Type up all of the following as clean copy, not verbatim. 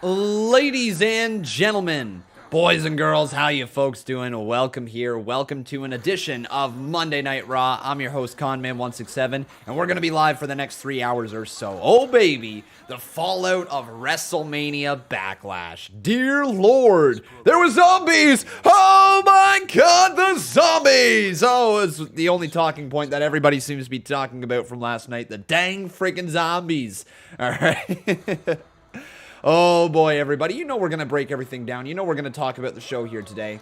Ladies and gentlemen, boys and girls, how you folks doing? Welcome here. Welcome to an edition of Monday Night Raw. I'm your host, Conman167, and we're going to be live for the next 3 hours or so. Oh, baby, the fallout of WrestleMania Backlash. Dear Lord, there were zombies! Oh my God, the zombies! Oh, it's the only talking point that everybody seems to be talking about from last night. The dang freaking zombies. All right. Oh boy, everybody, you know we're going to break everything down. You know we're going to talk about the show here today.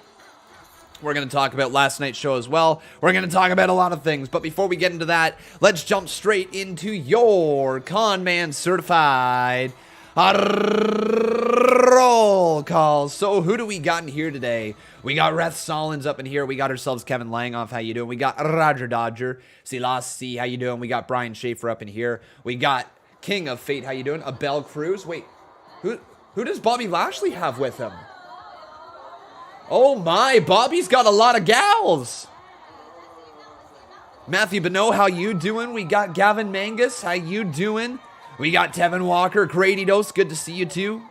We're going to talk about last night's show as well. We're going to talk about a lot of things. But before we get into that, let's jump straight into your Conman Certified roll call. So who do we got in here today? We got Reth Solins up in here. We got ourselves Kevin Langoff. How you doing? We got Roger Dodger. Selassie. How you doing? We got Brian Schaefer up in here. We got King of Fate. How you doing? Abel Cruz. Wait. Who does Bobby Lashley have with him? Oh my, Bobby's got a lot of gals. Matthew Bonneau, how you doing? We got Gavin Mangus, how you doing? We got Tevin Walker, Grady Dose, good to see you too.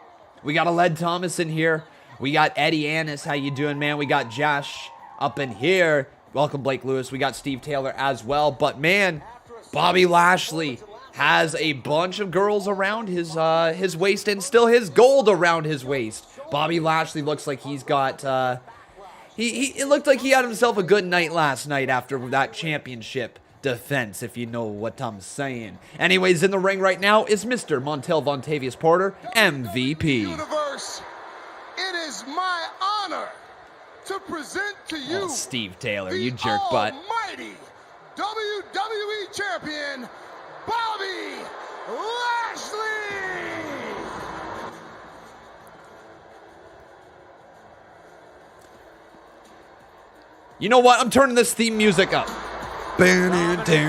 We got Aled Thomas in here. We got Eddie Annis, how you doing, man? We got Josh up in here. Welcome, Blake Lewis. We got Steve Taylor as well. But man, Bobby Lashley has a bunch of girls around his waist and still his gold around his waist. Bobby Lashley looks like he's got, it looked like he had himself a good night last night after that championship defense, if you know what I'm saying. Anyways, in the ring right now is Mr. Montel Vontavious Porter, MVP. Universe, it is my honor to present to you Steve Taylor, you jerk butt. Almighty WWE Champion, Bobby Lashley! You know what? I'm turning this theme music up. Serving ample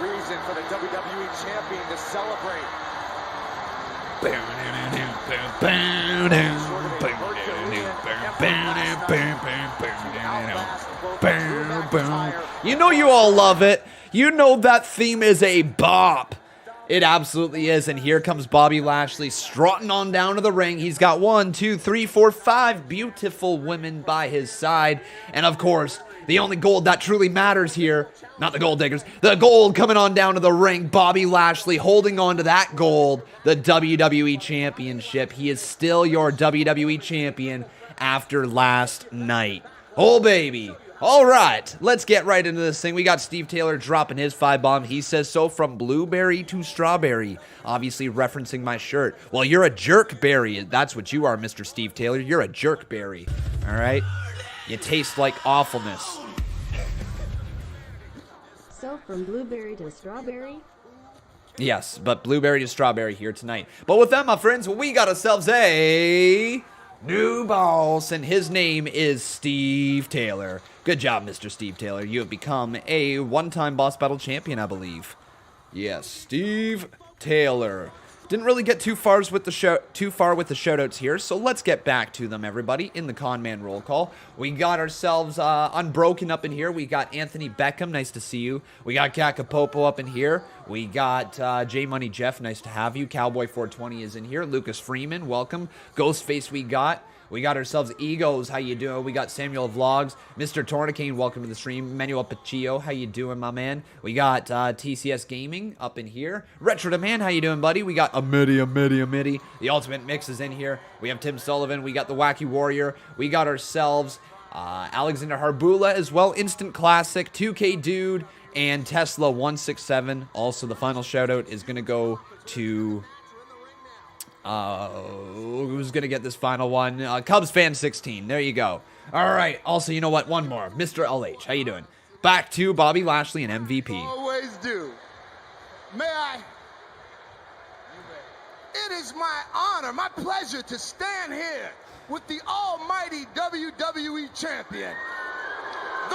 reason for the WWE Champion to celebrate. You know you all love it. You know that theme is a bop. It absolutely is. And here comes Bobby Lashley strutting on down to the ring. He's got 1, 2, 3, 4, 5 beautiful women by his side. And of course, the only gold that truly matters here, not the gold diggers, the gold coming on down to the ring. Bobby Lashley holding on to that gold, the WWE Championship. He is still your WWE Champion after last night. Oh, baby. All right, let's get right into this thing. We got Steve Taylor dropping his 5-bomb. He says so from blueberry to strawberry, obviously referencing my shirt. Well, you're a jerkberry. That's what you are, Mr. Steve Taylor. You're a jerkberry, all right? You taste like awfulness. So from blueberry to strawberry? Yes, but blueberry to strawberry here tonight. But with that, my friends, we got ourselves a new boss, and his name is Steve Taylor. Good job, Mr. Steve Taylor. You have become a one-time Boss Battle champion, I believe. Yes, Steve Taylor. Didn't really get too far with the shoutouts here, so let's get back to them, everybody, in the Conman roll call. We got ourselves Unbroken up in here. We got Anthony Beckham, nice to see you. We got Kakapopo up in here. We got J Money Jeff, nice to have you. Cowboy 420 is in here. Lucas Freeman, welcome. Ghostface we got ourselves Egos, how you doing? We got Samuel Vlogs, Mr. Tornicane, welcome to the stream. Manuel Paccio, how you doing, my man? We got TCS Gaming up in here. Retro Demand, how you doing, buddy? We got Amity. The Ultimate Mix is in here. We have Tim Sullivan. We got the Wacky Warrior. We got ourselves Alexander Harbula as well. Instant Classic, 2K Dude, and Tesla 167. Also, the final shout out is going to go to who's gonna get this final one? Cubs fan 16. There you go. All right. Also, you know what? One more. Mr. LH. How you doing? Back to Bobby Lashley and MVP. Always do. May I? It is my honor, my pleasure to stand here with the almighty WWE Champion,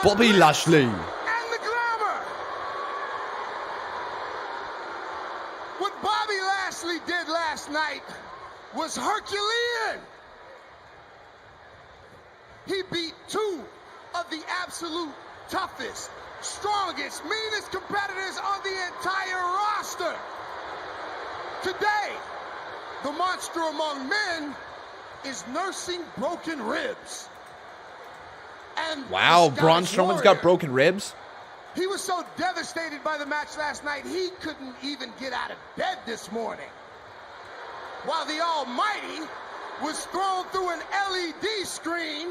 Bobby Lashley. And the glamour. What Bobby Lashley did last night was Herculean. He beat two of the absolute toughest, strongest, meanest competitors on the entire roster. Today, the monster among men is nursing broken ribs. And Wow, the Braun Scottish Strowman's Warrior, got broken ribs? he was so devastated by the match last night, he couldn't even get out of bed this morning. While the Almighty was thrown through an LED screen,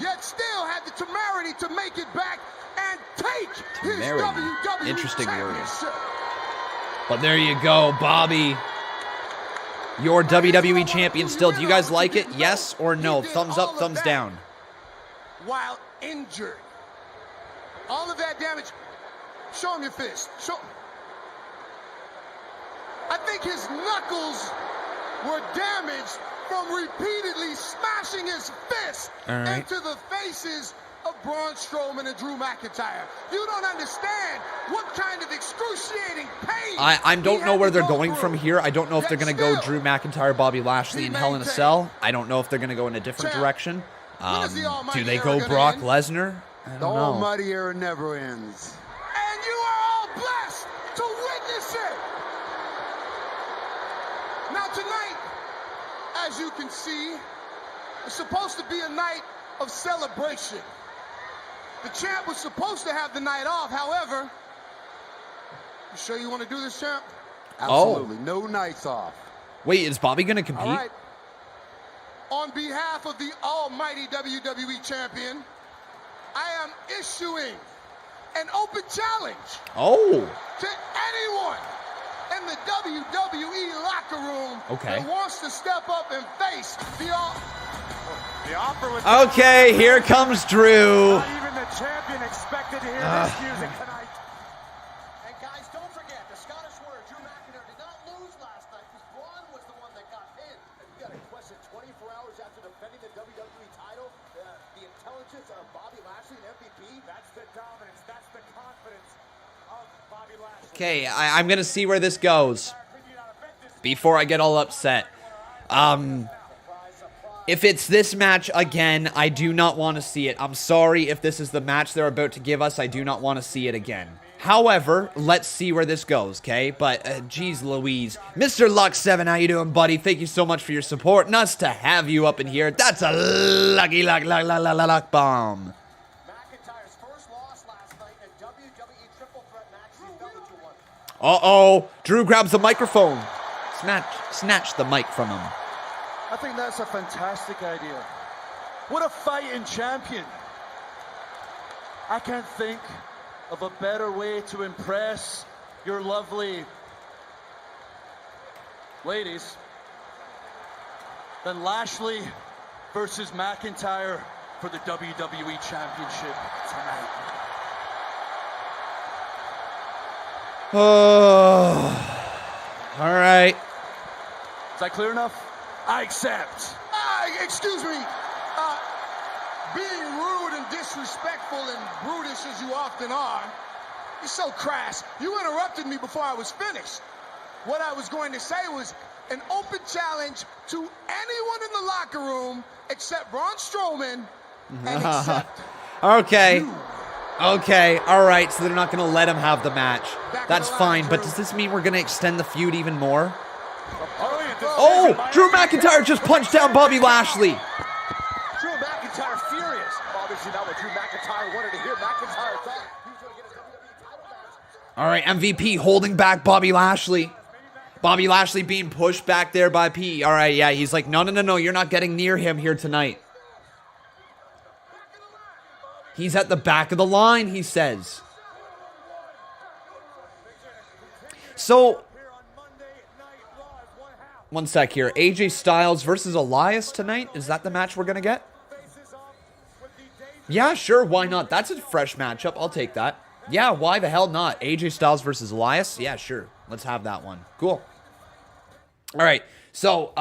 yet still had the temerity to make it back and take his Temerity. WWE Interesting word. Championship. But there you go, Bobby. Your WWE champion still. Do you guys like it? Yes or no? Thumbs up, thumbs down. While injured. All of that damage. Show him your fist. Show. I think his knuckles were damaged from repeatedly smashing his fist into the faces of Braun Strowman and Drew McIntyre. You don't understand what kind of excruciating pain. I don't know where they're going through. from here. I don't know if they're going to go Drew McIntyre, Bobby Lashley, he and Hell in a maintained. Cell. I don't know if they're going to go in a different Champ, direction. when is the Almighty Do they era go gonna Brock end? Lesnar? I The don't know. almighty era never ends. And you are all blessed to witness it. Now tonight, as you can see, it's supposed to be a night of celebration. The champ was supposed to have the night off. However, you sure you want to do this, champ? Absolutely. No nights off. Wait, is Bobby going to compete? All right. On behalf of the almighty WWE champion, I am issuing an open challenge Oh, to anyone in the WWE locker room that wants to step up and face the offer was okay, here comes Drew. not even the champion expected to hear this music tonight. And guys, don't forget, the Scottish Warrior, Drew McIntyre, did not lose last night because Braun was the one that got pinned. And you got a question 24 hours after defending the WWE title, the intelligence of Bobby Lashley and MVP. That's the dominance. That's the confidence of Bobby Lashley. Okay, I'm going to see where this goes before I get all upset. If it's this match again, I do not want to see it. I'm sorry if this is the match they're about to give us. I do not want to see it again. However, let's see where this goes, okay? But, geez Louise. Mr. Luck7, how you doing, buddy? Thank you so much for your support. Nuts to have you up in here. That's a lucky luck bomb. McIntyre's first loss last night in a WWE triple threat match. He fell into one. Uh-oh. Drew grabs the microphone. Snatch the mic from him. I think that's a fantastic idea. What a fighting champion. I can't think of a better way to impress your lovely ladies than Lashley versus McIntyre for the WWE Championship tonight. Oh. All right. Is that clear enough? I accept. Excuse me. Being rude and disrespectful and brutish as you often are, you're so crass. You interrupted me before I was finished. What I was going to say was an open challenge to anyone in the locker room except Braun Strowman and except Okay. you. Okay, alright, so they're not going to let him have the match. Back That's of the fine, line, but Drew. does this mean we're going to extend the feud even more? Brilliant decision Oh, by Drew McIntyre just punched down Bobby Lashley. Drew McIntyre furious. Obviously not what Drew McIntyre wanted to hear. McIntyre thought He was going to get a WWE title match. Alright, MVP holding back Bobby Lashley. Bobby Lashley being pushed back there by P. Alright, yeah, he's like, no, you're not getting near him here tonight. He's at the back of the line, he says. So, one sec here. AJ Styles versus Elias tonight? Is that the match we're going to get? Yeah, sure, why not? That's a fresh matchup. I'll take that. Yeah, why the hell not? AJ Styles versus Elias? Yeah, sure. Let's have that one. Cool. All right, so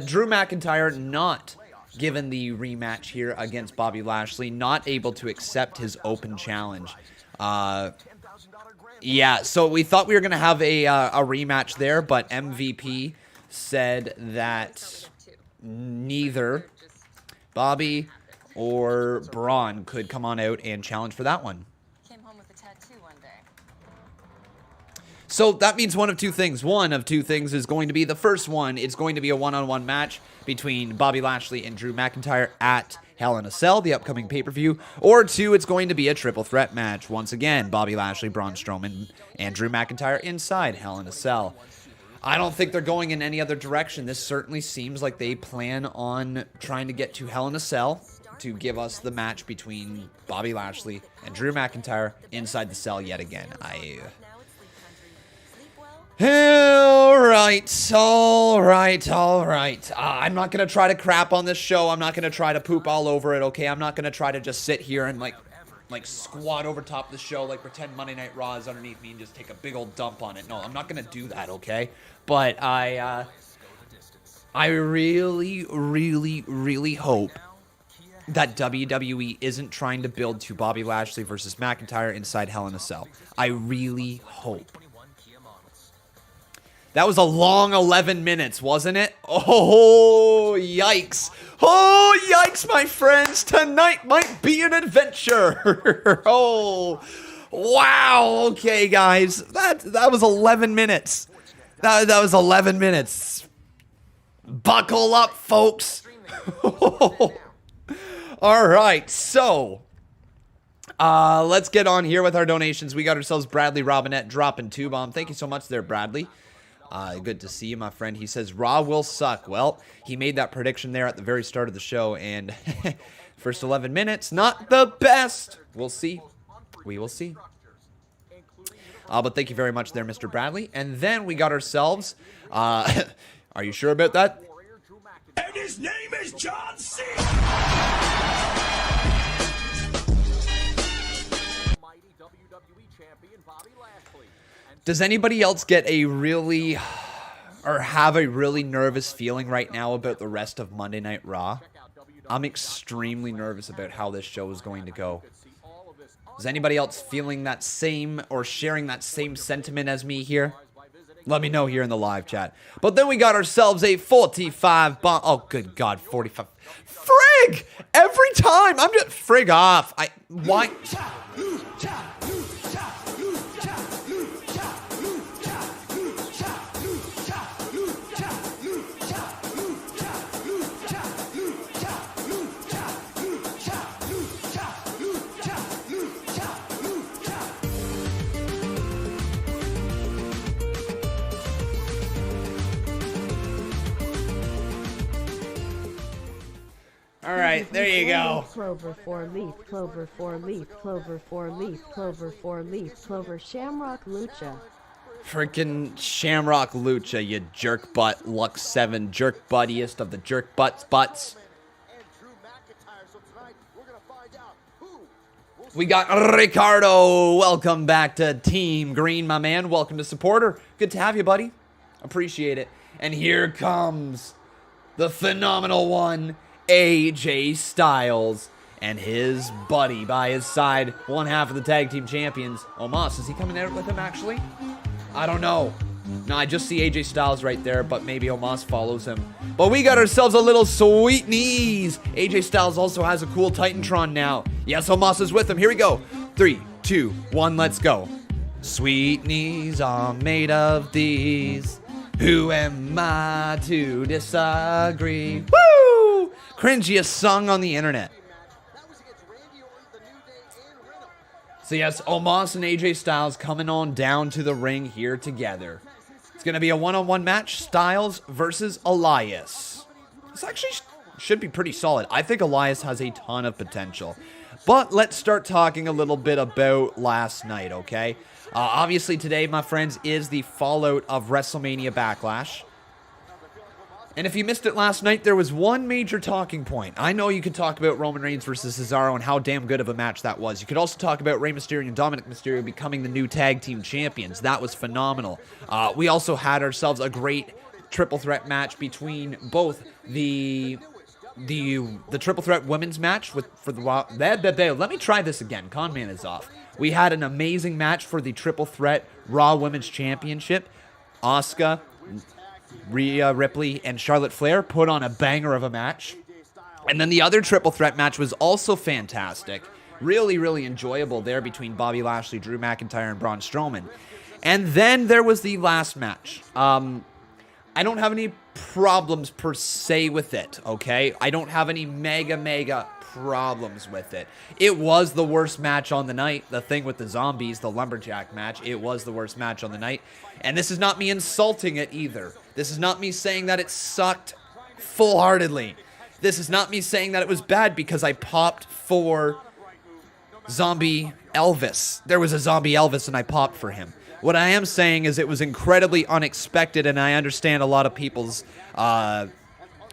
Drew McIntyre not given the rematch here against Bobby Lashley, not able to accept his open challenge. Yeah, so we thought we were going to have a rematch there, but MVP said that neither Bobby or Braun could come on out and challenge for that one. So that means one of two things. One of two things is going to be the first one. It's going to be a one-on-one match between Bobby Lashley and Drew McIntyre at Hell in a Cell, the upcoming pay-per-view. Or two, it's going to be a triple threat match. Once again, Bobby Lashley, Braun Strowman, and Drew McIntyre inside Hell in a Cell. I don't think they're going in any other direction. This certainly seems like they plan on trying to get to Hell in a Cell to give us the match between Bobby Lashley and Drew McIntyre inside the cell yet again. All right. I'm not going to try to crap on this show. I'm not going to try to poop all over it, okay? I'm not going to try to just sit here and, like squat over top of the show, like pretend Monday Night Raw is underneath me and just take a big old dump on it. No, I'm not going to do that, okay? But I really, really, really hope that WWE isn't trying to build to Bobby Lashley versus McIntyre inside Hell in a Cell. I really hope. That was a long 11 minutes, wasn't it? Oh, yikes. Oh, yikes, my friends. Tonight might be an adventure. Oh, wow. Okay, guys. That was 11 minutes. That was 11 minutes. Buckle up, folks. All right, so let's get on here with our donations. We got ourselves Bradley Robinette dropping 2 bomb. Thank you so much there, Bradley. Good to see you, my friend. He says, Raw will suck. Well, he made that prediction there at the very start of the show, and first 11 minutes, not the best. We'll see. We will see. But thank you very much there, Mr. Bradley. And then we got ourselves, are you sure about that? And his name is John C. Does anybody else get a really, or have a really nervous feeling right now about the rest of Monday Night Raw? I'm extremely nervous about how this show is going to go. Is anybody else feeling that same or sharing that same sentiment as me here? Let me know here in the live chat. But then we got ourselves a 45 bomb. Oh, good God, 45. Frig! Every time! I'm just... Frig off. Why... All right, there you go. Clover 4 leaf, clover 4 leaf, clover 4 leaf, clover 4 leaf, clover Shamrock Lucha. Freaking Shamrock Lucha, you jerk butt, Lux 7, jerk buttiest of the jerk butts. We got Ricardo. Welcome back to Team Green, my man. Welcome to Supporter. Good to have you, buddy. Appreciate it. And here comes the phenomenal one, AJ Styles, and his buddy by his side, one half of the tag team champions. Omos, is he coming out with him actually? I don't know. No, I just see AJ Styles right there, but maybe Omos follows him. But we got ourselves a little sweet knees. AJ Styles also has a cool Titantron now. Yes, Omos is with him. Here we go. 3, 2, 1, let's go. Sweet knees are made of these. Who am I to disagree? Woo! Cringiest song on the internet. So yes, Omos and AJ Styles coming on down to the ring here together. It's going to be a one-on-one match, Styles versus Elias. This actually should be pretty solid. I think Elias has a ton of potential. But let's start talking a little bit about last night, okay? Obviously today, my friends, is the fallout of WrestleMania Backlash. And if you missed it last night, there was one major talking point. I know you could talk about Roman Reigns versus Cesaro and how damn good of a match that was. You could also talk about Rey Mysterio and Dominic Mysterio becoming the new tag team champions. That was phenomenal. We also had ourselves a great triple threat match between both the triple threat women's match for the Raw. Let me try this again. Conman is off. We had an amazing match for the triple threat Raw Women's Championship. Asuka, Rhea Ripley, and Charlotte Flair put on a banger of a match. And then the other triple threat match was also fantastic. Really, really enjoyable there between Bobby Lashley, Drew McIntyre, and Braun Strowman. And then there was the last match. I don't have any problems per se with it, okay? I don't have any mega problems with it. It was the worst match on the night. The thing with the zombies, the lumberjack match, it was the worst match on the night. And this is not me insulting it either. This is not me saying that it sucked full-heartedly. This is not me saying that it was bad because I popped for Zombie Elvis. There was a Zombie Elvis and I popped for him. What I am saying is it was incredibly unexpected, and I understand a lot of people's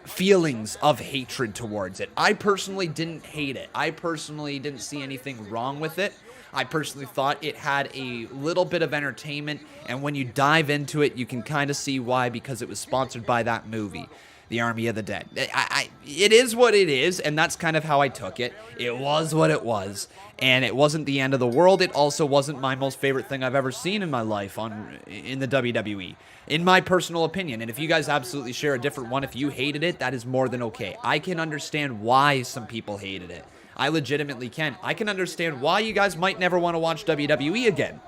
feelings of hatred towards it. I personally didn't hate it. I personally didn't see anything wrong with it. I personally thought it had a little bit of entertainment, and when you dive into it, you can kind of see why, because it was sponsored by that movie, The Army of the Dead. It is what it is, and that's kind of how I took it. It was what it was, and it wasn't the end of the world. It also wasn't my most favorite thing I've ever seen in my life in the WWE, in my personal opinion. And if you guys absolutely share a different one, if you hated it, that is more than okay. I can understand why some people hated it. I legitimately can. I can understand why you guys might never want to watch WWE again.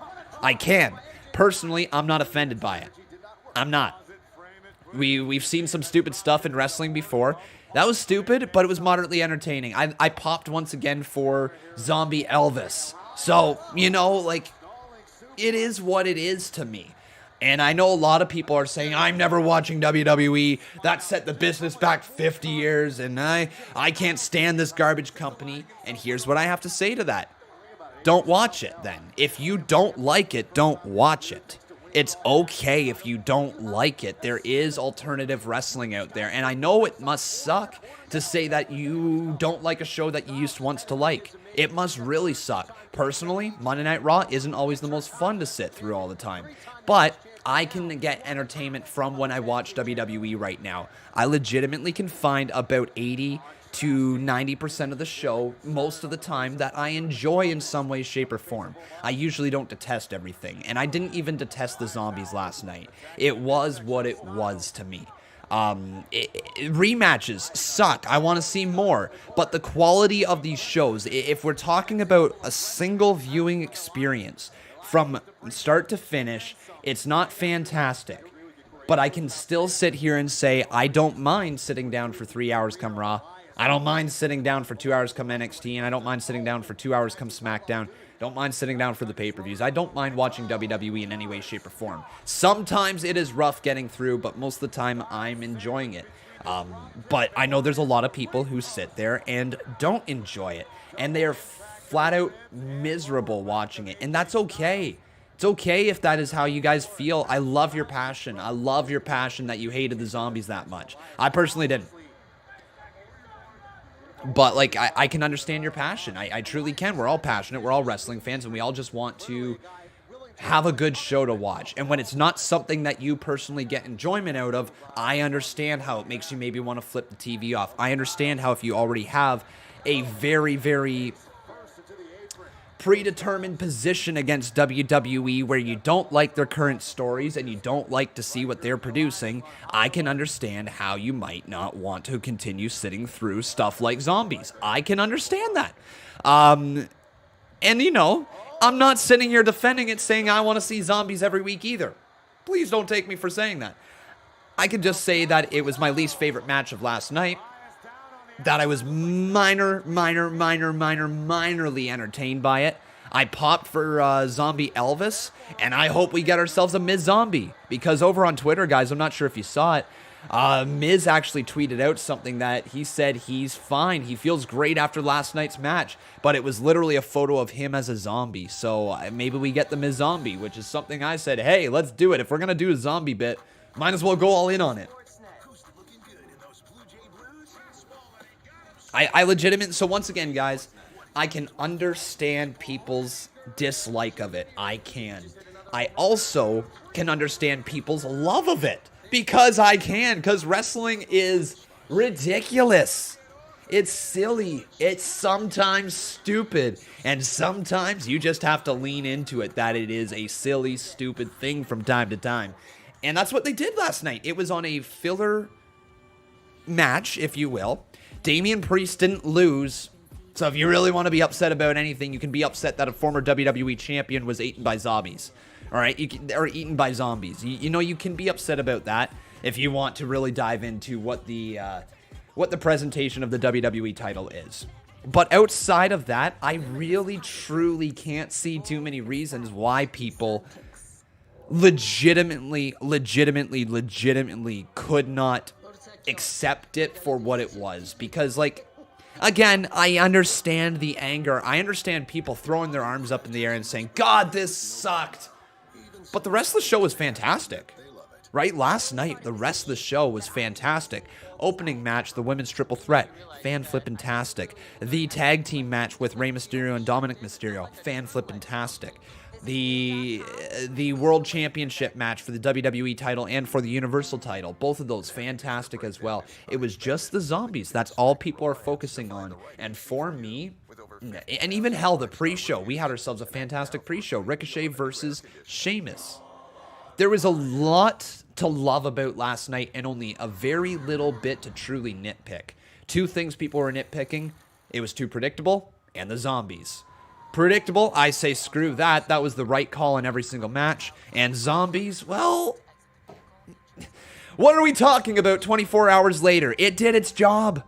I can. Personally, I'm not offended by it. I'm not. We've seen some stupid stuff in wrestling before. That was stupid, but it was moderately entertaining. I popped once again for Zombie Elvis. So, you know, like, it is what it is to me. And I know a lot of people are saying, I'm never watching WWE. That set the business back 50 years, and I can't stand this garbage company. And here's what I have to say to that. Don't watch it, then. If you don't like it, don't watch it. It's okay if you don't like it. There is alternative wrestling out there. And I know it must suck to say that you don't like a show that you used once to like. It must really suck. Personally, Monday Night Raw isn't always the most fun to sit through all the time. But I can get entertainment from when I watch WWE right now. I legitimately can find about 80 to 90% of the show most of the time that I enjoy in some way, shape, or form. I usually don't detest everything, and I didn't even detest the zombies last night. It was what it was to me. Rematches suck. I want to see more, but the quality of these shows, if we're talking about a single viewing experience from start to finish, it's not fantastic. But I can still sit here and say I don't mind sitting down for 3 hours come Raw. I don't mind sitting down for 2 hours come NXT, and I don't mind sitting down for 2 hours come SmackDown. Don't mind sitting down for the pay-per-views. I don't mind watching WWE in any way, shape, or form. Sometimes it is rough getting through, but most of the time I'm enjoying it. But I know there's a lot of people who sit there and don't enjoy it, and they are flat out miserable watching it, and that's okay. It's okay if that is how you guys feel. I love your passion. I love your passion that you hated the zombies that much. I personally didn't. But, like, I can understand your passion. I truly can. We're all passionate. We're all wrestling fans, and we all just want to have a good show to watch. And when it's not something that you personally get enjoyment out of, I understand how it makes you maybe want to flip the TV off. I understand how if you already have a very, very predetermined position against WWE where you don't like their current stories and you don't like to see what they're producing, I can understand how you might not want to continue sitting through stuff like zombies. I can understand that. And, you know, I'm not sitting here defending it saying I want to see zombies every week either. Please don't take me for saying that. I can just say that it was my least favorite match of last night. That I was minorly entertained by it. I popped for Zombie Elvis, and I hope we get ourselves a Miz Zombie. Because over on Twitter, guys, I'm not sure if you saw it, Miz actually tweeted out something that he said he's fine. He feels great after last night's match, but it was literally a photo of him as a zombie. So maybe we get the Miz Zombie, which is something I said, hey, let's do it. If we're going to do a zombie bit, might as well go all in on it. I legitimately, so once again, guys, I can understand people's dislike of it. I can. I also can understand people's love of it. Because I can. Because wrestling is ridiculous. It's silly. It's sometimes stupid. And sometimes you just have to lean into it that it is a silly, stupid thing from time to time. And that's what they did last night. It was on a filler match, if you will. Damian Priest didn't lose, so if you really want to be upset about anything, you can be upset that a former WWE champion was eaten by zombies. All right, or eaten by zombies. You know, you can be upset about that if you want to really dive into what the presentation of the WWE title is. But outside of that, I really, truly can't see too many reasons why people legitimately could not accept it for what it was. Because, like, again, I understand the anger. I understand people throwing their arms up in the air and saying, God, this sucked. But the rest of the show was fantastic. Right? Last night, the rest of the show was fantastic. Opening match, the women's triple threat, fan-flippin-tastic. The tag team match with Rey Mysterio and Dominic Mysterio, fan-flippin-tastic. The World Championship match for the WWE title and for the Universal title, both of those fantastic as well. It was just the zombies. That's all people are focusing on. And for me, and even hell, the pre-show, we had ourselves a fantastic pre-show. Ricochet versus Sheamus. There was a lot to love about last night and only a very little bit to truly nitpick. Two things people were nitpicking. It was too predictable, and the zombies. Predictable, I say screw that. That was the right call in every single match. And zombies, well, what are we talking about 24 hours later? It did its job.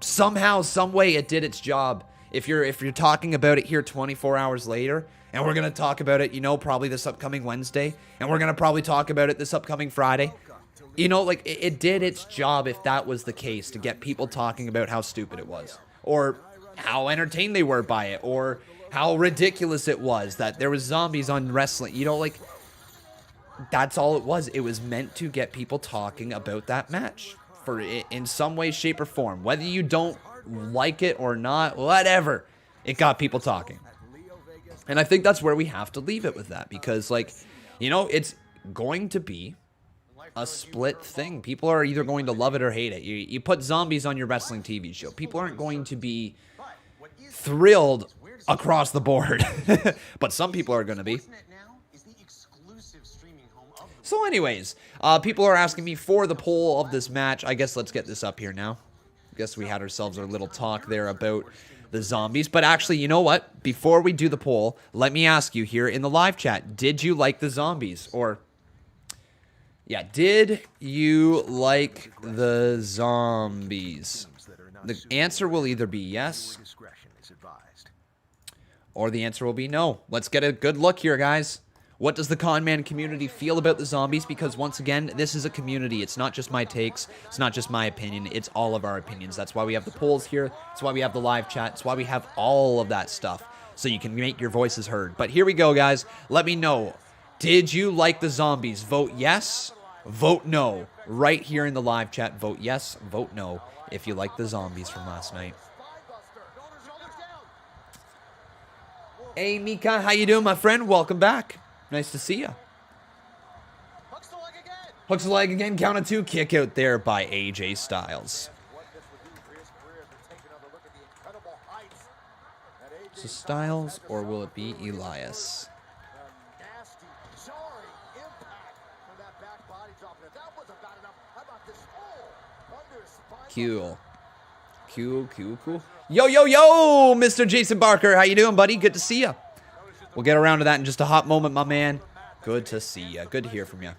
Somehow, some way, it did its job. If you're talking about it here 24 hours later, and we're going to talk about it, you know, probably this upcoming Wednesday, and we're going to probably talk about it this upcoming Friday, you know, like, it did its job if that was the case, to get people talking about how stupid it was, or how entertained they were by it, or how ridiculous it was that there was zombies on wrestling. You know, like, that's all it was. It was meant to get people talking about that match for in some way, shape, or form. Whether you don't like it or not, whatever, it got people talking. And I think that's where we have to leave it with that, because, like, you know, it's going to be a split thing. People are either going to love it or hate it. You put zombies on your wrestling TV show, people aren't going to be thrilled across the board, but some people are going to be. So anyways, people are asking me for the poll of this match. I guess let's get this up here now. I guess we had ourselves our little talk there about the zombies. But actually, you know what? Before we do the poll, let me ask you here in the live chat, did you like the zombies? Or, yeah, did you like the zombies? The answer will either be yes, or the answer will be no. Let's get a good look here, guys. What does the Con Man community feel about the zombies? Because once again, this is a community. It's not just my takes. It's not just my opinion. It's all of our opinions. That's why we have the polls here. That's why we have the live chat. That's why we have all of that stuff, so you can make your voices heard. But here we go, guys. Let me know. Did you like the zombies? Vote yes. Vote no. Right here in the live chat. Vote yes. Vote no if you like the zombies from last night. Hey, Mika. How you doing, my friend? Welcome back. Nice to see you. Hooks the leg again. Count of two. Kick out there by AJ Styles. So Styles, or will it be Elias? Cool. Cool. Yo, Mr. Jason Barker. How you doing, buddy? Good to see you. We'll get around to that in just a hot moment, my man. Good to see you. Good to hear from you.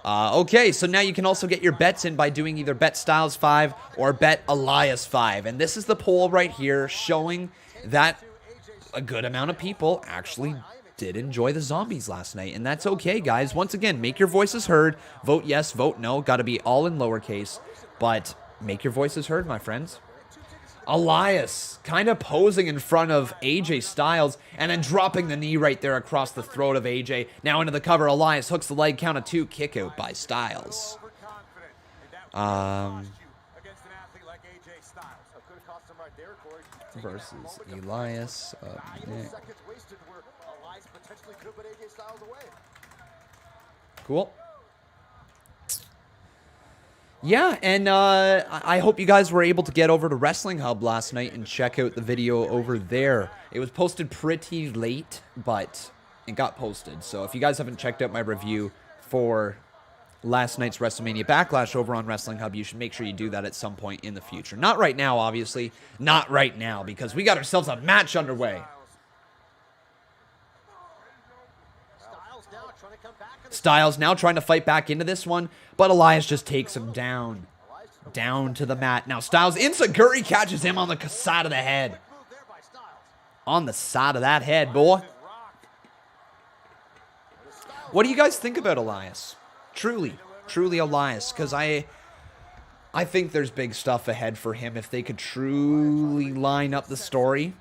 Okay, so now you can also get your bets in by doing either Bet Styles 5 or Bet Elias 5. And this is the poll right here showing that a good amount of people actually did enjoy the zombies last night. And that's okay, guys. Once again, make your voices heard. Vote yes, vote no. Got to be all in lowercase. But make your voices heard, my friends. Elias kind of posing in front of AJ Styles and then dropping the knee right there across the throat of AJ. Now into the cover. Elias hooks the leg, count of two, kick out by Styles. Versus Elias. Cool. Yeah, and I hope you guys were able to get over to Wrestling Hub last night and check out the video over there. It was posted pretty late, but it got posted. So if you guys haven't checked out my review for last night's WrestleMania Backlash over on Wrestling Hub, you should make sure you do that at some point in the future. Not right now, obviously. Not right now, because we got ourselves a match underway. Styles now trying to fight back into this one, but Elias just takes him down. Down to the mat. Now Styles, Enziguri catches him on the side of the head. On the side of that head, boy. What do you guys think about Elias? Truly Elias, because I think there's big stuff ahead for him if they could truly line up the story.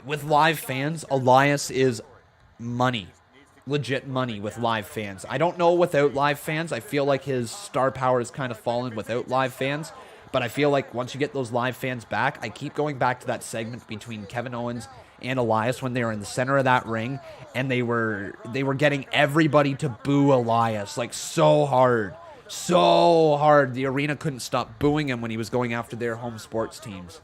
With live fans, Elias is money. Legit money with live fans. I don't know without live fans. I feel like his star power has kind of fallen without live fans. But I feel like once you get those live fans back, I keep going back to that segment between Kevin Owens and Elias when they were in the center of that ring, and they were getting everybody to boo Elias like so hard. So hard. The arena couldn't stop booing him when he was going after their home sports teams.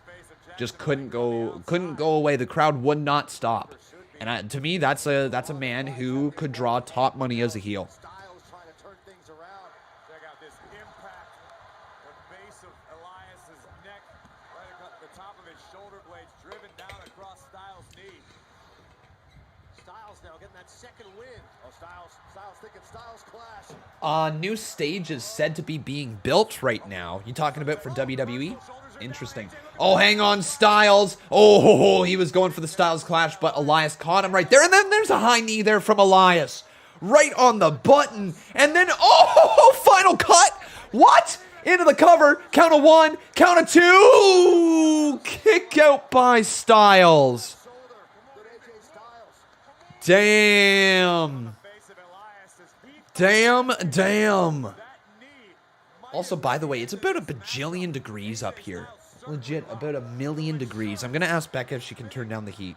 Just couldn't go away. The crowd would not stop. And to me, that's a man who could draw top money as a heel. Styles trying to turn things around. Check out this impact. The base of Elias's neck, right across the top of his shoulder blades, driven down across Styles' knee. Styles now getting that second win. Oh, Styles thinking Styles clash. New stage is said to be being built right now. You talking about for WWE? Interesting. Oh, hang on, Styles. Oh, he was going for the Styles clash, but Elias caught him right there. And then there's a high knee there from Elias. Right on the button. And then, final cut. What? Into the cover. Count of 1. Count of 2. Kick out by Styles. Damn. Damn. Also, by the way, it's about a bajillion degrees up here. Legit, about 1,000,000 degrees. I'm going to ask Becca if she can turn down the heat.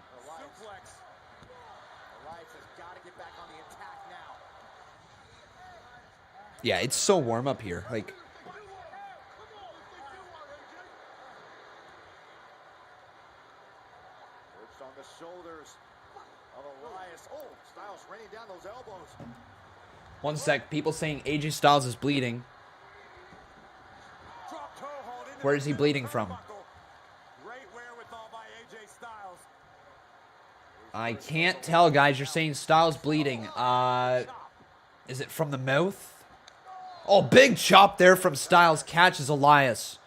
Yeah, it's so warm up here. Like, On the shoulders of Elias. Oh, Styles raining down those elbows. one sec. People saying AJ Styles is bleeding. Where is he bleeding from? Great wherewithal by AJ Styles. I can't tell, guys. You're saying Styles bleeding. Is it from the mouth? Oh, big chop there from Styles. Catches Elias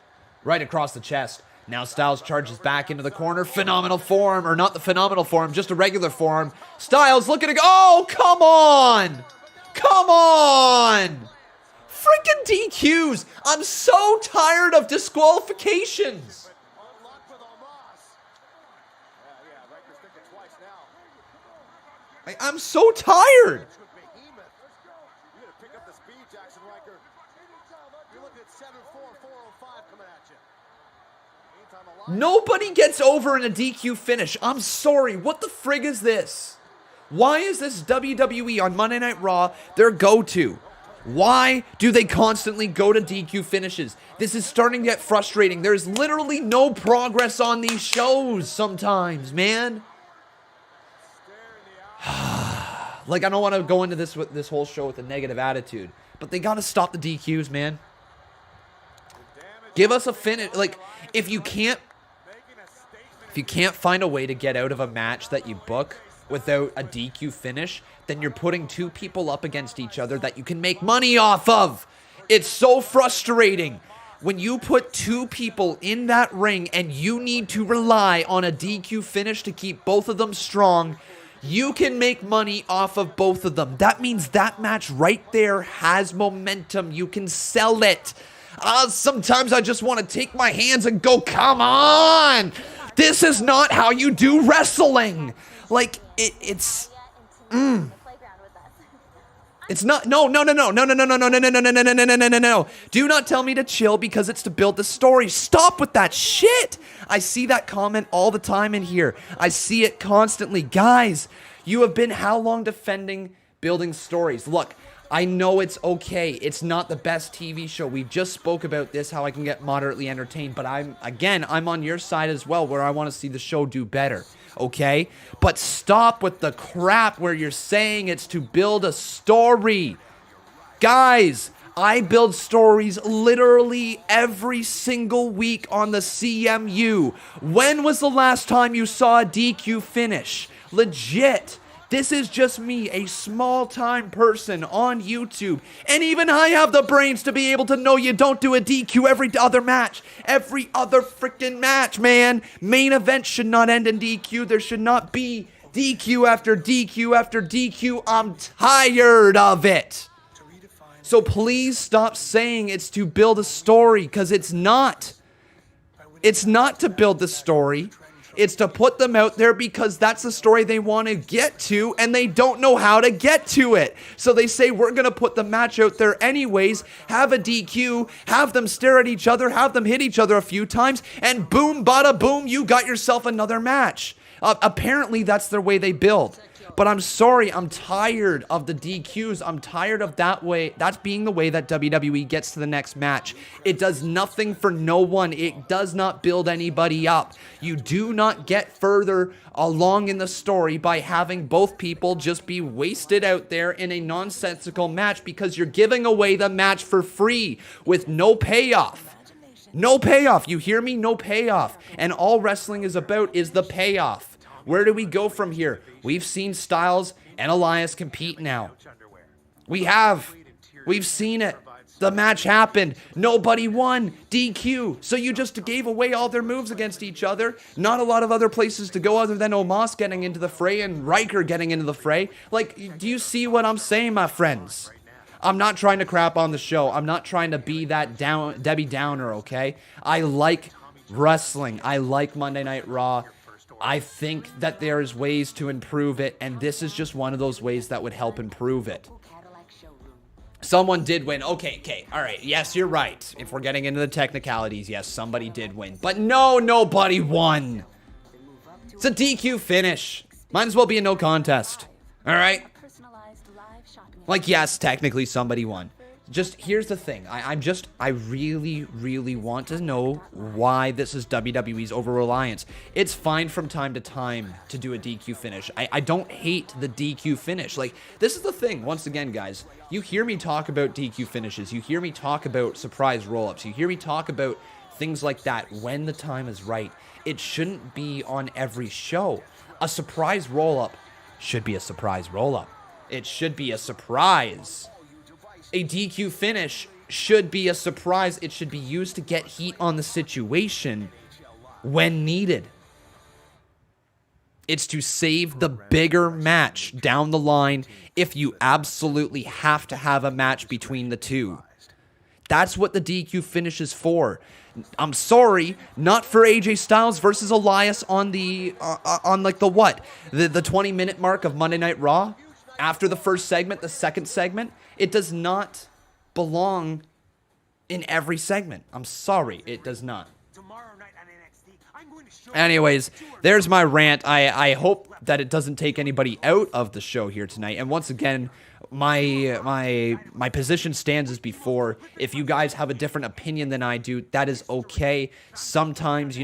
right across the chest. Now Styles charges back into the corner. Phenomenal form. Or not the phenomenal form, just a regular form. Styles looking to go. Oh, come on. Come on. Freaking DQs. I'm so tired of disqualifications. I'm so tired. Nobody gets over in a DQ finish. I'm sorry. What the frig is this? Why is this WWE on Monday Night Raw their go-to? Why do they constantly go to DQ finishes? This is starting to get frustrating. There's literally no progress on these shows sometimes, man. Like, I don't want to go into this whole show with a negative attitude, but they got to stop the DQs, man. Give us a finish. Like, if you can't find a way to get out of a match that you book without a DQ finish, then you're putting two people up against each other that you can make money off of. It's so frustrating when you put two people in that ring and you need to rely on a DQ finish to keep both of them strong. You can make money off of both of them. That means that match right there has momentum. You can sell it. Sometimes I just want to take my hands and go, come on! This is not how you do wrestling. Like, it's not. No. Do not tell me to chill because it's to build the story. Stop with that shit. I see that comment all the time in here. I see it constantly. Guys, you have been how long defending building stories? Look, I know it's okay. It's not the best TV show. We just spoke about this, how I can get moderately entertained. But I'm on your side as well, where I want to see the show do better. Okay? But stop with the crap where you're saying it's to build a story. Guys, I build stories literally every single week on the CMU. When was the last time you saw a DQ finish? Legit. This is just me, a small-time person on YouTube. And even I have the brains to be able to know you don't do a DQ every other match. Every other freaking match, man. Main event should not end in DQ. There should not be DQ after DQ after DQ. I'm tired of it. So please stop saying it's to build a story, because it's not. It's not to build the story. It's to put them out there because that's the story they want to get to, and they don't know how to get to it. So they say, we're going to put the match out there anyways, have a DQ, have them stare at each other, have them hit each other a few times, and boom, bada boom, you got yourself another match. Apparently, that's their way they build. But I'm sorry, I'm tired of the DQs. I'm tired of that way. That's being the way that WWE gets to the next match. It does nothing for no one. It does not build anybody up. You do not get further along in the story by having both people just be wasted out there in a nonsensical match, because you're giving away the match for free with no payoff. No payoff. You hear me? No payoff. And all wrestling is about is the payoff. Where do we go from here? We've seen Styles and Elias compete now. We have. We've seen it. The match happened. Nobody won. DQ. So you just gave away all their moves against each other. Not a lot of other places to go other than Omos getting into the fray and Riker getting into the fray. Like, do you see what I'm saying, my friends? I'm not trying to crap on the show. I'm not trying to be that Debbie Downer, okay? I like wrestling. I like Monday Night Raw. I think that there's ways to improve it, and this is just one of those ways that would help improve it. Someone did win. Okay, all right. Yes, you're right. If we're getting into the technicalities, yes, somebody did win. But no, nobody won. It's a DQ finish. Might as well be a no contest. All right? Like, yes, technically somebody won. Just, here's the thing. I really, really want to know why this is WWE's over-reliance. It's fine from time to time to do a DQ finish. I don't hate the DQ finish. Like, this is the thing. Once again, guys, you hear me talk about DQ finishes. You hear me talk about surprise roll-ups. You hear me talk about things like that when the time is right. It shouldn't be on every show. A surprise roll-up should be a surprise roll-up. It should be a surprise. A DQ finish should be a surprise. It should be used to get heat on the situation when needed. It's to save the bigger match down the line if you absolutely have to have a match between the two. That's what the DQ finish is for. I'm sorry, not for AJ Styles versus Elias on the like the 20-minute mark of Monday Night Raw. After the first segment, the second segment, it does not belong in every segment. I'm sorry, it does not. Anyways, there's my rant. I hope that it doesn't take anybody out of the show here tonight. And once again, my position stands as before. If you guys have a different opinion than I do, that is okay. Sometimes,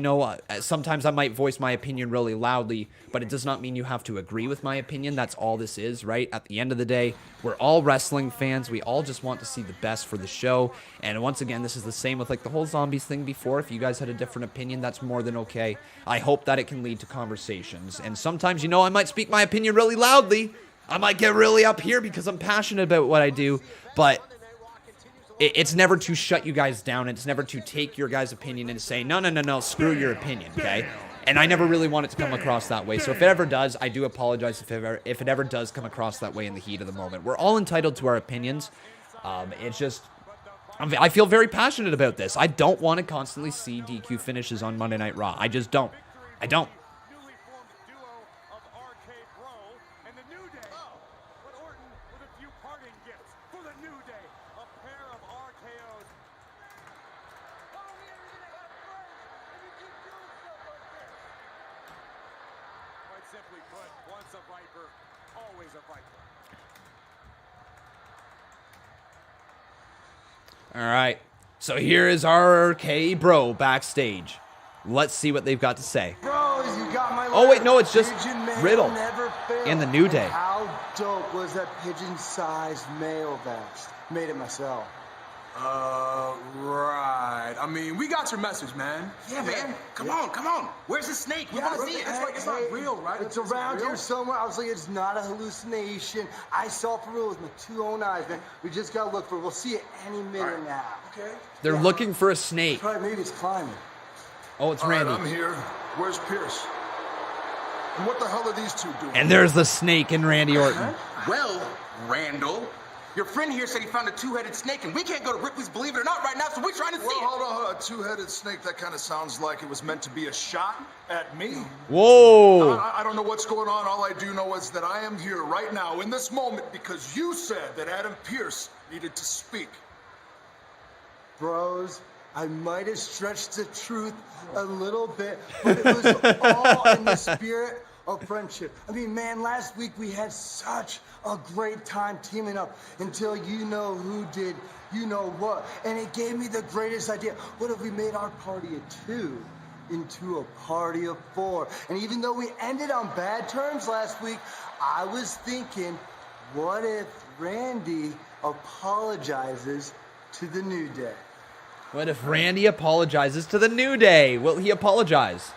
sometimes I might voice my opinion really loudly, but it does not mean you have to agree with my opinion. That's all this is, right? At the end of the day, we're all wrestling fans. We all just want to see the best for the show. And once again, this is the same with like the whole zombies thing before. If you guys had a different opinion, that's more than okay. I hope that it can lead to conversations. And sometimes, I might speak my opinion really loudly. I might get really up here because I'm passionate about what I do, but it's never to shut you guys down. It's never to take your guys' opinion and say, no, screw your opinion, okay? And I never really want it to come across that way. So if it ever does, I do apologize if it ever does come across that way in the heat of the moment. We're all entitled to our opinions. It's just, I feel very passionate about this. I don't want to constantly see DQ finishes on Monday Night Raw. I just don't. I don't. All right, so here is our RK Bro backstage. Let's see what they've got to say. Bros, you got my oh, wait, no, it's just Riddle in the New Day. How dope was that pigeon-sized mail vest? Made it myself. Right. I mean, we got your message, man. Yeah, man. Come on. Where's the snake? We want to see it. It's like it's not real, right? It's around here somewhere. I was like, it's not a hallucination. I saw it for real with my two own eyes, man. We just gotta look for it. We'll see it any minute now. Okay. They're looking for a snake. Probably maybe it's climbing. Oh, it's All right, Randy. I'm here. Where's Pierce? And what the hell are these two doing? And there's the snake in Randy Orton. Well, Randall, your friend here said he found a two-headed snake, and we can't go to Ripley's Believe It or Not right now, so we're trying to see Well, it. hold on. A two-headed snake, that kind of sounds like it was meant to be a shot at me. Whoa. I don't know what's going on. All I do know is that I am here right now in this moment because you said that Adam Pierce needed to speak. Bros, I might have stretched the truth a little bit, but it was all in the spirit of friendship. I mean, man, last week we had such a great time teaming up until you know who did you know what. And it gave me the greatest idea. What if we made our party of two into a party of four? And even though we ended on bad terms last week, I was thinking, what if Randy apologizes to the New Day? What if Randy apologizes to the New Day? Will he apologize?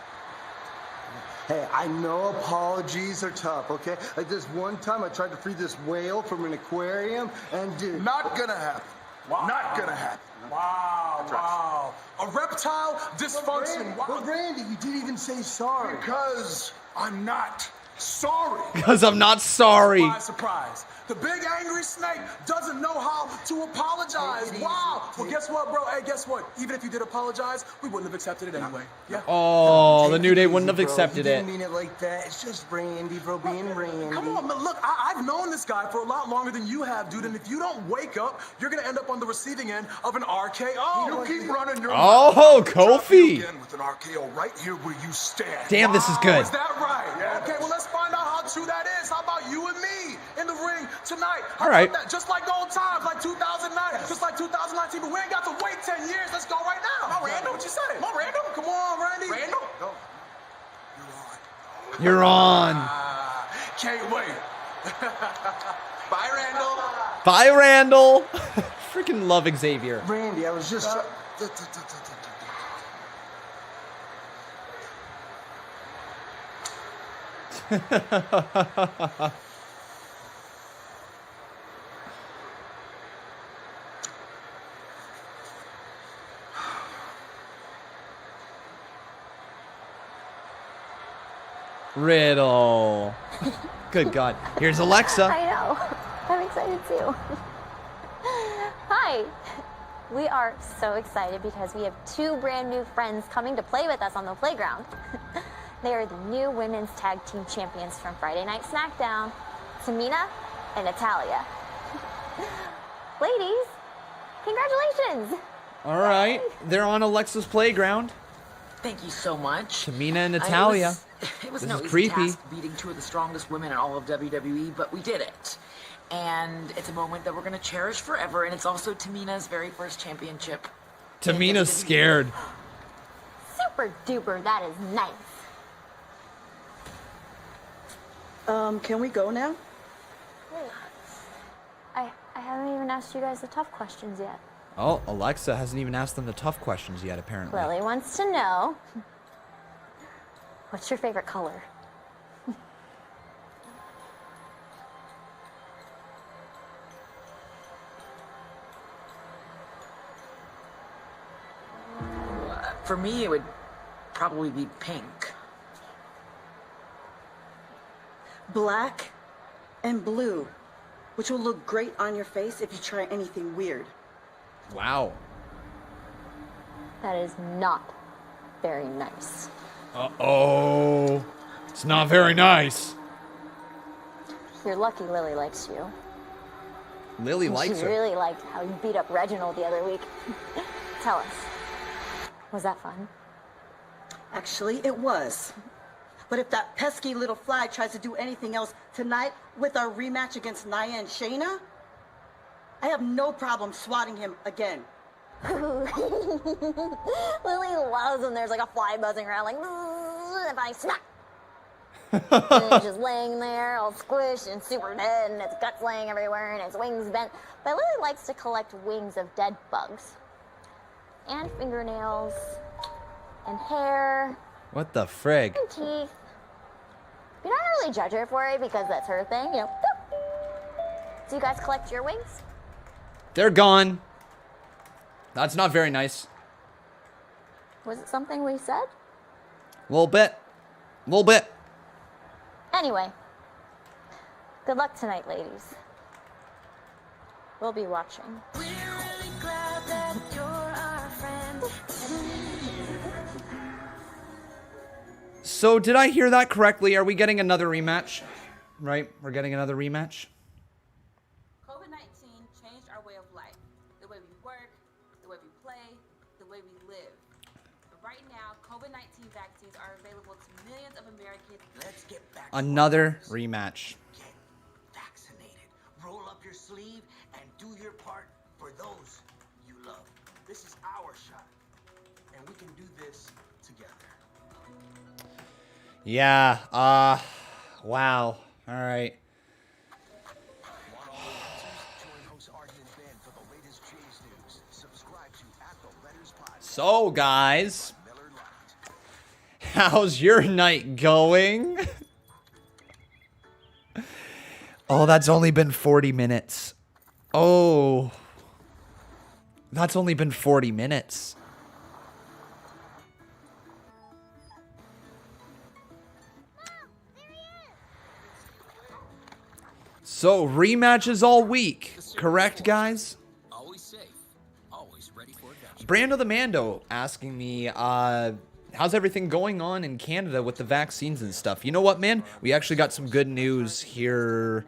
Hey, I know apologies are tough, okay? Like this one time I tried to free this whale from an aquarium, and dude... Not gonna happen. Wow. Not gonna happen. Wow. A reptile dysfunction. But Randy, you didn't even say sorry. Because I'm not sorry. Because I'm not sorry. Surprise. The big angry snake doesn't know how to apologize. Wow. Well, guess what, bro? Hey, guess what? Even if you did apologize, we wouldn't have accepted it anyway. Yeah. Oh, the Take New Day easy, wouldn't have bro. accepted You it. didn't mean it like that. It's just Randy, bro, being Randy. Come on, man. Look, I've known this guy for a lot longer than you have, dude. And if you don't wake up, you're going to end up on the receiving end of an RKO. You keep running your Oh, mouth. Kofi. Again with an RKO right here where you stand. Damn, this is Wow, good. Is that right? Yeah, Okay, well, let's find out how true that is. How about you and me in the ring tonight? How All right. about that? Just like old times, like 2009, just like 2019, but we ain't got to wait 10 years. Let's go right now. Come on, Randall. What you say? Come on, Randall. Come on, Randy. Randall. Go. You're on. Can't wait. Bye, Randall. Bye, Randall. Freaking love Xavier. Randy, I was just... Riddle. Good God. Here's Alexa. I know. I'm excited too. Hi. We are so excited because we have two brand new friends coming to play with us on the playground. They are the new women's tag team champions from Friday Night SmackDown, Tamina and Natalya. Ladies, congratulations. All right. They're on Alexa's playground. Thank you so much. Tamina and Natalya. It was This no is easy creepy. task beating two of the strongest women in all of WWE, but we did it. And it's a moment that we're going to cherish forever, and it's also Tamina's very first championship. in Tamina's WWE. scared. Super duper, that is nice. Can we go now? Wait, I haven't even asked you guys the tough questions yet. Oh, Alexa hasn't even asked them the tough questions yet, apparently. Lily wants to know, what's your favorite color? For me, it would probably be pink. Black and blue, which will look great on your face if you try anything weird. Wow. That is not very nice. Uh-oh. It's not very nice. You're lucky Lily likes you. Lily likes She her. really liked how you beat up Reginald the other week. Tell us, was that fun? Actually, it was. But if that pesky little fly tries to do anything else tonight with our rematch against Nia and Shayna, I have no problem swatting him again. Lily loves when there's like a fly buzzing around, like, and I snap. And it's just laying there, all squished and super dead, and its guts laying everywhere, and its wings bent. But Lily likes to collect wings of dead bugs. And fingernails. And hair. What the frig? And teeth. You don't really judge her for it because that's her thing, you know. Do you guys collect your wings? They're gone. That's not very nice. Was it something we said? A little bit. A little bit. Anyway, good luck tonight, ladies. We'll be watching. We're really glad that you're our friend. So, did I hear that correctly? Are we getting another rematch? Right? We're getting another rematch? COVID-19 changed our way of life. The way we work, the way we play, the way we live. But right now, COVID-19 vaccines are available to millions of Americans. Let's get back. Another rematch. Get vaccinated. Roll up your sleeve and do your part for those you love. This is our shot, and we can do this together. Yeah, wow. All right. So, guys, how's your night going? Oh, that's only been 40 minutes. Oh, that's only been 40 minutes. So, rematches all week, correct, guys? Always safe, always ready for adventure. Brando the Mando asking me, how's everything going on in Canada with the vaccines and stuff? You know what, man? We actually got some good news here.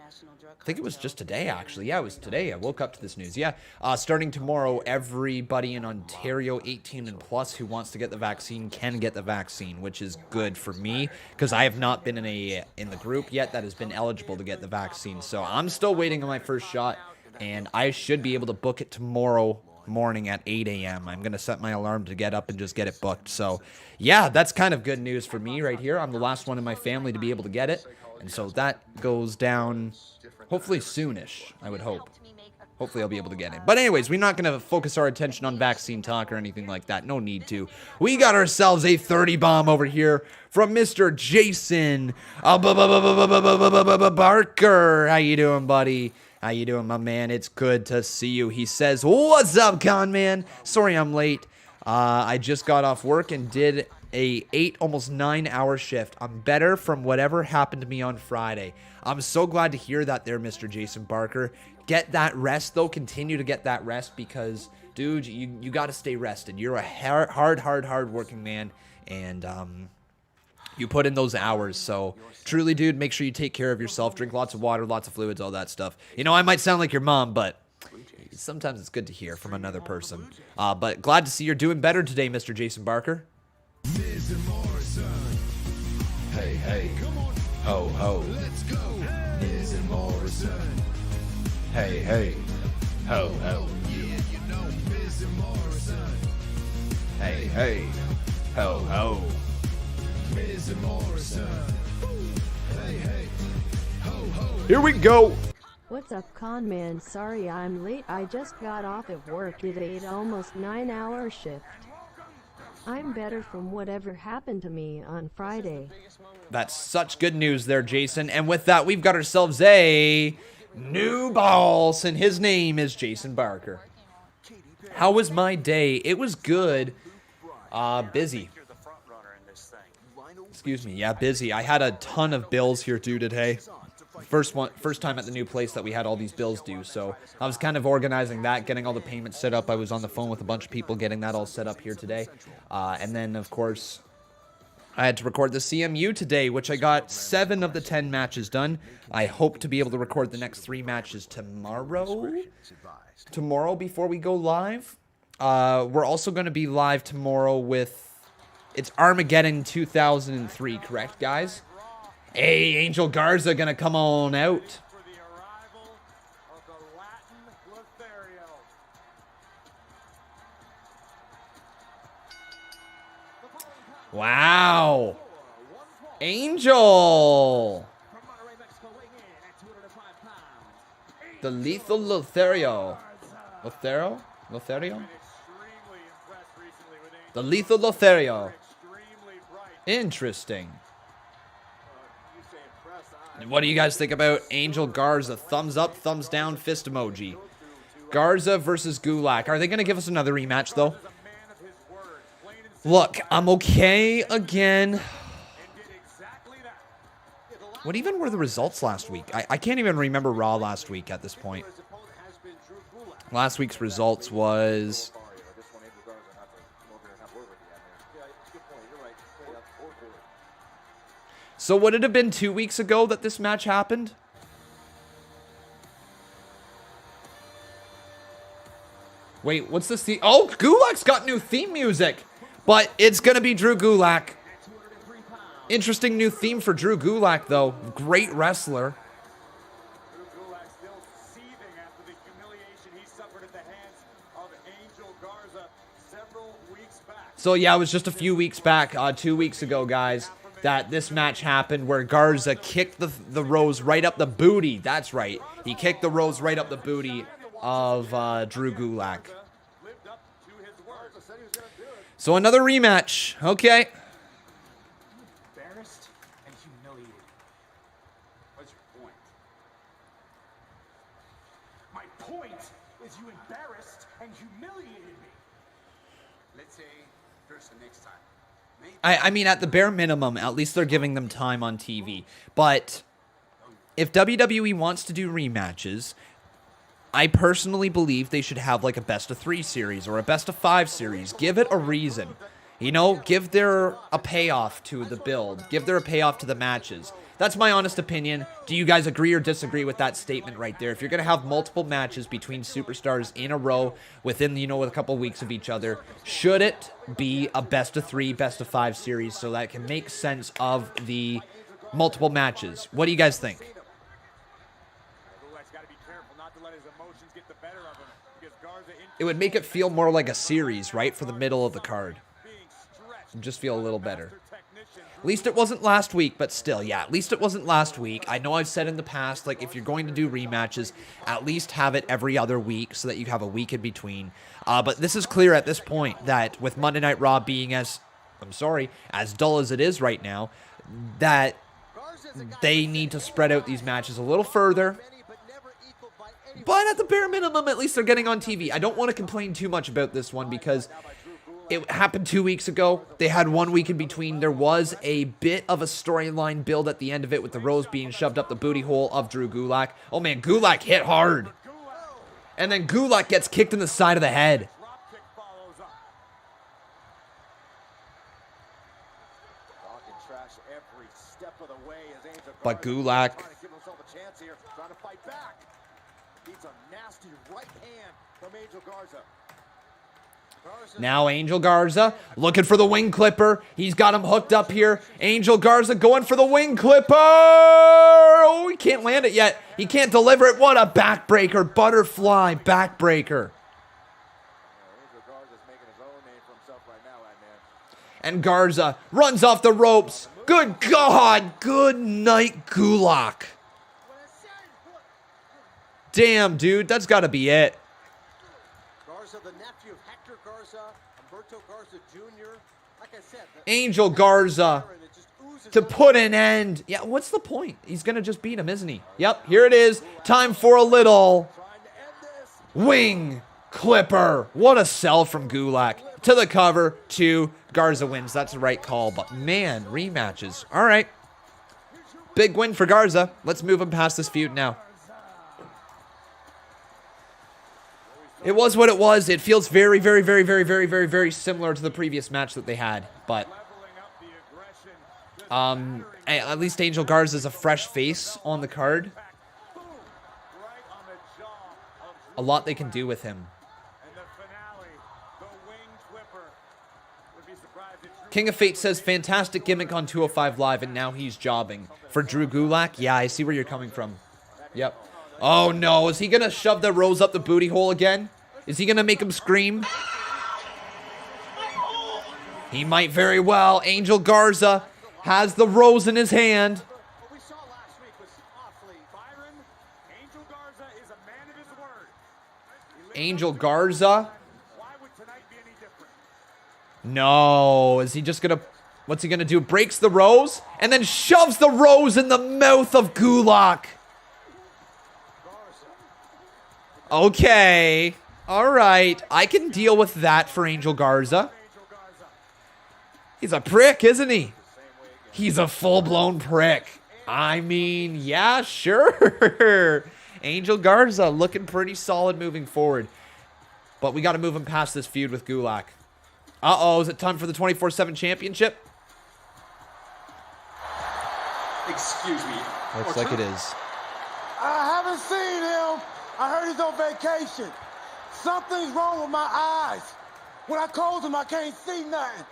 I think it was just today, actually. Yeah, it was today. I woke up to this news. Yeah, starting tomorrow, everybody in Ontario 18 and plus who wants to get the vaccine can get the vaccine, which is good for me because I have not been in the group yet that has been eligible to get the vaccine. So I'm still waiting on my first shot, and I should be able to book it tomorrow morning at 8 a.m. I'm going to set my alarm to get up and just get it booked. So, yeah, that's kind of good news for me right here. I'm the last one in my family to be able to get it, and so that goes down hopefully soonish, I would hope. Hopefully I'll be able to get it. But anyways, we're not going to focus our attention on vaccine talk or anything like that. No need to. We got ourselves a 30 bomb over here from Mr. Jason Barker. How you doing, buddy? How you doing, my man? It's good to see you. He says, what's up, con man? Sorry I'm late. I just got off work and did a 8, almost 9-hour shift. I'm better from whatever happened to me on Friday. I'm so glad to hear that there, Mr. Jason Barker. Get that rest, though. Continue to get that rest because, dude, you got to stay rested. You're a hard working man, and you put in those hours. So, truly, dude, make sure you take care of yourself. Drink lots of water, lots of fluids, all that stuff. You know, I might sound like your mom, but sometimes it's good to hear from another person. But glad to see you're doing better today, Mr. Jason Barker. Hey, hey, ho, ho, let's go. Miz and Morrison. Hey, hey, ho, ho. Yeah, you know Miz and Morrison. Hey, hey, ho, ho. Miz and Morrison. Hey, hey, ho, ho. Here we go. What's up, con man? Sorry I'm late. I just got off at work. Did a almost 9-hour shift. I'm better from whatever happened to me on Friday. That's such good news there, Jason. And with that, we've got ourselves a new boss, and his name is Jason Barker. How was my day? It was good. Busy. Excuse me. Yeah, busy. I had a ton of bills here due today. First time at the new place that we had all these bills due, so I was kind of organizing that, getting all the payments set up. I was on the phone with a bunch of people getting that all set up here today. And then, of course, I had to record the CMU today, which I got 7 of the 10 matches done. I hope to be able to record the next 3 matches tomorrow. Tomorrow before we go live. We're also going to be live tomorrow with... It's Armageddon 2003, correct, guys? Hey, Angel Garza gonna come on out. Wow. Angel. The Lethal Lothario. Lothario? The Lethal Lothario. Interesting. What do you guys think about Angel Garza? Thumbs up, thumbs down, fist emoji. Garza versus Gulak. Are they going to give us another rematch, though? Look, I'm okay again. What even were the results last week? I can't even remember Raw last week at this point. Last week's results was... So would it have been 2 weeks ago that this match happened? Wait, what's this? Oh, Gulak's got new theme music. But it's going to be Drew Gulak. Interesting new theme for Drew Gulak, though. Great wrestler. So, yeah, it was just a few weeks back, 2 weeks ago, guys, that this match happened where Garza kicked the Rose right up the booty. That's right. He kicked the Rose right up the booty of Drew Gulak. So another rematch. Okay. Embarrassed and humiliated. What's your point? My point is you embarrassed and humiliated me. Let's say there's the next time. I mean, at the bare minimum, at least they're giving them time on TV. But if WWE wants to do rematches, I personally believe they should have like a best-of-3 series or a best-of-5 series. Give it a reason. You know, give there a payoff to the build. Give there a payoff to the matches. That's my honest opinion. Do you guys agree or disagree with that statement right there? If you're going to have multiple matches between superstars in a row within, you know, a couple weeks of each other, should it be a best-of-3, best-of-5 series so that it can make sense of the multiple matches? What do you guys think? It would make it feel more like a series, right, for the middle of the card. Just feel a little better. At least it wasn't last week, but still, yeah, at least it wasn't last week. I know I've said in the past, like, if you're going to do rematches, at least have it every other week so that you have a week in between. But this is clear at this point that with Monday Night Raw being as dull as it is right now, that they need to spread out these matches a little further. But at the bare minimum, at least they're getting on TV. I don't want to complain too much about this one because it happened 2 weeks ago. They had 1 week in between. There was a bit of a storyline build at the end of it with the Rose being shoved up the booty hole of Drew Gulak. Oh man, Gulak hit hard. And then Gulak gets kicked in the side of the head. But Gulak... Now Angel Garza looking for the wing clipper. He's got him hooked up here. Angel Garza going for the wing clipper. Oh, he can't land it yet. He can't deliver it. What a backbreaker. Butterfly backbreaker. And Garza runs off the ropes. Good God. Good night, Gulak. Damn, dude. That's got to be it. Angel Garza to put an end. Yeah, what's the point? He's going to just beat him, isn't he? Yep, here it is. Time for a little wing clipper. What a sell from Gulak. To the cover, 2. Garza wins. That's the right call. But man, rematches. All right. Big win for Garza. Let's move him past this feud now. It was what it was. It feels very, very, very, very, very, very, very similar to the previous match that they had. But at least Angel Garza is a fresh face on the card. A lot they can do with him. King of Fate says, fantastic gimmick on 205 Live, and now he's jobbing. For Drew Gulak? Yeah, I see where you're coming from. Yep. Oh no, is he going to shove the Rose up the booty hole again? Is he going to make him scream? He might very well. Angel Garza has the rose in his hand. What we saw last week was awfully. Byron, Angel Garza is a man of his word. Angel Garza. Why would tonight be any different? No, is he just gonna, what's he gonna do? Breaks the rose and then shoves the rose in the mouth of Gulak. Okay, all right, I can deal with that for Angel Garza. He's a prick, isn't he? He's a full-blown prick. I mean, yeah, sure. Angel Garza looking pretty solid moving forward. But we got to move him past this feud with Gulak. Uh-oh, is it time for the 24/7 championship? Excuse me. Looks like it is. I haven't seen him. I heard he's on vacation. Something's wrong with my eyes. When I close them, I can't see nothing.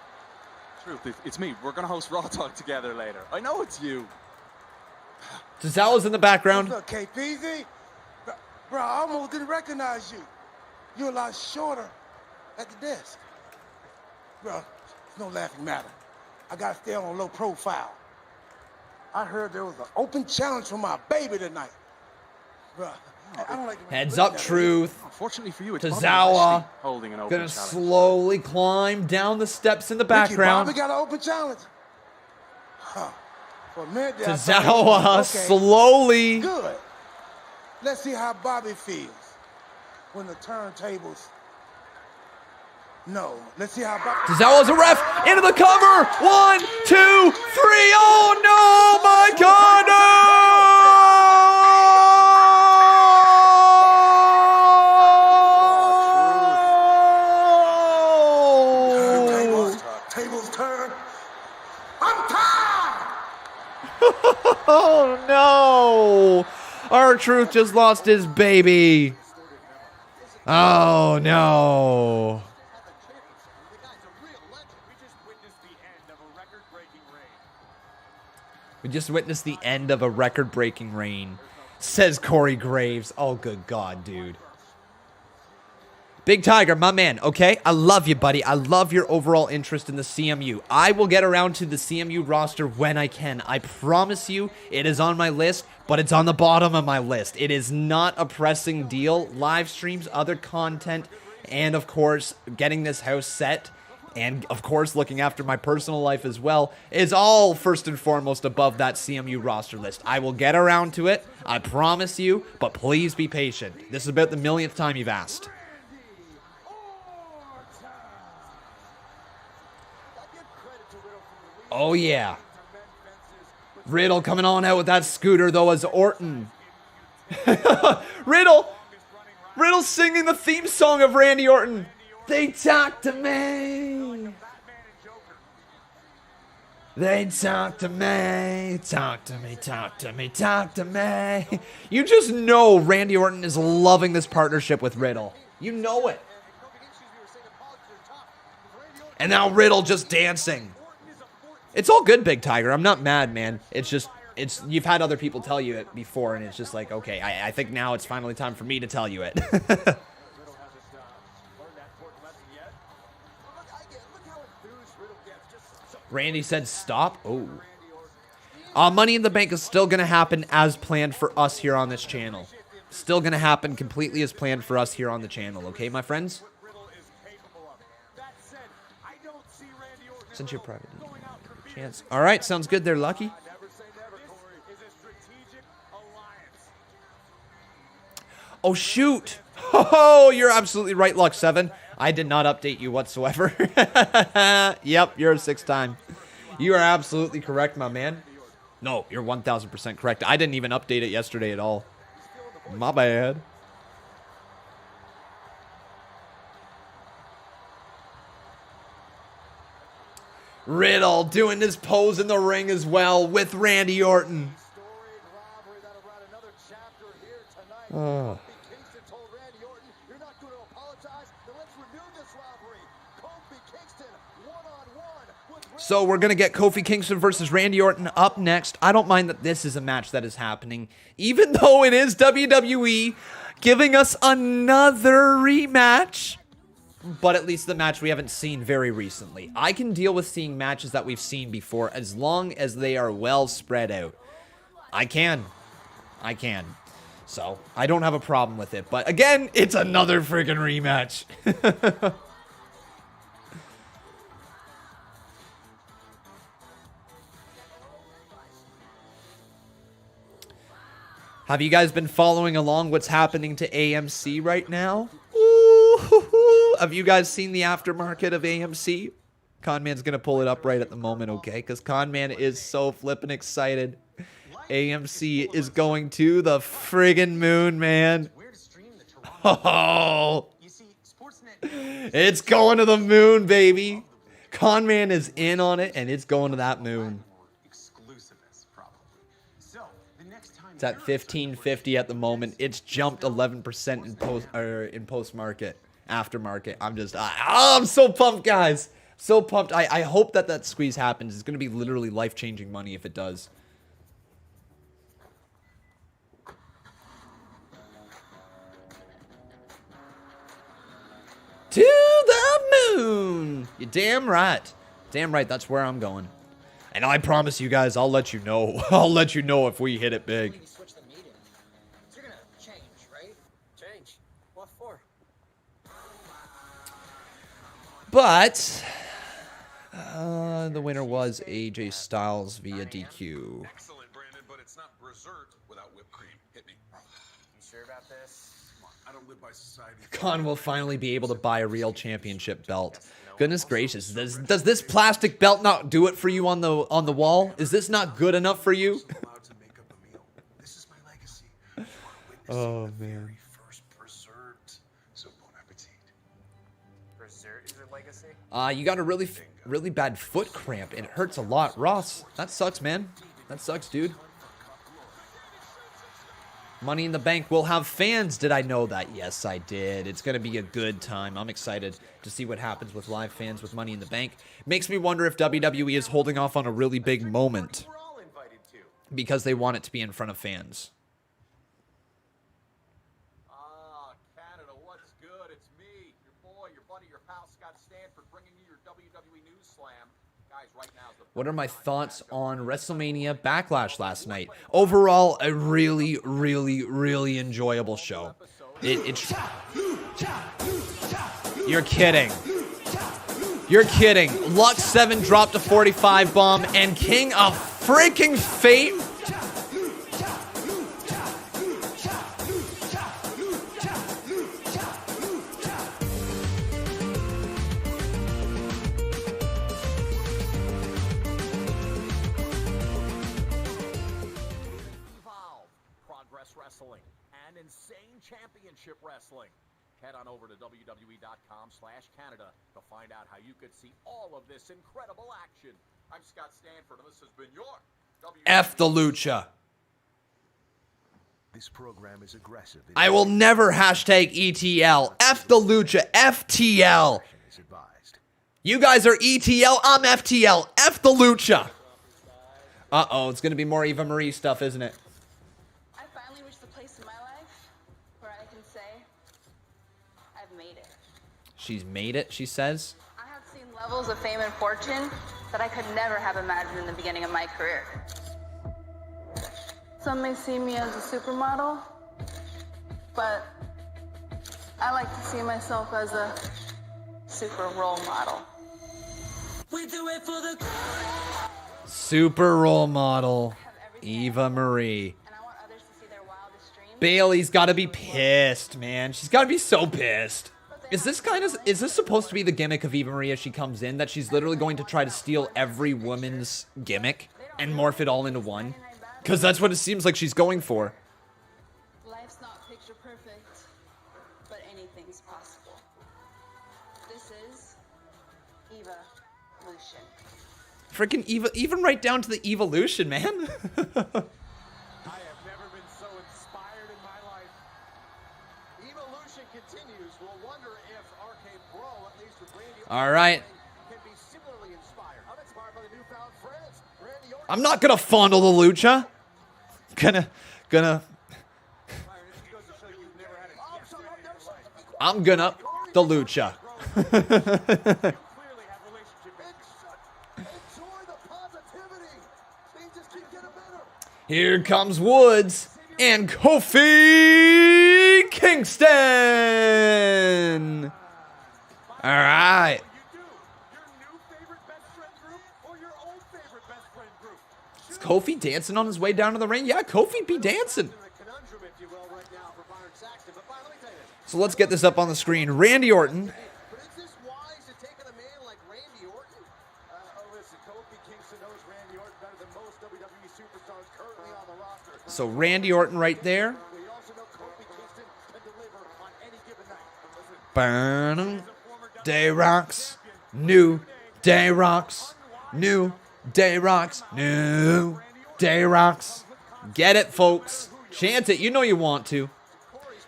Truth, it's me. We're gonna host Raw Talk together later. I know it's you. Tozawa's in the background. What's up, KPZ? Bro, I almost didn't recognize you. You're a lot shorter at the desk. Bro, it's no laughing matter. I gotta stay on a low profile. I heard there was an open challenge for my baby tonight. Bro, I don't like Heads up, Truth. Unfortunately for you, it's Tozawa holding an open gonna challenge. slowly climb down the steps in the background. Bobby got an open challenge. Huh. For a minute there, I Tozawa thought, okay, slowly. Good. Let's see how Bobby feels when the turntables. No. Let's see how Bobby. Tozawa's a ref into the cover. 1, 2, 3. Oh no, my God! No! Tables turn. I'm tired. Oh no! R-Truth just lost his baby. Oh no! We just witnessed the end of a record-breaking reign, says Corey Graves. Oh, good God, dude. Big Tiger, my man, okay? I love you, buddy. I love your overall interest in the CMU. I will get around to the CMU roster when I can. I promise you, it is on my list, but it's on the bottom of my list. It is not a pressing deal. Live streams, other content, and, of course, getting this house set, and, of course, looking after my personal life as well, is all first and foremost above that CMU roster list. I will get around to it, I promise you, but please be patient. This is about the millionth time you've asked. Oh, yeah. Riddle coming on out with that scooter, though, as Orton. Riddle singing the theme song of Randy Orton. They talk to me. They talk to me. Talk to me, talk to me, talk to me. You just know Randy Orton is loving this partnership with Riddle. You know it. And now Riddle just dancing. It's all good, Big Tiger. I'm not mad, man. It's just, you've had other people tell you it before, and it's just like, okay, I think now it's finally time for me to tell you it. Randy said stop. Oh. Money in the Bank is still going to happen as planned for us here on this channel. Still going to happen completely as planned for us here on the channel. Okay, my friends? Since you're private. Chance. All right, sounds good there, Lucky. Oh, shoot. Oh, you're absolutely right, Lux7. I did not update you whatsoever. Yep, you're a 6-time. You are absolutely correct, my man. No, you're 1,000% correct. I didn't even update it yesterday at all. My bad. Riddle doing his pose in the ring as well with Randy Orton. Oh. So we're going to get Kofi Kingston versus Randy Orton up next. I don't mind that this is a match that is happening, even though it is WWE giving us another rematch. but at least the match we haven't seen very recently. I can deal with seeing matches that we've seen before as long as they are well spread out. I can. So, I don't have a problem with it. But again, it's another freaking rematch. Have you guys been following along what's happening to AMC right now? Ooh, have you guys seen the aftermarket of AMC? Conman's going to pull it up right at the moment, okay? Because Conman is so flippin' excited. AMC is going to the friggin' moon, man. Oh, it's going to the moon, baby. Conman is in on it, and it's going to that moon. It's at 1550 at the moment. It's jumped 11% in post market, aftermarket. I'm so pumped, guys. So pumped. I hope that squeeze happens. It's going to be literally life-changing money if it does. To the moon. You're damn right. Damn right. That's where I'm going. And I promise you guys, I'll let you know. I'll let you know if we hit it big. You're gonna change, right? Change. What for? But the winner was AJ Styles via DQ. Excellent, Brandon, but it's not dessert without whipped cream. Hit me. You sure about this? Come on, I don't live by society. Khan will finally be able to buy a real championship belt. Goodness gracious, does this plastic belt not do it for you on the wall? Is this not good enough for you? Oh man. You got a really bad foot cramp and it hurts a lot. Ross, that sucks, man. That sucks, dude. Money in the Bank will have fans. Did I know that? Yes, I did. It's going to be a good time. I'm excited to see what happens with live fans with Money in the Bank. Makes me wonder if WWE is holding off on a really big moment because they want it to be in front of fans. Canada, what's good? It's me, your boy, your buddy, your pal, Scott Stanford, bringing you your WWE News Slam. Guys, right now, What are my thoughts on WrestleMania Backlash last night? Overall, a really, really, really enjoyable show. You're kidding. You're kidding. Lux 7 dropped a 45 bomb, and King of freaking Fate. Wrestling and Insane Championship Wrestling. Head on over to WWE.com/Canada to find out how you could see all of this incredible action. I'm Scott Stanford, and this has been your F the Lucha. This program is aggressive. I will never hashtag ETL. F the Lucha. FTL. You guys are ETL. I'm FTL. F the Lucha. Uh-oh, it's going to be more Eva Marie stuff, isn't it? She's made it, she says. I have seen levels of fame and fortune that I could never have imagined in the beginning of my career. Some may see me as a supermodel, but I like to see myself as a super role model. We do it for the Super role model, Eva Marie. Bailey's got to be pissed, man. She's got to be so pissed. Is this supposed to be the gimmick of Eva Marie as she comes in? That she's literally going to try to steal every woman's gimmick and morph it all into one? Because that's what it seems like she's going for. Life's not picture perfect, but anything's possible. This is Evolution. Freaking Eva, even right down to the evolution, man. All right. I'm not gonna fondle the Lucha. I'm gonna the Lucha. Here comes Woods and Kofi Kingston. All right. Is Kofi dancing on his way down to the ring? Yeah, Kofi be dancing. So let's get this up on the screen. Randy Orton. So Randy Orton right there. Burn. Day rocks. New day rocks. New day rocks. New day rocks. Get it, folks. Chant it. You know you want to.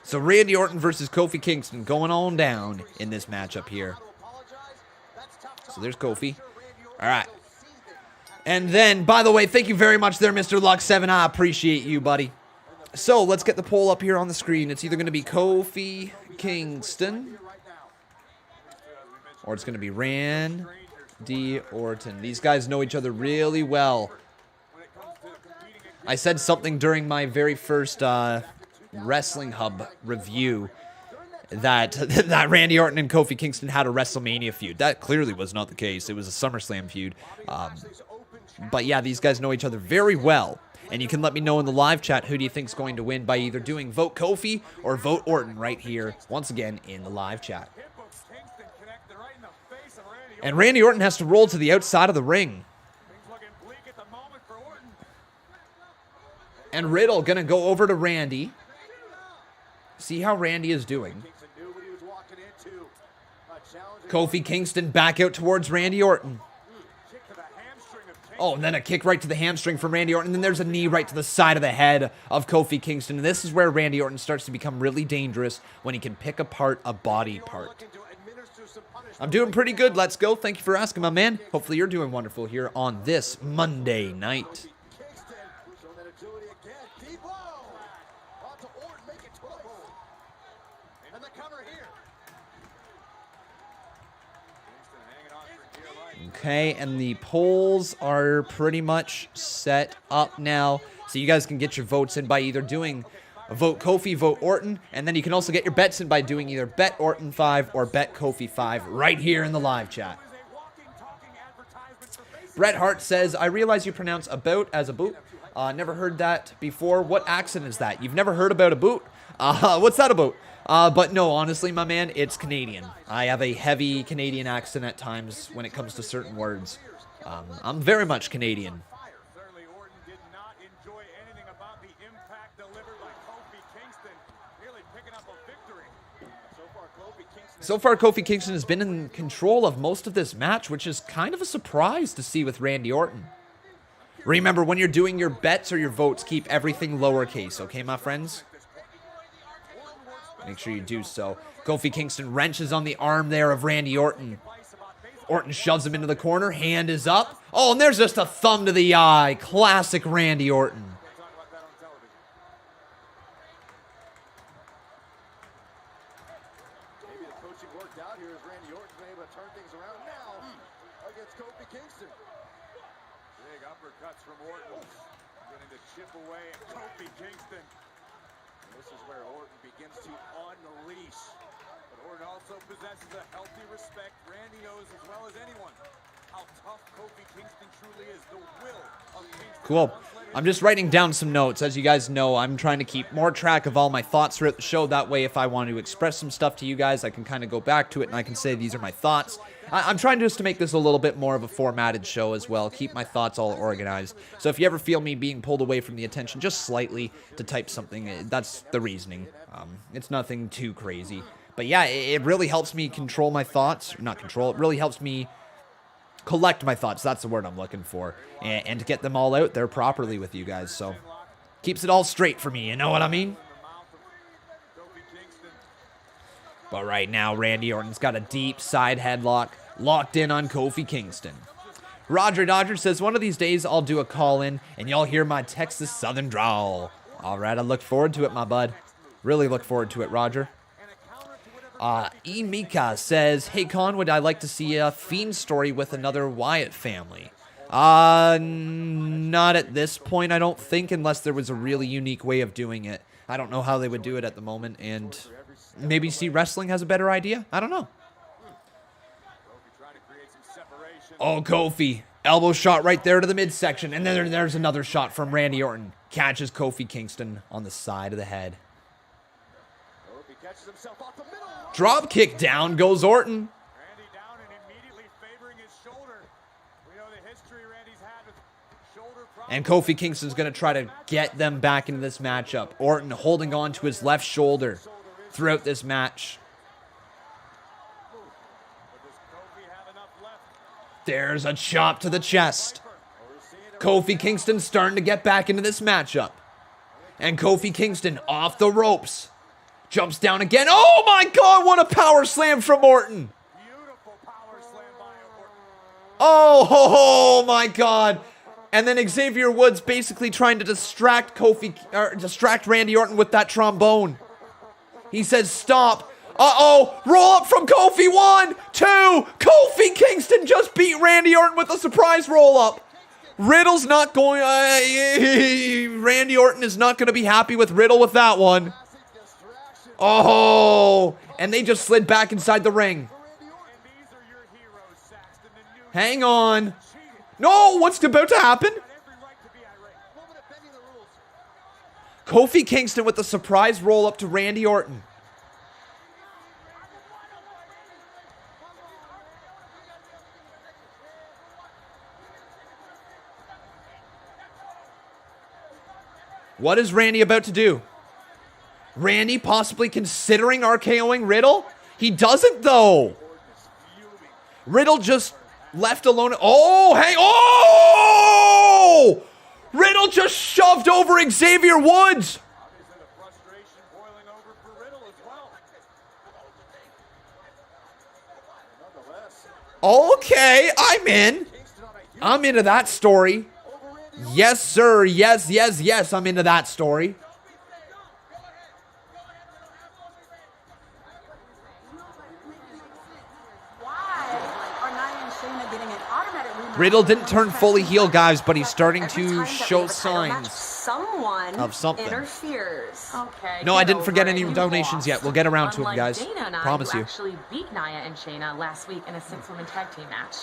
So Randy Orton versus Kofi Kingston going on down in this matchup here. So there's Kofi. All right. And then, by the way, thank you very much there, Mr. Luck7. I appreciate you, buddy. So let's get the poll up here on the screen. It's either going to be Kofi Kingston or it's going to be Randy Orton. These guys know each other really well. I said something during my very first Wrestling Hub review that Randy Orton and Kofi Kingston had a WrestleMania feud. That clearly was not the case. It was a SummerSlam feud. But yeah, these guys know each other very well. And you can let me know in the live chat who do you think is going to win by either doing Vote Kofi or Vote Orton right here, once again, in the live chat. And Randy Orton has to roll to the outside of the ring. And Riddle going to go over to Randy. See how Randy is doing. Kofi Kingston back out towards Randy Orton. Oh, and then a kick right to the hamstring from Randy Orton. And then there's a knee right to the side of the head of Kofi Kingston. And this is where Randy Orton starts to become really dangerous, when he can pick apart a body part. I'm doing pretty good. Let's go. Thank you for asking, my man. Hopefully you're doing wonderful here on this Monday night. Okay, and the polls are pretty much set up now. So you guys can get your votes in by either doing Vote Kofi, Vote Orton, and then you can also get your bets in by doing either Bet Orton 5 or Bet Kofi 5 right here in the live chat. Bret Hart says, I realize you pronounce about as a boot. Never heard that before. What accent is that? You've never heard about a boot? What's that about? But no, honestly, my man, it's Canadian. I have a heavy Canadian accent at times when it comes to certain words. I'm very much Canadian. So far, Kofi Kingston has been in control of most of this match, which is kind of a surprise to see with Randy Orton. Remember, when you're doing your bets or your votes, keep everything lowercase, okay, my friends? Make sure you do so. Kofi Kingston wrenches on the arm there of Randy Orton. Orton shoves him into the corner. Hand is up. Oh, and there's just a thumb to the eye. Classic Randy Orton. Maybe the coaching worked out here as Randy Orton's been able to turn things around now against Kofi Kingston. Big uppercuts from Orton. Getting to chip away at Kofi Kingston. This is where Orton begins to unleash. But Orton also possesses a healthy respect. Randy knows as well as anyone how tough Kofi Kingston truly is. The will of Kingston. Cool. I'm just writing down some notes. As you guys know, I'm trying to keep more track of all my thoughts throughout the show. That way, if I want to express some stuff to you guys, I can kind of go back to it and I can say these are my thoughts. I'm trying just to make this a little bit more of a formatted show as well. Keep my thoughts all organized. So if you ever feel me being pulled away from the attention just slightly to type something, that's the reasoning. It's nothing too crazy. But yeah, it really helps me control my thoughts. Not control, it really helps me collect my thoughts. That's the word I'm looking for. And to get them all out there properly with you guys. So keeps it all straight for me, you know what I mean? But right now, Randy Orton's got a deep side headlock locked in on Kofi Kingston. Roger Dodger says, one of these days I'll do a call-in and y'all hear my Texas Southern drawl. All right, I look forward to it, my bud. Really look forward to it, Roger. Mika says, hey, Con, would I like to see a Fiend story with another Wyatt family? Not at this point, I don't think, unless there was a really unique way of doing it. I don't know how they would do it at the moment, and maybe See Wrestling has a better idea? I don't know. Oh, Kofi. Elbow shot right there to the midsection, and then there's another shot from Randy Orton. Catches Kofi Kingston on the side of the head. Drop kick down goes Orton. And Kofi Kingston's going to try to get them back into this matchup. Orton holding on to his left shoulder throughout this match. There's a chop to the chest. Kofi Kingston starting to get back into this matchup. And Kofi Kingston off the ropes. Jumps down again. Oh my God, what a power slam from Orton. Oh my God. And then Xavier Woods basically trying to distract Randy Orton with that trombone. He says stop. Uh-oh, roll up from Kofi. 1, 2. Kofi Kingston just beat Randy Orton with a surprise roll up. Riddle's not going, Randy Orton is not going to be happy with Riddle with that one. Oh, and they just slid back inside the ring. Hang on. No, what's about to happen? Kofi Kingston with the surprise roll up to Randy Orton. What is Randy about to do? Randy possibly considering RKOing Riddle? He doesn't though. Riddle just left alone. Oh, hey, oh! Riddle just shoved over Xavier Woods. Okay, I'm in. I'm into that story. Yes, sir. Yes, yes, yes. I'm into that story. Riddle didn't turn fully heel, guys, but he's starting to show signs of something. Interferes. Okay. No, I didn't forget any donations yet. We'll get around to them, guys. Dana and I, Promise you. Actually beat Nia and Shayna last week in a 6-woman tag team match.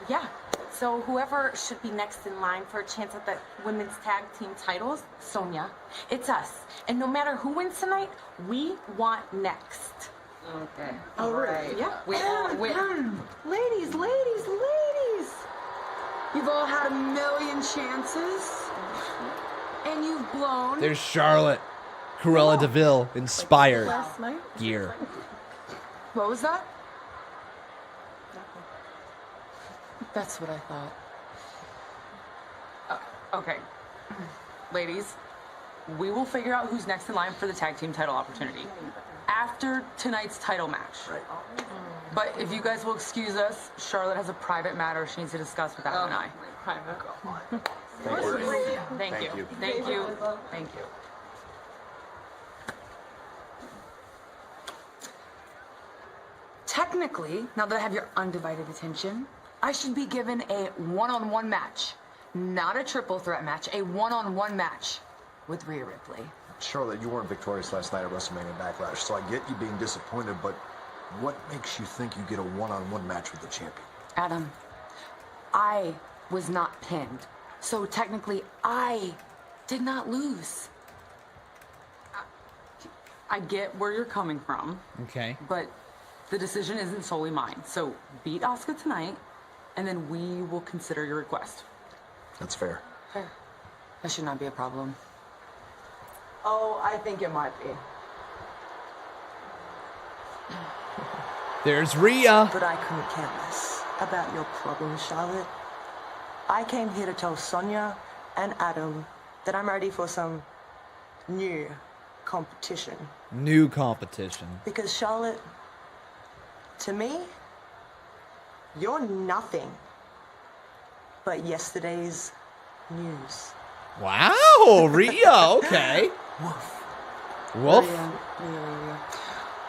Yeah. So whoever should be next in line for a chance at the women's tag team titles, Sonya, it's us. And no matter who wins tonight, we want next. Okay. All right. Yeah. We all win. Ladies. You've all had a million chances, and you've blown. There's Charlotte. Cruella DeVille inspired Last night? gear. What was that? That's what I thought. Okay. Ladies, we will figure out who's next in line for the tag team title opportunity after tonight's title match. Right. But if you guys will excuse us, Charlotte has a private matter she needs to discuss with Adam and I. Private. Thank you. Technically, now that I have your undivided attention, I should be given a one-on-one match. Not a triple threat match, a one-on-one match with Rhea Ripley. Charlotte, you weren't victorious last night at WrestleMania Backlash, so I get you being disappointed, but what makes you think you get a one-on-one match with the champion? Adam, I was not pinned, so technically I did not lose. I get where you're coming from. Okay. But the decision isn't solely mine, so beat Asuka tonight, and then we will consider your request. That's fair. Fair. That should not be a problem. Oh, I think it might be. There's Rhea. But I couldn't care less about your problem, Charlotte. I came here to tell Sonya and Adam that I'm ready for some new competition. New competition. Because Charlotte, to me, you're nothing but yesterday's news. Wow, Rhea, okay. Woof. Wolf. Rhea.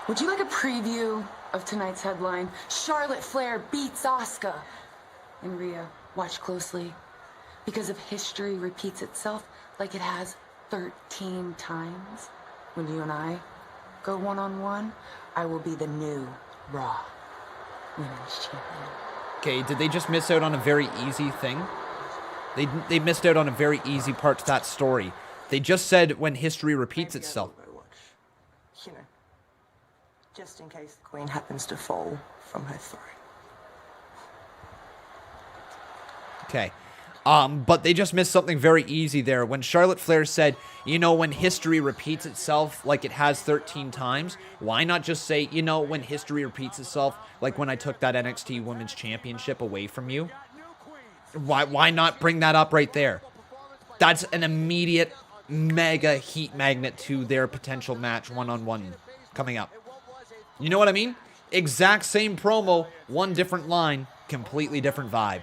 Would you like a preview of tonight's headline? Charlotte Flair beats Asuka. And Rhea, watch closely. Because if history repeats itself like it has 13 times, when you and I go one-on-one, I will be the new Raw Women's Champion. Okay, did they just miss out on a very easy thing? They missed out on a very easy part to that story. They just said when history repeats itself. You know, just in case the Queen happens to fall from her throne. Okay. But they just missed something very easy there. When Charlotte Flair said, you know, when history repeats itself like it has 13 times, why not just say, you know, when history repeats itself like when I took that NXT Women's Championship away from you? Why not bring that up right there? That's an immediate mega heat magnet to their potential match one-on-one coming up. You know what I mean? Exact same promo, one different line, completely different vibe.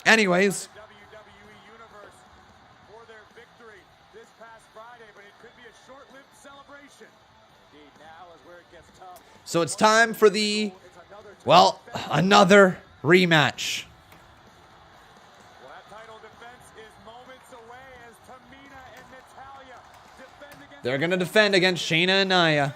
Anyways. So it's time for the, well, another rematch. They're going to defend against Shayna and Nia.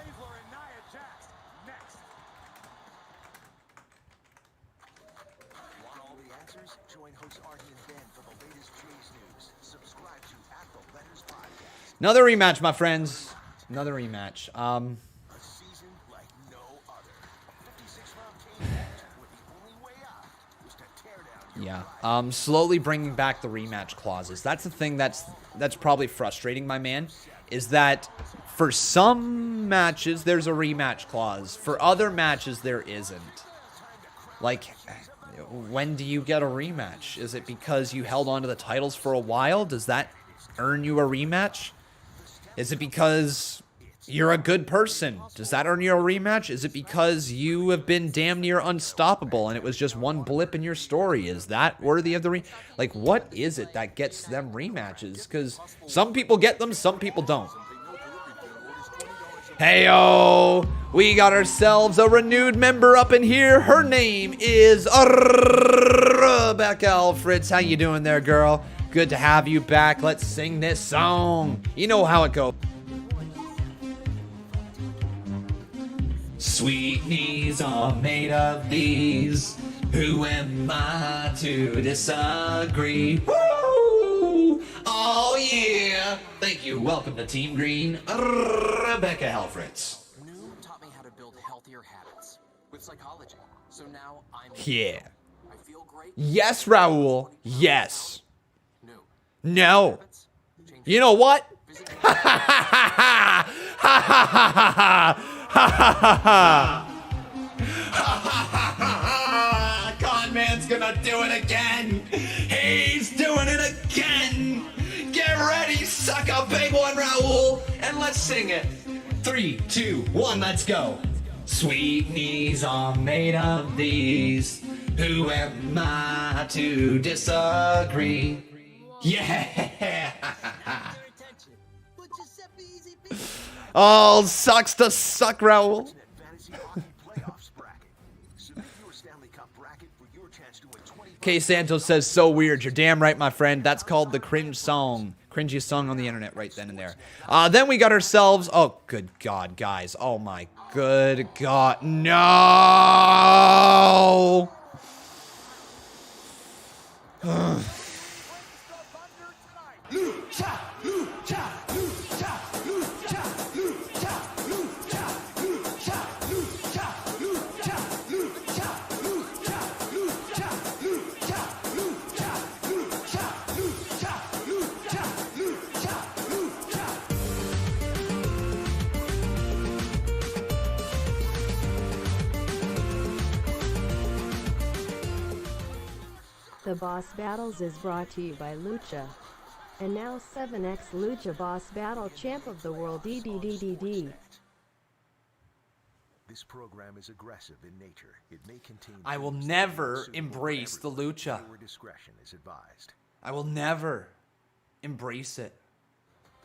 Another rematch, my friends. Another rematch. Yeah. Slowly bringing back the rematch clauses. That's the thing that's probably frustrating, my man, is that for some matches there's a rematch clause. For other matches there isn't. Like, when do you get a rematch? Is it because you held on to the titles for a while? Does that earn you a rematch? Is it because you're a good person? Does that earn you a rematch? Is it because you have been damn near unstoppable and it was just one blip in your story? Is that worthy of the like, what is it that gets them rematches? Because some people get them, some people don't. Heyo! We got ourselves a renewed member up in here. Her name is Rebecca Alfreds. How you doing there, girl? Good to have you back. Let's sing this song. You know how it goes. Sweet knees are made of these. Who am I to disagree? Woo! Oh yeah! Thank you. Welcome to Team Green, Rebecca Alfreds. New taught me how to build healthier habits with psychology. So now I'm Yeah. I feel great. Yes, Raul. Yes. No. You know what? Ha ha ha ha ha ha ha ha ha ha. Con Man's gonna do it again. He's doing it again. Get ready, suck a big one, Raul, and let's sing it. 3, 2, 1, let's go. Sweet knees are made of these. Who am I to disagree? Yeah. Oh, sucks to suck, Raul. K Santos says, so weird. You're damn right, my friend. That's called the cringe song. Cringiest song on the internet right then and there. Then we got ourselves, oh, good God, guys. Oh, my good God. No. Lucha, lucha, lucha, lucha, lucha, lucha, lucha, lucha, lucha, lucha, lucha, lucha, lucha, lucha, lucha, lucha, lucha, lucha, lucha. The Boss Battles is brought to you by Lucha. And now 7X Lucha Boss Battle Champ of the World DDDDD. This program is aggressive in nature. It may contain I will never embrace the Lucha. Discretion is advised. I will never embrace it.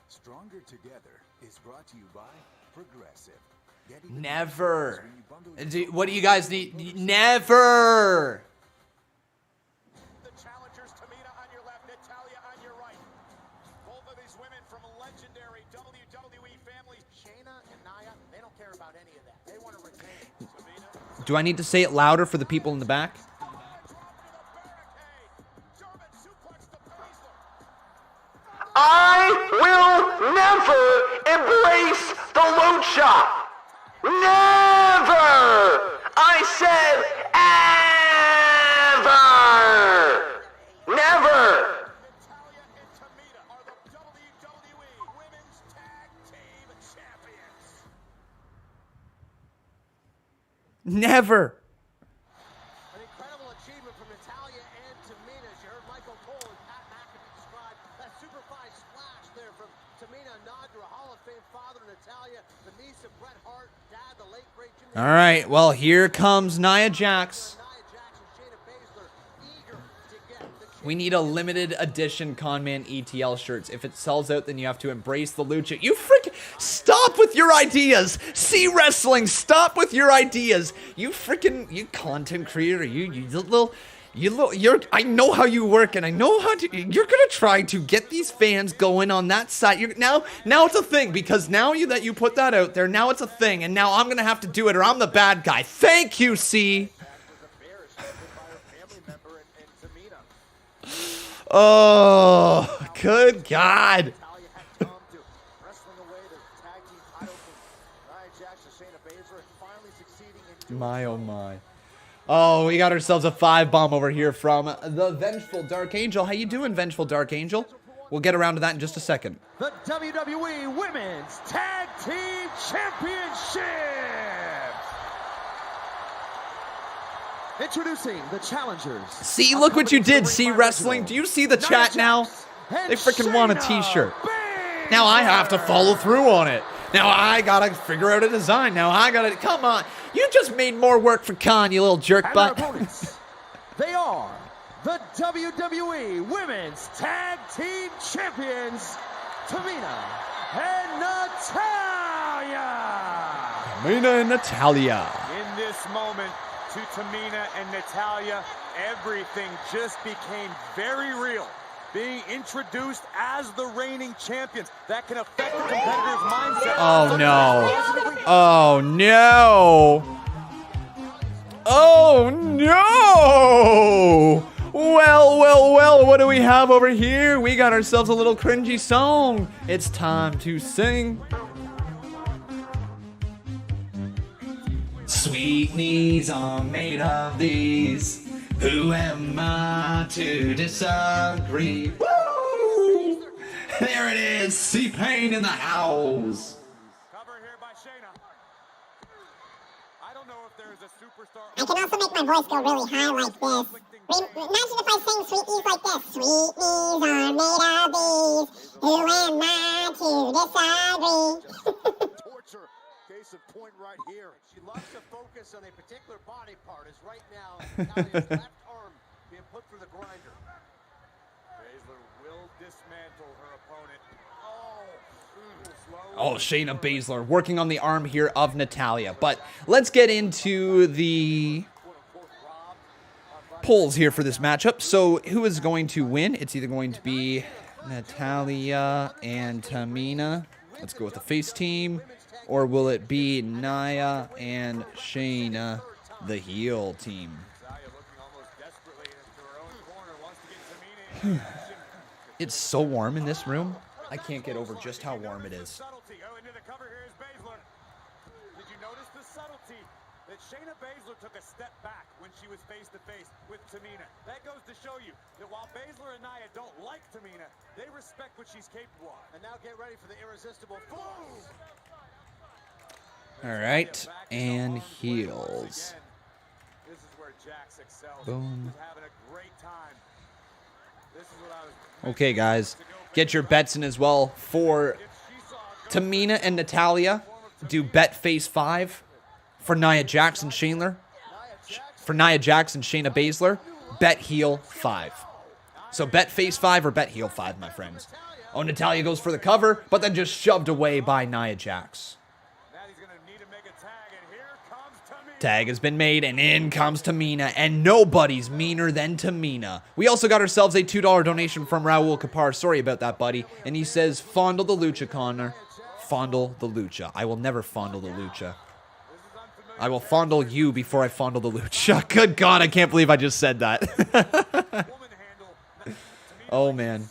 Stronger Together is brought to you by Progressive. Never. What do you guys need? Never. The challengers, Tamina on your left, Natalya on your right. Both of these women from legendary WWE families. Shayna and Nia, they don't care about any of that. They want to retain. Do I need to say it louder for the people in the back? I will never embrace the lucha. Never! I said ever! Never! Natalya and Tamina are the WWE Women's Tag Team Champions. Never. An incredible achievement from Natalya and Tamina. As you heard Michael Cole and Pat McAfee describe that superfly splash there from Tamina, a nod to a Hall of Fame father, Natalya, the niece of Bret Hart, dad, the late great Jimmy. All right, well, here comes Nia Jax. We need a limited edition Conman ETL shirts. If it sells out, then you have to embrace the lucha. You freaking stop with your ideas. See wrestling. Stop with your ideas. You content creator. I know how you work, and I know how to. You're gonna try to get these fans going on that side. Now it's a thing because now that you put that out there, now it's a thing, and now I'm gonna have to do it, or I'm the bad guy. Thank you, C. Oh, good God. My, oh my. Oh, we got ourselves a 5-bomb over here from the Vengeful Dark Angel. How you doing, Vengeful Dark Angel? We'll get around to that in just a second. The WWE Women's Tag Team Championship. Introducing the challengers. See, look what you did, See Wrestling. Do you see the chat now? They freaking want a t-shirt. Now I have to follow through on it. Now I gotta figure out a design. Now I gotta, come on. You just made more work for Khan, you little jerk butt. They are the WWE Women's Tag Team Champions, Tamina and Natalya. Tamina and Natalya. In this moment, to Tamina and Natalya, everything just became very real. Being introduced as the reigning champions, that can affect the competitor's mindset. Oh no. Oh no. Oh no. Well, what do we have over here? We got ourselves a little cringy song. It's time to sing. Sweet knees are made of these. Who am I to disagree? Woo! There it is. C-Pain in the house. Cover here by Shayna. I don't know if there is a superstar. I can also make my voice go really high like this. Imagine if I sang sweet knees like this. Sweet knees are made of these. Who am I to disagree? Torture. Case in point right here. She loves to focus on a particular body part. Is right now Natalya's left arm being put through the grinder. Baszler will dismantle her opponent. Oh, Shayna Baszler working on the arm here of Natalya. But let's get into the polls here for this matchup. So who is going to win? It's either going to be Natalya and Tamina. Let's go with the face team. Or will it be Nia and Shayna, the heel team? It's so warm in this room. I can't get over just how warm it is. Did you notice the subtlety that Shayna Baszler took a step back when she was face to face with Tamina? That goes to show you that while Baszler and Nia don't like Tamina, they respect what she's capable of. And now get ready for the irresistible boom. All right, and heels. This is where Jax excels. Boom. She's having a great time. This is what I was. Okay, guys, get your bets in as well for Tamina and Natalya. Do bet face 5 for Nia Jax and Shayna. For Nia Jax and Shayna Baszler, bet heel 5. So bet face 5 or bet heel 5, my friends. Oh, Natalya goes for the cover, but then just shoved away by Nia Jax. Tag has been made, and in comes Tamina, and nobody's meaner than Tamina. We also got ourselves a $2 donation from Raul Kapar. Sorry about that, buddy. And he says, fondle the Lucha, Connor. Fondle the Lucha. I will never fondle the Lucha. I will fondle you before I fondle the Lucha. Good God, I can't believe I just said that. Oh, man.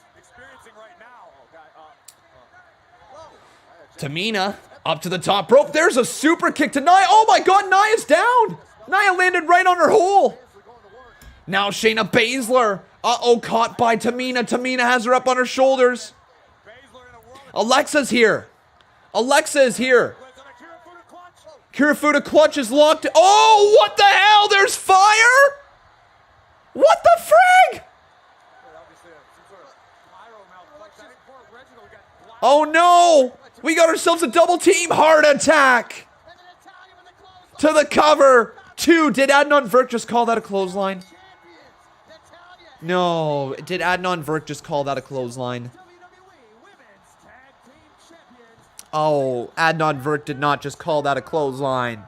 Tamina. Up to the top rope. There's a super kick to Nia. Oh my God, Nia's down. Nia landed right on her hole. Now Shayna Baszler. Uh-oh, caught by Tamina. Tamina has her up on her shoulders. Alexa's here. Alexa is here. Kirifuda clutch is locked. Oh, what the hell? There's fire? What the frig? Oh no. We got ourselves a double team heart attack. To the cover. 2. Did Adnan Virk just call that a clothesline? No. Did Adnan Virk just call that a clothesline? Oh, Adnan Virk did not just call that a clothesline.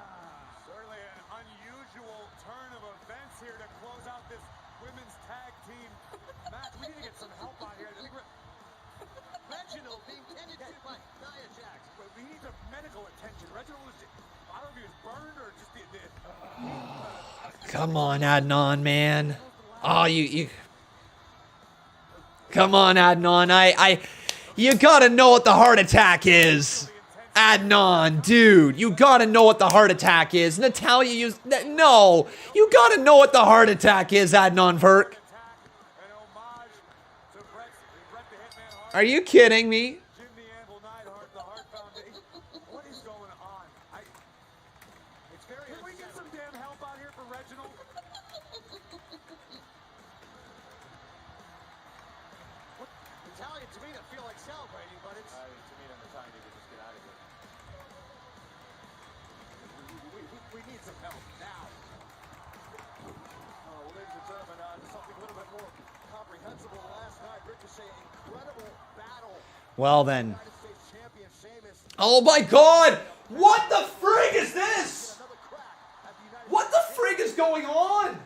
Come on, Adnan, man. Oh, you. Come on, Adnan. You gotta know what the heart attack is. Adnan, dude, you gotta know what the heart attack is. Natalya used. No, you gotta know what the heart attack is, Adnan Virk. Are you kidding me? Natalya and Tamina feel like celebrating, but it's... Tamina and Natalya need to just get out of here. We need some help now. Well, ladies and gentlemen, something a little bit more comprehensible last night. Ricochet, incredible battle. Well then. Oh my God! What the frig is this? What the frig is going on?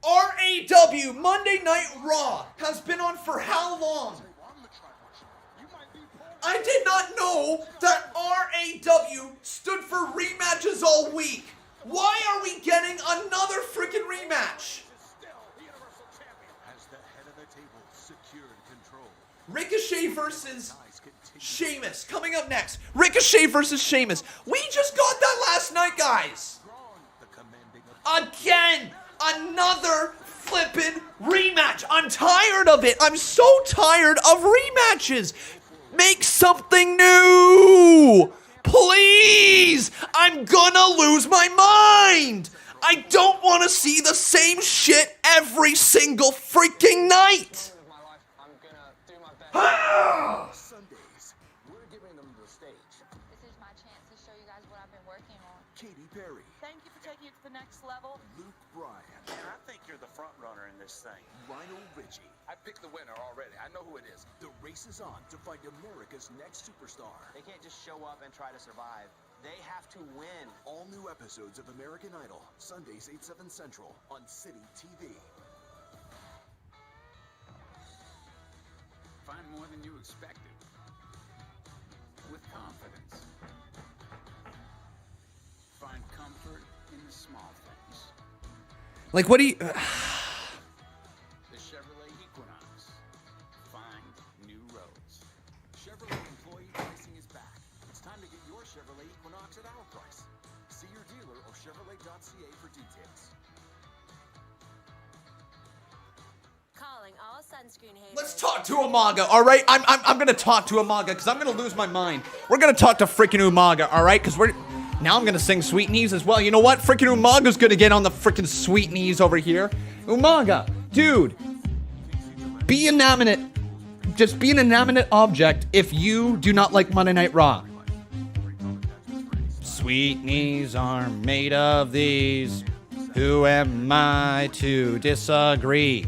RAW, Monday Night Raw, has been on for how long? I did not know that RAW stood for rematches all week. Why are we getting another freaking rematch? Ricochet versus Sheamus. Coming up next. Ricochet versus Sheamus. We just got that last night, guys. Again. Another flippin' rematch. I'm tired of it. I'm so tired of rematches. Make something new. Please. I'm gonna lose my mind. I don't want to see the same shit every single freaking night. Sundays, we're giving them the stage. This is my chance to show you guys what I've been working on. Katy Perry. Thank you for taking it to the next level. Luke Bryan. Man, I think you're the front runner in this thing. Lionel Richie. I picked the winner already. I know who it is. The race is on to find America's next superstar. They can't just show up and try to survive. They have to win. All new episodes of American Idol, Sundays 8/7 Central on City TV. Find more than you expected. With confidence. Find comfort in the small things. Like, what do you... The Chevrolet Equinox. Find new roads. Chevrolet employee pricing is back. It's time to get your Chevrolet Equinox at our price. See your dealer or Chevrolet.ca for details. Calling all sunscreen haters. Let's talk to Umaga, all right? I'm gonna talk to Umaga because I'm gonna lose my mind. We're gonna talk to freaking Umaga, all right? Because now I'm gonna sing Sweet Knees as well. You know what? Freaking Umaga's gonna get on the freaking Sweet Knees over here. Umaga, dude, be inanimate. Just be an inanimate object if you do not like Monday Night Raw. Sweet knees are made of these. Who am I to disagree?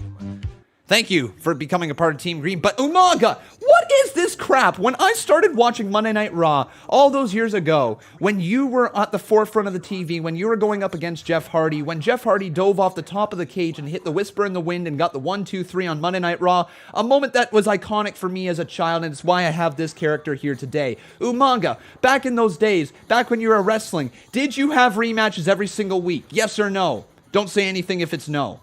Thank you for becoming a part of Team Green, but Umaga, what What is this crap? When I started watching Monday Night Raw all those years ago, when you were at the forefront of the TV, when you were going up against Jeff Hardy, when Jeff Hardy dove off the top of the cage and hit the Whisper in the Wind and got the 1, 2, 3 on Monday Night Raw, a moment that was iconic for me as a child, and it's why I have this character here today. Umaga, back in those days, back when you were wrestling, did you have rematches every single week? Yes or no? Don't say anything if it's no.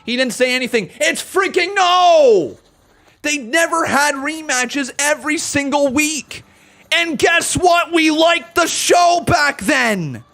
He didn't say anything. It's freaking no! They never had rematches every single week. And guess what? We liked the show back then.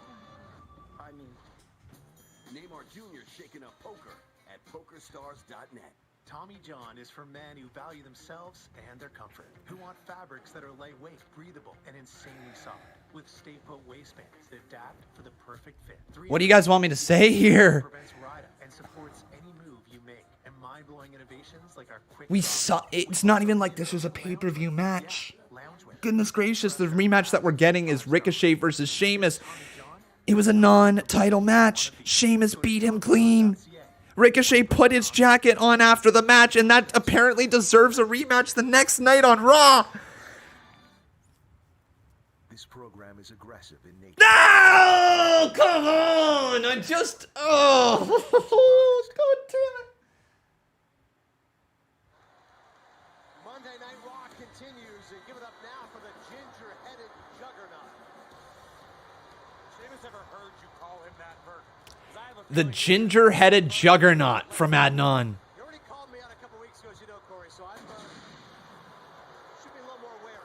Neymar Jr. shaking up poker at PokerStars.net. Tommy John is for men who value themselves and their comfort, who want fabrics that are lightweight, breathable, and insanely soft, with stay-put waistbands that adapt for the perfect fit. What do you guys want me to say here? Prevents ride-up and supports any move you make, and mind-blowing innovations like our quick. We saw. It's not even like this was a pay-per-view match. Goodness gracious, the rematch that we're getting is Ricochet versus Sheamus. It was a non-title match. Sheamus beat him clean. Ricochet put his jacket on after the match, and that apparently deserves a rematch the next night on Raw. This program is aggressive in nature. No! Come on! I just... Oh! God damn it. Monday Night Raw continues, and give it up now for the ginger-headed juggernaut. Sheamus ever heard you call him that, Bert? The ginger-headed juggernaut from Adnan. You already called me out a couple weeks ago, as you know, Corey, so I'm should be a little more wary.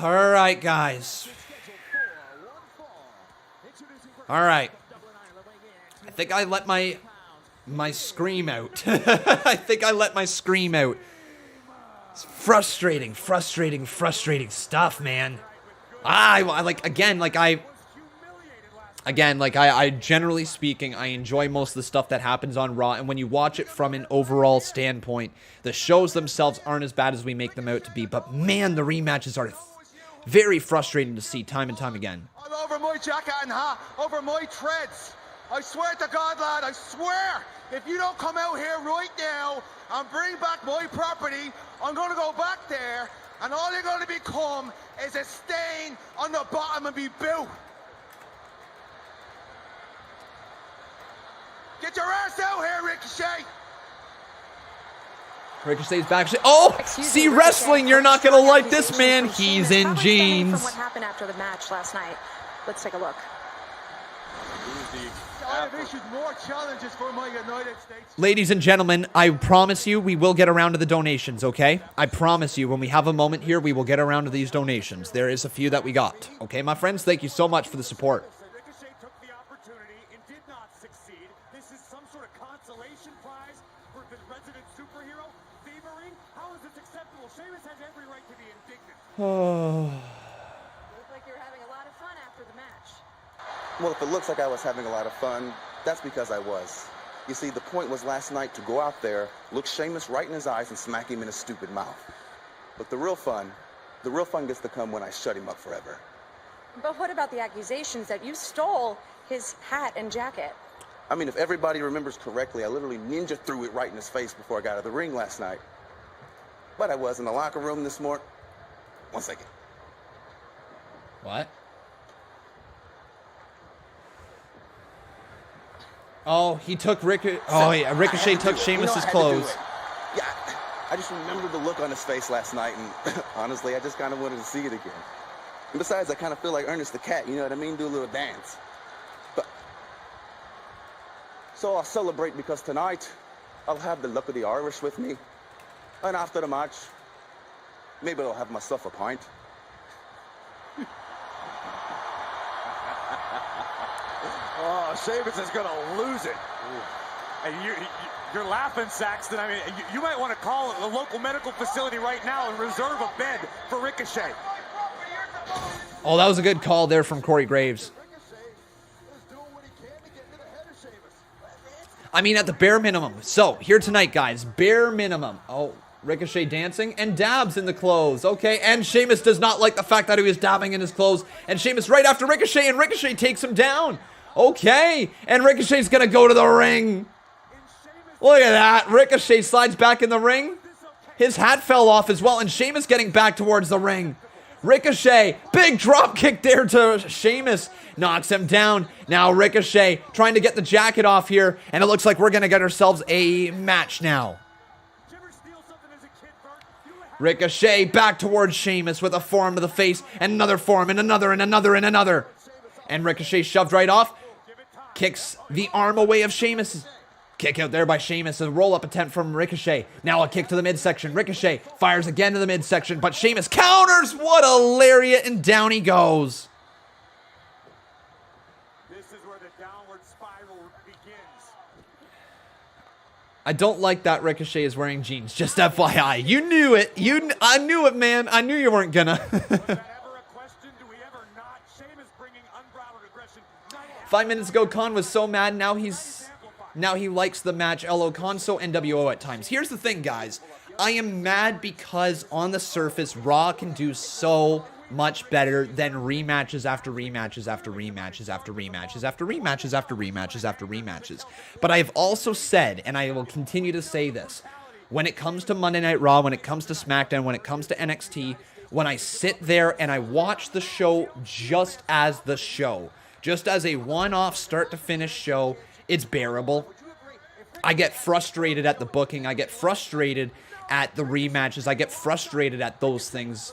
All right, guys. All right. I think I let my scream out. I think I let my scream out. It's frustrating stuff, man. I generally speaking, I enjoy most of the stuff that happens on Raw, and when you watch it from an overall standpoint, the shows themselves aren't as bad as we make them out to be, but man, the rematches are very frustrating to see time and time again. All over my jacket and hat, over my treads. I swear to God, lad, I swear, if you don't come out here right now and bring back my property, I'm going to go back there, and all you're going to become is a stain on the bottom of me boot. Get your ass out here, Ricochet! Ricochet's back. Oh, see, wrestling, you're not going to like this, man. He's in jeans. From what happened after the match last night. Let's take a look. I have issued more challenges for my United States. Ladies and gentlemen, I promise you we will get around to the donations, okay? I promise you when we have a moment here, we will get around to these donations. There is a few that we got. Okay, my friends? Thank you so much for the support. Ricochet took the opportunity and did not succeed. This is some sort of consolation prize for the resident superhero. Thievery? How is this acceptable? Sheamus has every right to be indignant. Oh. Looked like you're having a lot of fun after the match. Well, if it looks like I was having a lot of fun, that's because I was. You see, the point was last night to go out there, look Sheamus right in his eyes and smack him in his stupid mouth. But the real fun gets to come when I shut him up forever. But what about the accusations that you stole his hat and jacket? I mean, if everybody remembers correctly, I literally ninja threw it right in his face before I got out of the ring last night. But I was in the locker room this morning. 1 second. What? Oh, he took Ricochet took Sheamus's clothes. Yeah, I just remembered the look on his face last night, and honestly, I just kind of wanted to see it again. And besides, I kind of feel like Ernest the Cat, you know what I mean? Do a little dance. But so I'll celebrate because tonight I'll have the luck of the Irish with me. And after the match, maybe I'll have myself a pint. Oh, Sheamus is going to lose it. And you're laughing, Saxton. I mean, you might want to call the local medical facility right now and reserve a bed for Ricochet. Oh, that was a good call there from Corey Graves. I mean, at the bare minimum. So, here tonight, guys, bare minimum. Oh, Ricochet dancing and dabs in the clothes. Okay, and Sheamus does not like the fact that he was dabbing in his clothes. And Sheamus right after Ricochet, and Ricochet takes him down. Okay, and Ricochet's going to go to the ring. Look at that. Ricochet slides back in the ring. His hat fell off as well, and Sheamus getting back towards the ring. Ricochet, big drop kick there to Sheamus. Knocks him down. Now Ricochet trying to get the jacket off here, and it looks like we're going to get ourselves a match now. Ricochet back towards Sheamus with a forearm to the face, and another forearm, and another, and another, and another. And Ricochet shoved right off. Kicks the arm away of Sheamus. Kick out there by Sheamus. A roll-up attempt from Ricochet. Now a kick to the midsection. Ricochet fires again to the midsection, but Sheamus counters. What a lariat, and down he goes. This is where the downward spiral begins. I don't like that Ricochet is wearing jeans. Just FYI. You knew it. I knew it, man. I knew you weren't gonna. 5 minutes ago, Khan was so mad. Now he likes the match. LO Khan so NWO at times. Here's the thing, guys. I am mad because on the surface, Raw can do so much better than rematches after rematches after rematches after rematches after rematches after rematches after rematches. But I've also said, and I will continue to say this, when it comes to Monday Night Raw, when it comes to SmackDown, when it comes to NXT, when I sit there and I watch the show just as the show, just as a one-off start-to-finish show, it's bearable. I get frustrated at the booking. I get frustrated at the rematches. I get frustrated at those things.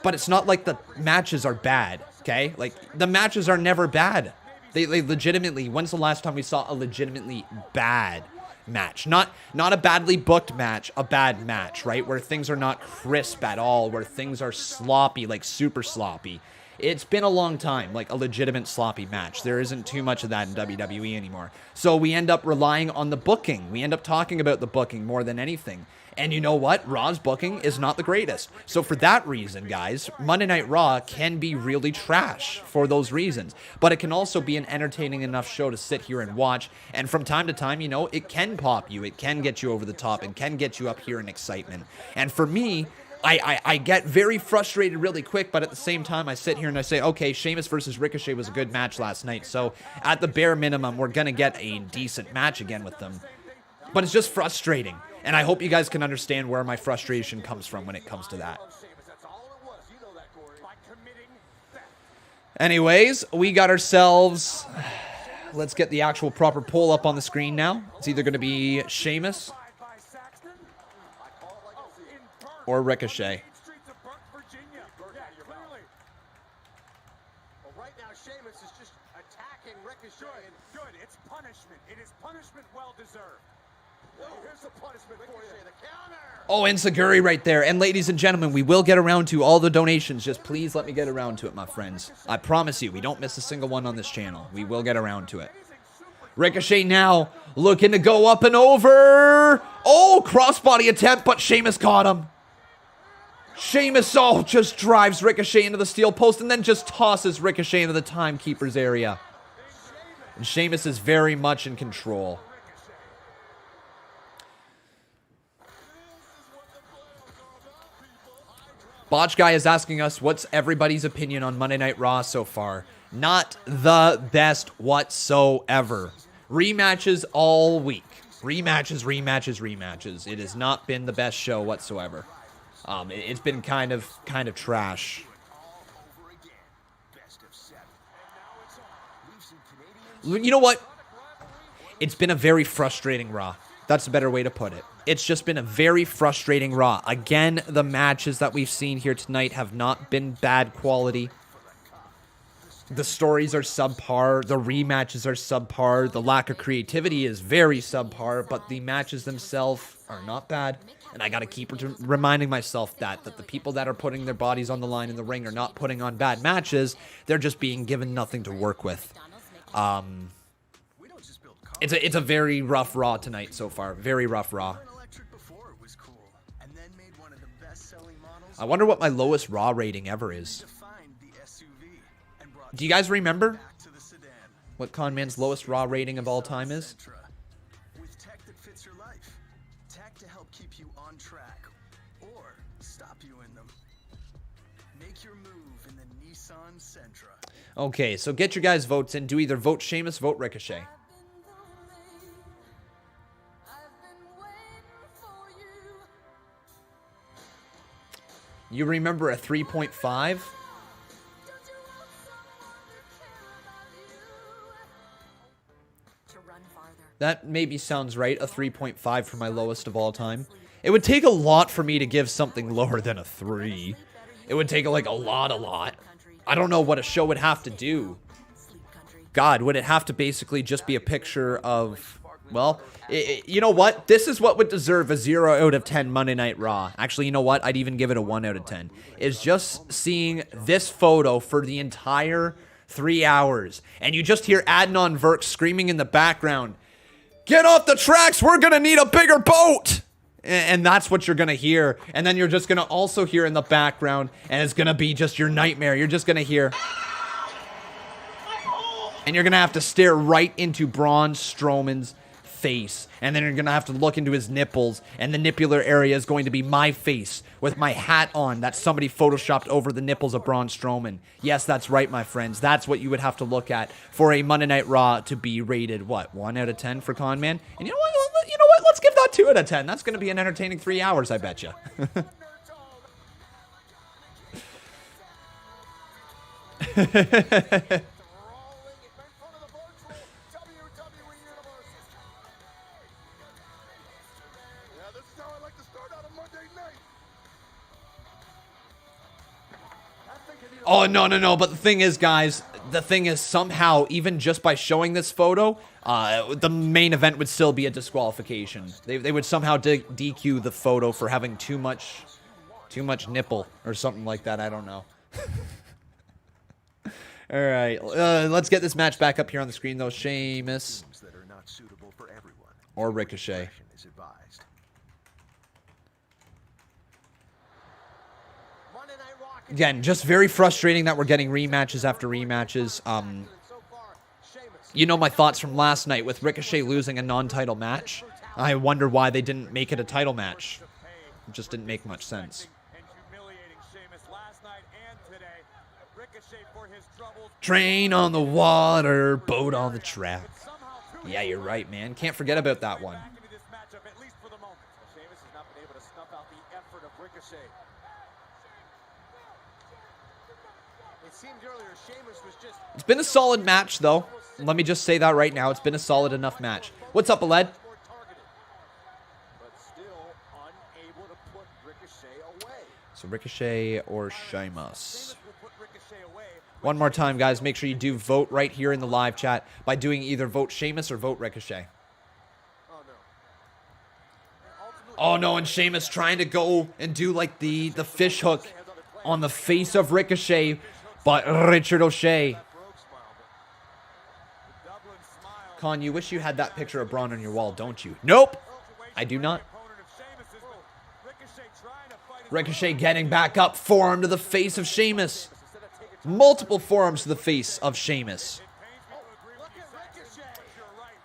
But it's not like the matches are bad, okay? Like, the matches are never bad. They legitimately, when's the last time we saw a legitimately bad match? Not a badly booked match, a bad match, right? Where things are not crisp at all, where things are sloppy, like super sloppy. It's been a long time, like a legitimate sloppy match. There isn't too much of that in WWE anymore. So we end up relying on the booking. We end up talking about the booking more than anything. And you know what? Raw's booking is not the greatest. So for that reason, guys, Monday Night Raw can be really trash for those reasons. But it can also be an entertaining enough show to sit here and watch. And from time to time, you know, it can pop you. It can get you over the top and can get you up here in excitement. And for me, I get very frustrated really quick, but at the same time, I sit here and I say, okay, Sheamus versus Ricochet was a good match last night, so at the bare minimum, we're going to get a decent match again with them. But it's just frustrating, and I hope you guys can understand where my frustration comes from when it comes to that. Anyways, we got ourselves... Let's get the actual proper poll up on the screen now. It's either going to be Sheamus or Ricochet. Right now, Sheamus is just attacking Ricochet. Good. It's punishment. It is punishment well deserved. Here's the punishment for you. The counter. Oh, Enziguri right there. And ladies and gentlemen, we will get around to all the donations. Just please let me get around to it, my friends. I promise you, we don't miss a single one on this channel. We will get around to it. Ricochet now looking to go up and over. Oh, crossbody attempt, but Sheamus caught him. Sheamus, just drives Ricochet into the steel post and then just tosses Ricochet into the timekeeper's area. And Sheamus is very much in control. Botch Guy is asking us, what's everybody's opinion on Monday Night Raw so far? Not the best whatsoever. Rematches all week. Rematches, rematches, rematches. It has not been the best show whatsoever. It's been kind of trash. You know what? It's been a very frustrating Raw. That's a better way to put it. It's just been a very frustrating Raw. Again, the matches that we've seen here tonight have not been bad quality. The stories are subpar. The rematches are subpar. The lack of creativity is very subpar, but the matches themselves are not bad. And I got to keep reminding myself that the people that are putting their bodies on the line in the ring are not putting on bad matches. They're just being given nothing to work with. It's a very rough Raw tonight so far. Very rough Raw. I wonder what my lowest Raw rating ever is. Do you guys remember what Conman's lowest Raw rating of all time is? With tech that fits your life. Tech to help keep you on track or stop you in them. Make your move in the Nissan Sentra. Okay, so get your guys' votes in. Do either vote Sheamus, vote Ricochet. You remember a 3.5? That maybe sounds right, a 3.5 for my lowest of all time. It would take a lot for me to give something lower than a 3. It would take like a lot. I don't know what a show would have to do. God, would it have to basically just be a picture of... Well, you know what? This is what would deserve a 0 out of 10 Monday Night Raw. Actually, you know what? I'd even give it a 1 out of 10. Is just seeing this photo for the entire 3 hours. And you just hear Adnan Virk screaming in the background, "Get off the tracks! We're gonna need a bigger boat!" And that's what you're gonna hear. And then you're just gonna also hear in the background, and it's gonna be just your nightmare. You're just gonna hear... And you're gonna have to stare right into Braun Strowman's face. And then you're gonna have to look into his nipples. And the nippular area is going to be my face with my hat on that somebody photoshopped over the nipples of Braun Strowman. Yes, that's right, my friends. That's what you would have to look at for a Monday Night Raw to be rated, what, 1 out of 10 for Con Man? And you know what? You know what? Let's give that 2 out of 10. That's gonna be an entertaining 3 hours, I bet you. Oh, no. But the thing is, guys, somehow, even just by showing this photo, the main event would still be a disqualification. They would somehow DQ the photo for having too much nipple or something like that. I don't know. All right, let's get this match back up here on the screen, though. Sheamus or Ricochet. Again, just very frustrating that we're getting rematches after rematches. You know my thoughts from last night with Ricochet losing a non-title match. I wonder why they didn't make it a title match. It just didn't make much sense. Train on the water, boat on the track. Yeah, you're right, man. Can't forget about that one. It's been a solid match, though. Let me just say that right now. It's been a solid enough match. What's up, Aled? So Ricochet or Sheamus. One more time, guys. Make sure you do vote right here in the live chat by doing either vote Sheamus or vote Ricochet. Oh, no, and Sheamus trying to go and do, like, the fish hook on the face of Ricochet, but Richard O'Shea. Con, you wish you had that picture of Braun on your wall, don't you? Nope, I do not. Ricochet getting back up, forearm to the face of Sheamus. Multiple forearms to the face of Sheamus.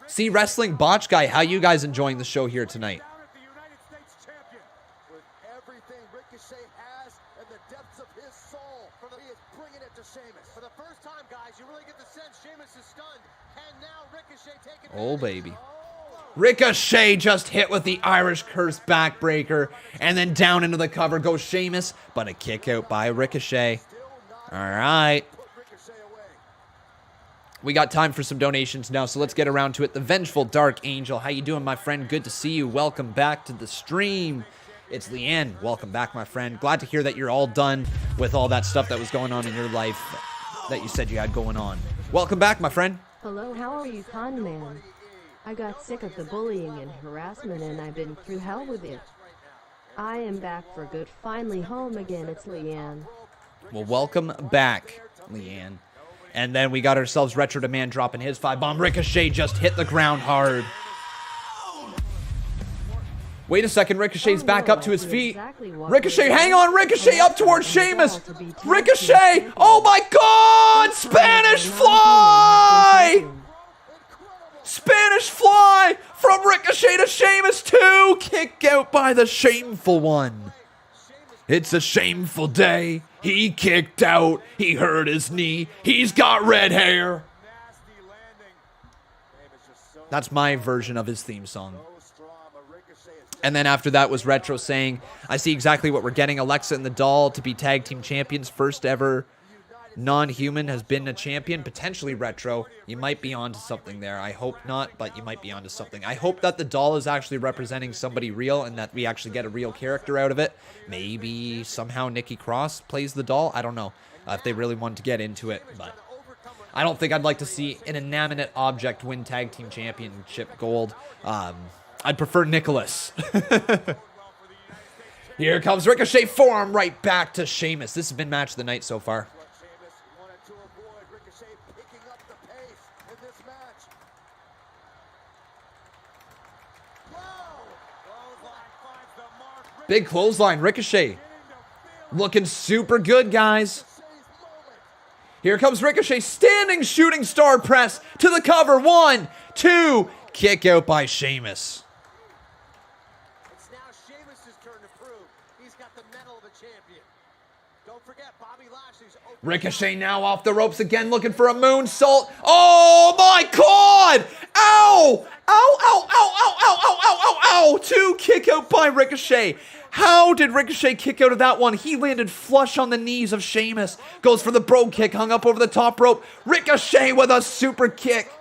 See, Wrestling Botch Guy, how you guys enjoying the show here tonight? Oh, baby. Ricochet just hit with the Irish Curse backbreaker. And then down into the cover goes Sheamus. But a kick out by Ricochet. All right. We got time for some donations now, so let's get around to it. The Vengeful Dark Angel. How you doing, my friend? Good to see you. Welcome back to the stream. It's Leanne. Welcome back, my friend. Glad to hear that you're all done with all that stuff that was going on in your life that you said you had going on. Welcome back, my friend. Hello, how are you, Con Man? I got sick of the bullying and harassment and I've been through hell with it. I am back for good, finally home again. It's Leanne. Well, welcome back, Leanne. And then we got ourselves Retro Demand dropping his 5-bomb. Ricochet just hit the ground hard. Wait a second, Ricochet's back up to his feet. Ricochet, hang on, Ricochet up towards Sheamus. Ricochet, oh my God, Spanish Fly! Spanish Fly from Ricochet to Sheamus 2. Kick out by the Shameful One. It's a shameful day. He kicked out. He hurt his knee. He's got red hair. That's my version of his theme song. And then after that was Retro saying, I see exactly what we're getting. Alexa and the Doll to be tag team champions. First ever non-human has been a champion. Potentially Retro. You might be onto something there. I hope not, but you might be onto something. I hope that the Doll is actually representing somebody real and that we actually get a real character out of it. Maybe somehow Nikki Cross plays the Doll. I don't know if they really wanted to get into it, but I don't think I'd like to see an inanimate object win tag team championship gold. I'd prefer Nicholas. Here comes Ricochet, forearm right back to Sheamus. This has been match of the night so far. Big clothesline, Ricochet. Looking super good, guys. Here comes Ricochet, standing shooting star press to the cover. 1, 2, kick out by Sheamus. It's now Sheamus' turn to prove he's got the mettle of a champion. Don't forget, Bobby Lashley's open. Ricochet now off the ropes again, looking for a moonsault. Oh my God! Ow! Ow, ow, ow, ow, ow, ow, ow, ow, ow! 2 kick out by Ricochet. How did Ricochet kick out of that one? He landed flush on the knees of Sheamus. Goes for the bro kick, hung up over the top rope. Ricochet with a super kick.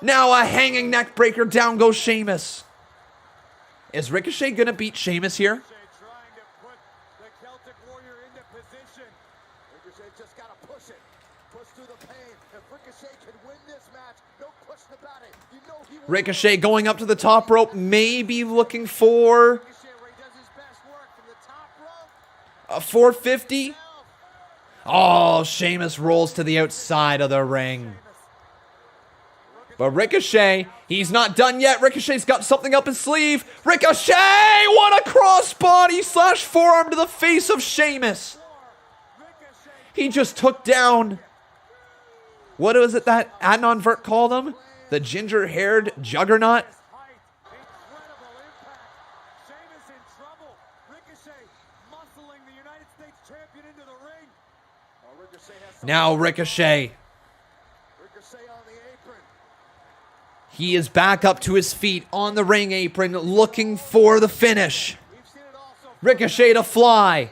Now a hanging neck breaker, down goes Sheamus. Is Ricochet gonna beat Sheamus here? Ricochet going up to the top rope, maybe looking for a 450. Oh, Sheamus rolls to the outside of the ring. But Ricochet, he's not done yet. Ricochet's got something up his sleeve. Ricochet! What a crossbody slash forearm to the face of Sheamus. He just took down, what was it that Adnan Vert called him? The ginger-haired juggernaut? Now Ricochet. He is back up to his feet on the ring apron, looking for the finish. Ricochet to fly.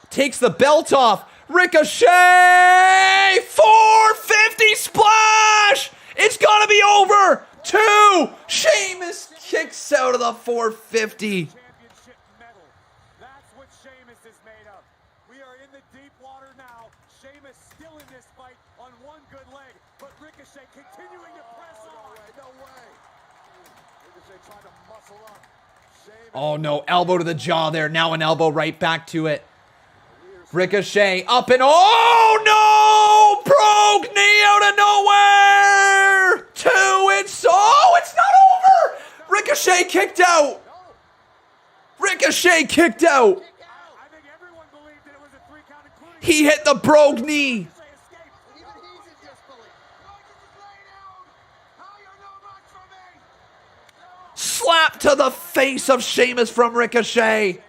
Takes the belt off. Ricochet! 450 splash! It's gonna be over! 2! Sheamus kicks out of the 450. Oh no, elbow to the jaw there. Now an elbow right back to it. Ricochet up and oh no! Broke knee out of nowhere! 2, it's not over! Ricochet kicked out! Ricochet kicked out! He hit the brogue knee! Slap to the face of Sheamus from Ricochet.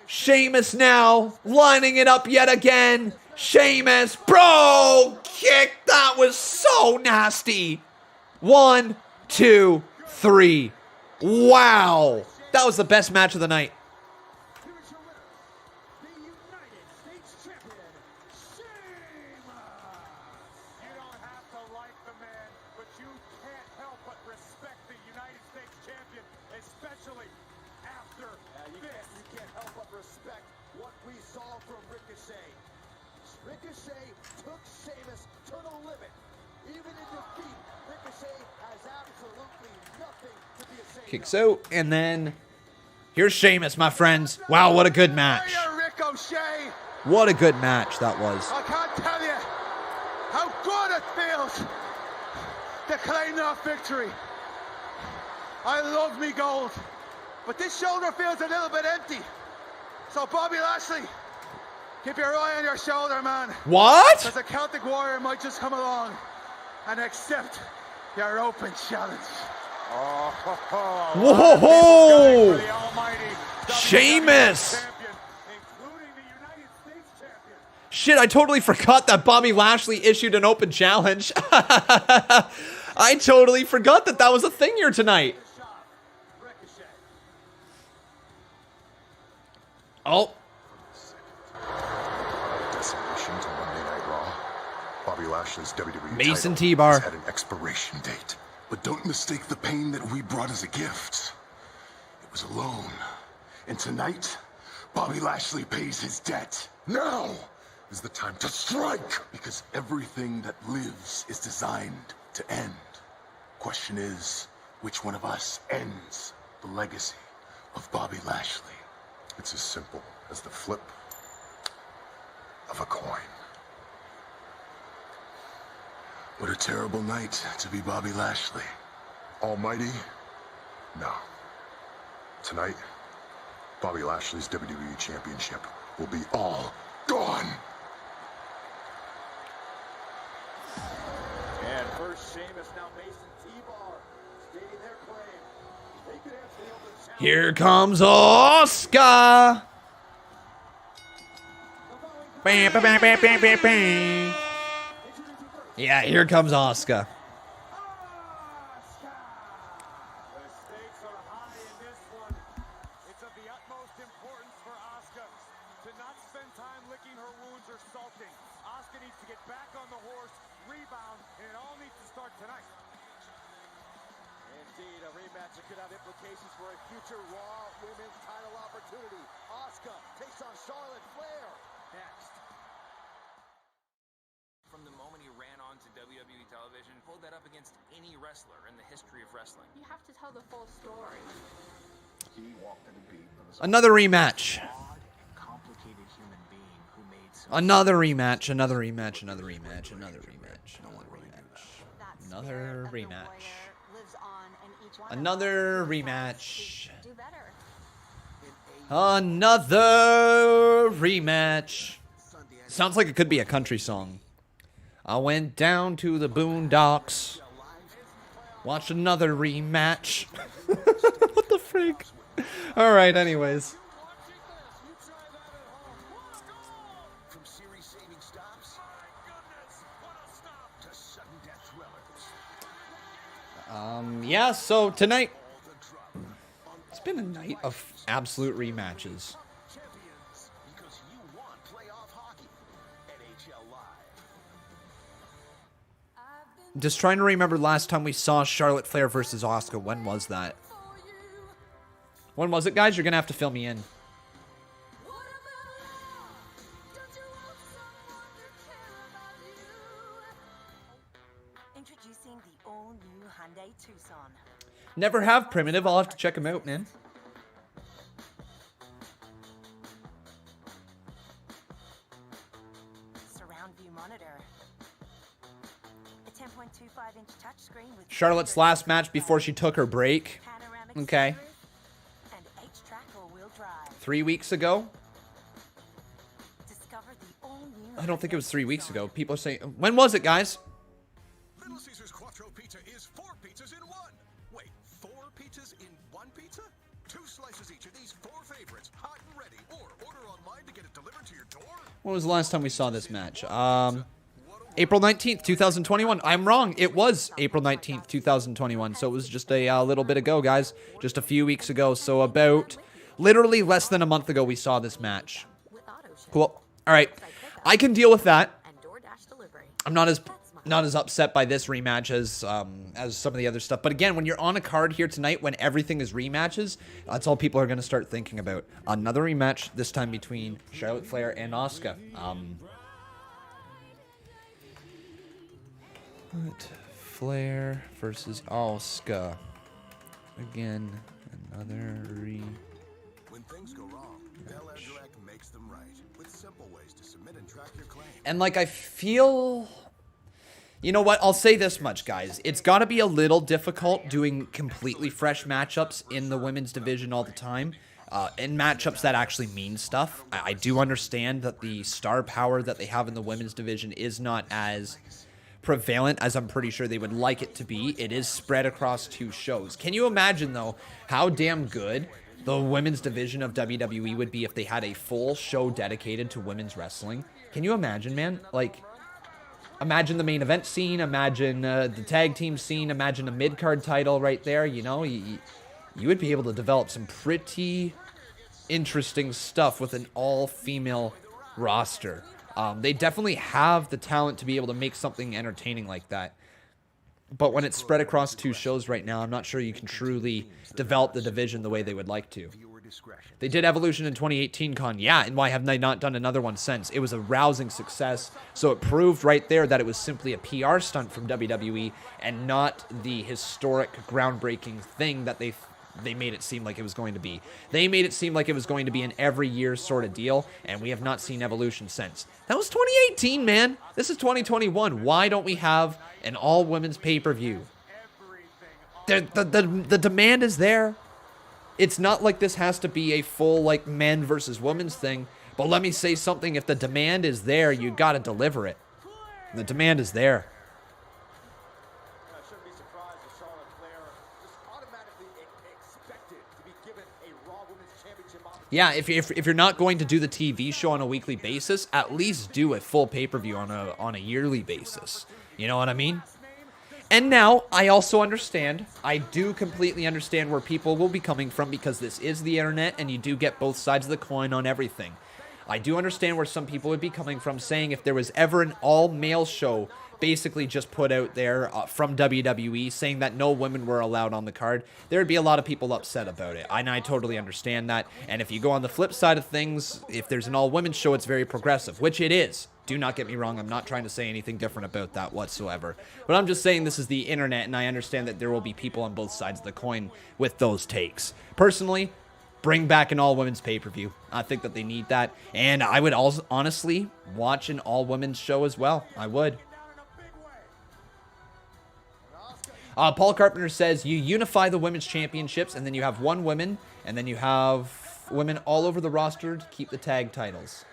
Sheamus now lining it up yet again. Sheamus, bro, kick. That was so nasty. 1, 2, 3. Wow. That was the best match of the night. Kicks out, and then here's Sheamus, my friends. Wow, what a good match. What a good match that was. I can't tell you how good it feels to claim that victory. I love me gold, but this shoulder feels a little bit empty. So Bobby Lashley, keep your eye on your shoulder, man. What? Because a Celtic Warrior might just come along and accept your open challenge. Whoa! Sheamus! Shit, I totally forgot that Bobby Lashley issued an open challenge. I totally forgot that was a thing here tonight. Oh. Decimation to Monday Night Raw. Bobby Lashley's WWE Mason title T-Bar. has had an expiration date. But don't mistake the pain that we brought as a gift. It was a loan. And tonight, Bobby Lashley pays his debt. Now is the time to strike, because everything that lives is designed to end. Question is, which one of us ends the legacy of Bobby Lashley? It's as simple as the flip of a coin. What a terrible night to be Bobby Lashley. Almighty? No. Tonight, Bobby Lashley's WWE Championship will be all gone. And first, Sheamus, now Mason T-Bar, stating their claim. They could answer the open challenge. Here comes Asuka. Bam, bam, bam, bam, bam, bam, bam. Yeah, here comes Asuka. The stakes are high in this one. It's of the utmost importance for Asuka to not spend time licking her wounds or sulking. Asuka needs to get back on the horse, rebound, and it all needs to start tonight. Indeed, a rematch that could have implications for a future Raw Women's title opportunity. Asuka takes on Charlotte Flair next. From the moment he ran onto WWE television, hold that up against any wrestler in the history of wrestling. You have to tell the full story. He walked at a beat of his Another rematch. Complicated human being who made some Another rematch. Another rematch. Another rematch. Another rematch. Another rematch. Another rematch. Another rematch. Sounds like it could be a country song. I went down to the boondocks. Watched another rematch. What the freak? Alright, anyways. From series-saving stops to sudden death thrillers. Yeah, so tonight, it's been a night of absolute rematches. Because you want playoff hockey. NHL Live. Just trying to remember last time we saw Charlotte Flair versus Asuka. When was that? When was it, guys? You're going to have to fill me in. Introducing the all-new Hyundai Tucson. Never have Primitive. I'll have to check him out, man. Surround view monitor. A 10.25-inch touchscreen with Charlotte's last match before she took her break. Okay. and H-track all-wheel drive. 3 weeks ago. Discover the all-new I don't think it was 3 weeks ago. People are saying, when was it, guys? Little Caesar's Quattro Pizza is 4 pizzas in one. Wait, 4 pizzas in one pizza? 2 slices each of these 4 favorites, hot and ready, or order online to get it delivered to your door. When was the last time we saw this match? April 19th, 2021. I'm wrong. It was April 19th, 2021. So it was just a little bit ago, guys. Just a few weeks ago. So about literally less than a month ago, we saw this match. Cool. All right. I can deal with that. I'm not as upset by this rematch as some of the other stuff. But again, when you're on a card here tonight, when everything is rematches, that's all people are going to start thinking about. Another rematch, this time between Charlotte Flair and Asuka. Flair versus Asuka. Again, another When things go wrong, Bel Air Direct makes them right with simple ways to submit and track your claim. And like, I feel, you know what? I'll say this much, guys. It's got to be a little difficult doing completely fresh matchups in the women's division all the time. And matchups that actually mean stuff. I do understand that the star power that they have in the women's division is not as prevalent as I'm pretty sure they would like it to be. It is spread across 2 shows. Can you imagine, though, how damn good the women's division of WWE would be if they had a full show dedicated to women's wrestling? Can you imagine, man? Like, imagine the main event scene, imagine the tag team scene, imagine a mid-card title right there, you know? you would be able to develop some pretty interesting stuff with an all-female roster. They definitely have the talent to be able to make something entertaining like that. But when it's spread across 2 shows right now, I'm not sure you can truly develop the division the way they would like to. They did Evolution in 2018 con, yeah, and why have they not done another one since? It was a rousing success, so it proved right there that it was simply a PR stunt from WWE and not the historic, groundbreaking thing that they made it seem like it was going to be. They made it seem like it was going to be an every year sort of deal, and we have not seen Evolution since. That was 2018, man. This is 2021. Why don't we have an all-women's pay-per-view? The demand is there. It's not like this has to be a full, like, men versus women's thing, but let me say something. If the demand is there, you got to deliver it. The demand is there. Yeah, if you're not going to do the TV show on a weekly basis, at least do a full pay-per-view on a yearly basis. You know what I mean? And now, I also understand, I do completely understand where people will be coming from because this is the internet and you do get both sides of the coin on everything. I do understand where some people would be coming from saying if there was ever an all-male show basically just put out there from WWE saying that no women were allowed on the card, there would be a lot of people upset about it. And I totally understand that. And if you go on the flip side of things, if there's an all-women show, it's very progressive, which it is. Do not get me wrong. I'm not trying to say anything different about that whatsoever. But I'm just saying this is the internet, and I understand that there will be people on both sides of the coin with those takes. Personally, bring back an all-women's pay-per-view. I think that they need that. And I would also honestly watch an all-women's show as well. I would. Paul Carpenter says you unify the women's championships, and then you have one woman, and then you have women all over the roster to keep the tag titles.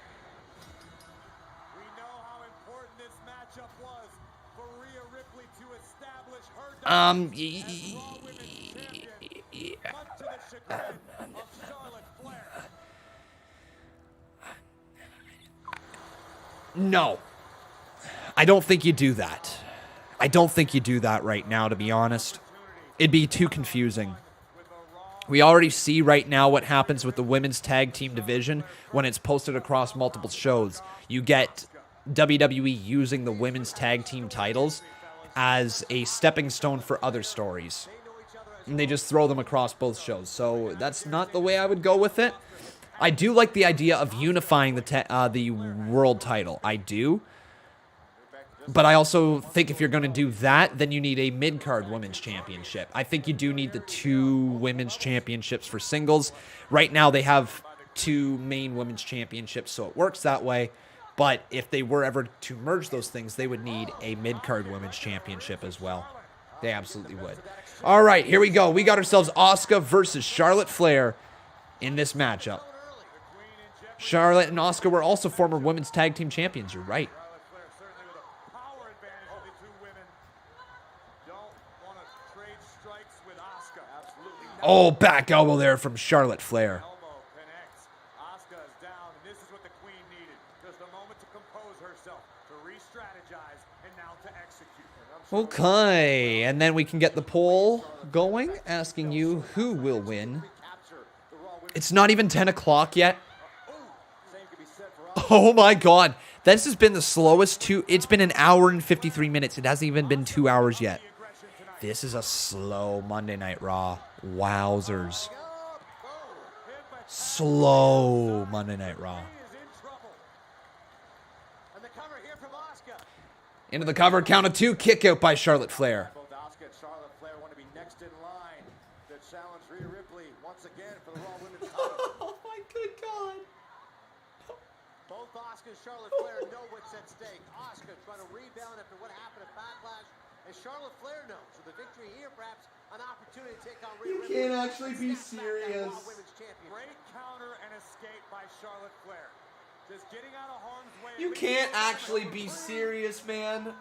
No. I don't think you do that. I don't think you do that right now, to be honest. It'd be too confusing. We already see right now what happens with the women's tag team division when it's posted across multiple shows. You get WWE using the women's tag team titles as a stepping stone for other stories. And they just throw them across both shows. So that's not the way I would go with it. I do like the idea of unifying the world title. I do. But I also think if you're going to do that, then you need a mid-card women's championship. I think you do need the 2 women's championships for singles. Right now they have 2 main women's championships, so it works that way. But if they were ever to merge those things, they would need a mid-card women's championship as well. They absolutely would. All right, here we go. We got ourselves Asuka versus Charlotte Flair in this matchup. Charlotte and Asuka were also former women's tag team champions. You're right. Oh, back elbow there from Charlotte Flair. Okay, and then we can get the poll going, asking you who will win. It's not even 10 o'clock yet. Oh my god, this has been the slowest it's been an hour and 53 minutes. It hasn't even been 2 hours yet. This is a slow Monday Night Raw. Wowzers. Slow Monday Night Raw. Into the cover, count of 2, kick out by Charlotte Flair. Both Asuka and Charlotte Flair want to be next in line to challenge Rhea Ripley once again for the Raw Women's title. Oh my good god. Both Asuka and Charlotte Flair know what's at stake. Asuka trying to rebound after what happened at Backlash, and Charlotte Flair knows with the victory here, perhaps an opportunity to take on Rhea Ripley. You can't actually be serious. Great counter and escape by Charlotte Flair. Just getting out of harm's way. You can't actually be serious, man.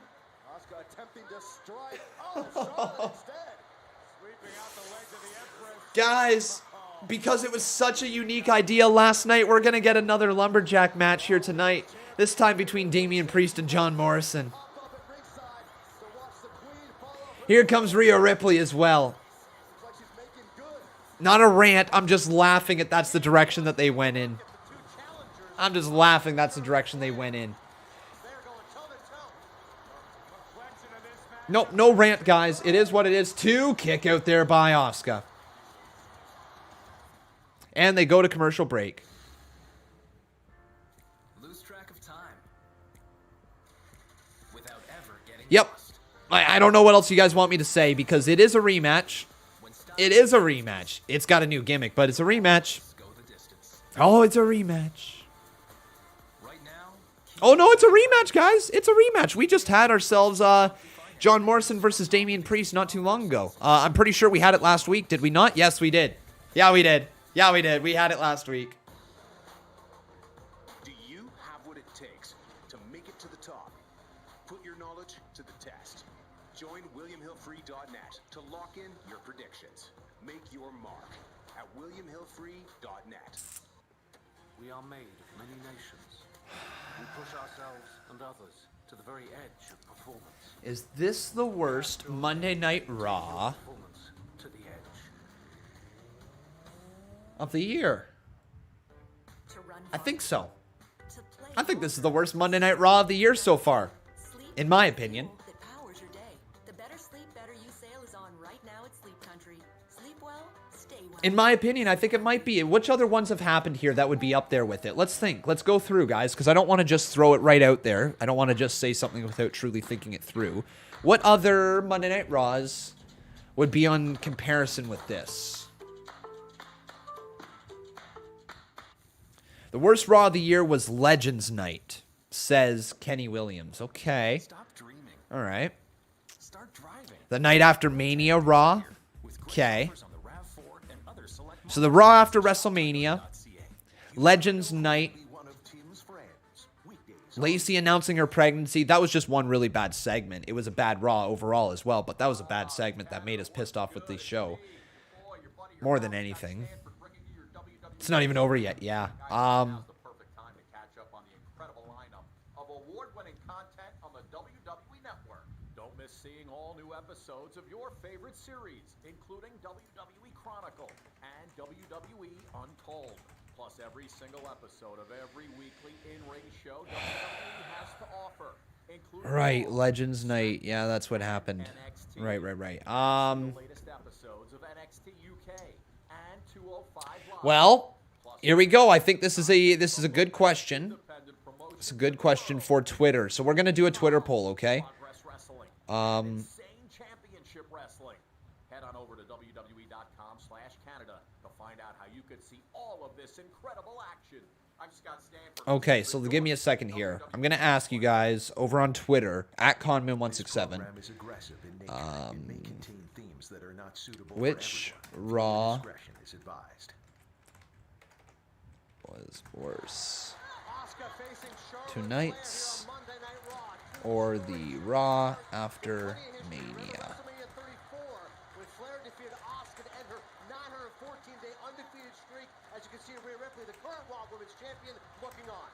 Asuka attempting to strike. Oh, Charlotte instead. Sweeping out the legs of the Empress. Guys, because it was such a unique idea last night, we're going to get another lumberjack match here tonight. This time between Damian Priest and John Morrison. Here comes Rhea Ripley as well. Not a rant. I'm just laughing at that's the direction that they went in. I'm just laughing that's the direction they went in. Nope, no rant, guys. It is what it is. 2 kick out there by Asuka. And they go to commercial break. Lose track of time. Without ever getting Yep. I don't know what else you guys want me to say because it is a rematch. It is a rematch. It's got a new gimmick, but it's a rematch. Oh, it's a rematch. Oh, no, it's a rematch, guys. It's a rematch. We just had ourselves John Morrison versus Damian Priest not too long ago. I'm pretty sure we had it last week. Did we not? Yes, we did. Yeah, we did. Yeah, we did. We had it last week. Do you have what it takes to make it to the top? Put your knowledge to the test. Join WilliamHillFree.net to lock in your predictions. Make your mark at WilliamHillFree.net. We are made of many nations. We push ourselves and others to the very edge of performance. Is this the worst Monday Night Raw To the edge. of the year? I think so. I think this is the worst Monday Night Raw of the year so far, in my opinion. That powers your day. The Better Sleep, Better You sale is on right now at Sleep Country. Sleep well, stay well. In my opinion, I think it might be. Which other ones have happened here that would be up there with it? Let's think. Let's go through, guys, because I don't want to just throw it right out there. I don't want to just say something without truly thinking it through. What other Monday Night Raws would be on comparison with this? The worst Raw of the year was Legends Night, says Kenny Williams. Okay. Stop dreaming. All right. Start driving. The night after Mania Raw. Okay. So the Raw after WrestleMania. Legends Night. Lacey announcing her pregnancy. That was just one really bad segment. It was a bad Raw overall as well, but that was a bad segment that made us pissed off with the show. More than anything. It's not even over yet, yeah. Don't miss seeing all new episodes of your favorite series, including WWE Chronicle and WWE Untold. Plus every single episode of every weekly in-ring show WWE has to offer. Right, Legends Night. Yeah, that's what happened. Right. Latest episodes of NXT UK and 205 Live. Well, here we go. I think this is a good question. It's a good question for Twitter. So we're gonna do a Twitter poll, okay? Insane Championship Wrestling. Head on over to WWE.com/Canada to find out how you could see all of this incredible action. I'm Scott Stanford. Okay, so give me a second here. I'm gonna ask you guys over on Twitter at Conman167. Which Raw was worse? Tonight's or the Raw after Mania? With Flair defeated Asuka to end her 914-day undefeated streak. As you can see, Rhea Ripley, the current Raw Women's Champion, looking on.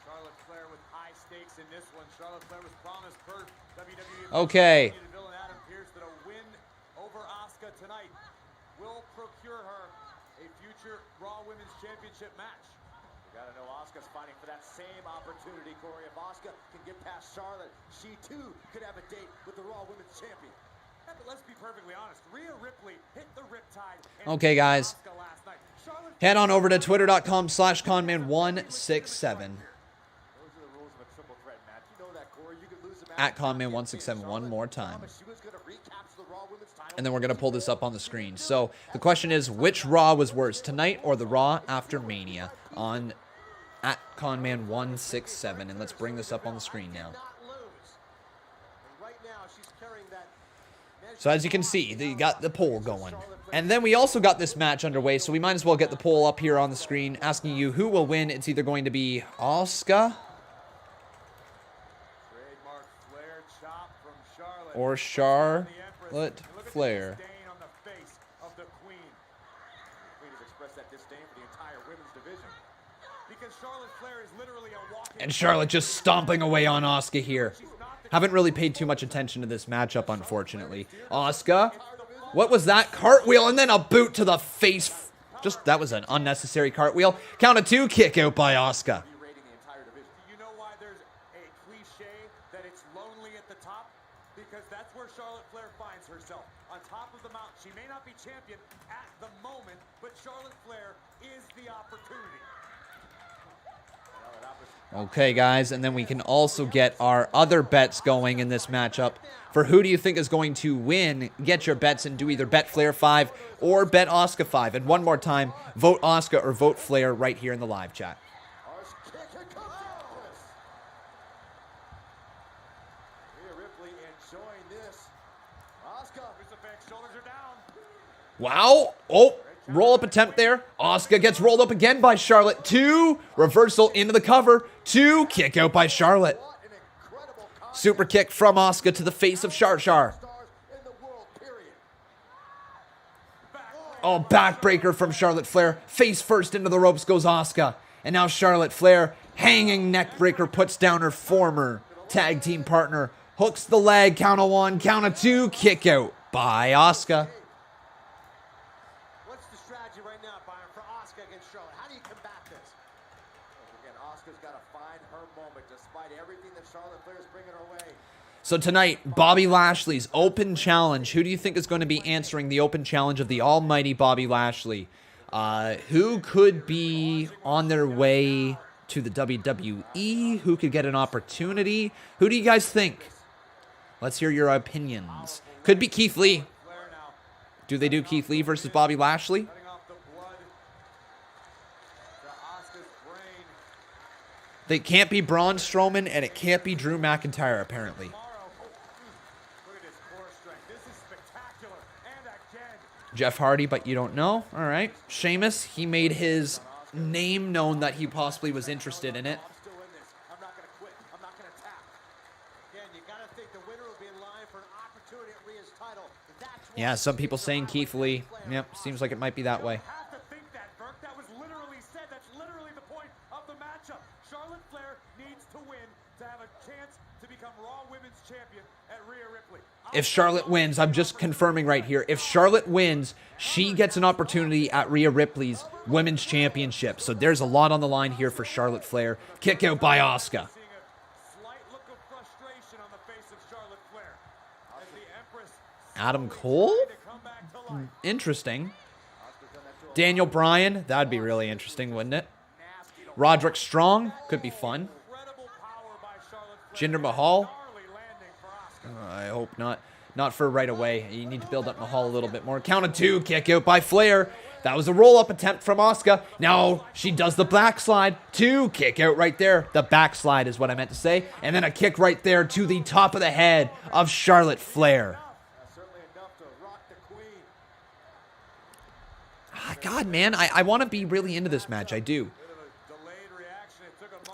Charlotte Flair with high stakes in this one. Charlotte Flair was promised per WWE. Okay. Villain Adam Pearce that a win over Asuka tonight will procure her a future Raw Women's Championship match. You gotta know Asuka's fighting for that same opportunity, Corey. If Asuka can get past Charlotte, she too could have a date with the Raw Women's Champion. But let's be perfectly honest. Rhea Ripley hit the riptide. Okay, guys. Head on over to twitter.com/Conman167. At Conman167 one more time. And then we're going to pull this up on the screen. So the question is, which Raw was worse, tonight or the Raw after Mania? On at Conman167. And let's bring this up on the screen now. So as you can see, they got the poll going. And then we also got this match underway, so we might as well get the poll up here on the screen, asking you who will win. It's either going to be Asuka or Charlotte Flair. And Charlotte just stomping away on Asuka here. Haven't really paid too much attention to this matchup, unfortunately. Asuka What was that? Cartwheel and then a boot to the face. Just, that was an unnecessary cartwheel. Count of 2, kick out by Asuka. You know why there's a cliche that it's lonely at the top? Because that's where Charlotte Flair finds herself. On top of the mountain. She may not be champion at the moment, but Charlotte Flair is the opportunity. Okay, guys, and then we can also get our other bets going in this matchup. For who do you think is going to win? Get your bets and do either bet Flair 5 or bet Asuka 5. And one more time, vote Asuka or vote Flair right here in the live chat. Wow. Oh, roll-up attempt there. Asuka gets rolled up again by Charlotte. 2, reversal into the cover. 2, kick out by Charlotte. Super kick from Asuka to the face of Char. Oh, backbreaker from Charlotte Flair. Face first into the ropes goes Asuka. And now Charlotte Flair, hanging neckbreaker, puts down her former tag team partner. Hooks the leg, count of 1, count of 2, kick out by Asuka. What's the strategy right now, Byron, for Asuka against Charlotte? How do you combat this? Again, Asuka's got to find her moment despite everything that Charlotte Flair's bringing her way. So tonight, Bobby Lashley's open challenge. Who do you think is going to be answering the open challenge of the almighty Bobby Lashley? Who could be on their way to the WWE? Who could get an opportunity? Who do you guys think? Let's hear your opinions. Could be Keith Lee. Do they do Keith Lee versus Bobby Lashley? They can't be Braun Strowman, and it can't be Drew McIntyre, apparently. Jeff Hardy, but you don't know. All right. Sheamus, he made his name known that he possibly was interested in it. Yeah, some people saying Keith Lee. Yep, seems like it might be that way. That was literally said. That's literally the point of the matchup. Charlotte Flair needs to win to have a chance to become Raw Women's Champion at Rhea Ripley. If Charlotte wins, I'm just confirming right here. If Charlotte wins, she gets an opportunity at Rhea Ripley's Women's Championship. So there's a lot on the line here for Charlotte Flair. Kick out by Asuka. Adam Cole? Interesting. Daniel Bryan? That'd be really interesting, wouldn't it? Roderick Strong? Could be fun. Jinder Mahal? I hope not. Not for right away. You need to build up Mahal a little bit more. Count of 2, kick out by Flair. That was a roll-up attempt from Asuka. Now she does the backslide. 2, kick out right there. The backslide is what I meant to say. And then a kick right there to the top of the head of Charlotte Flair. God, man, I want to be really into this match. I do.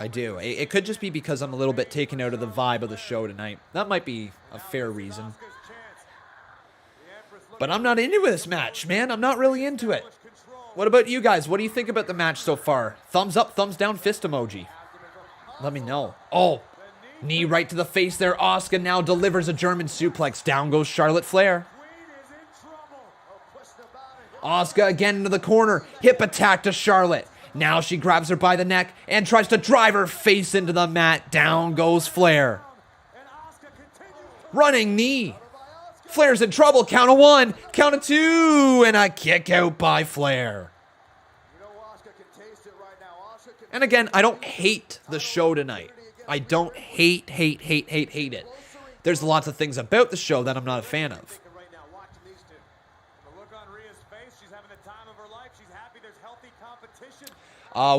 It could just be because I'm a little bit taken out of the vibe of the show tonight. That might be a fair reason. But I'm not into this match, man. I'm not really into it. What about you guys? What do you think about the match so far? Thumbs up, thumbs down, fist emoji. Let me know. Oh, knee right to the face there. Asuka now delivers a German suplex. Down goes Charlotte Flair. Asuka again into the corner. Hip attack to Charlotte. Now she grabs her by the neck and tries to drive her face into the mat. Down goes Flair. Running knee. Flair's in trouble. Count of 1, count of 2, and a kick out by Flair. And again, I don't hate the show tonight. I don't hate it. There's lots of things about the show that I'm not a fan of.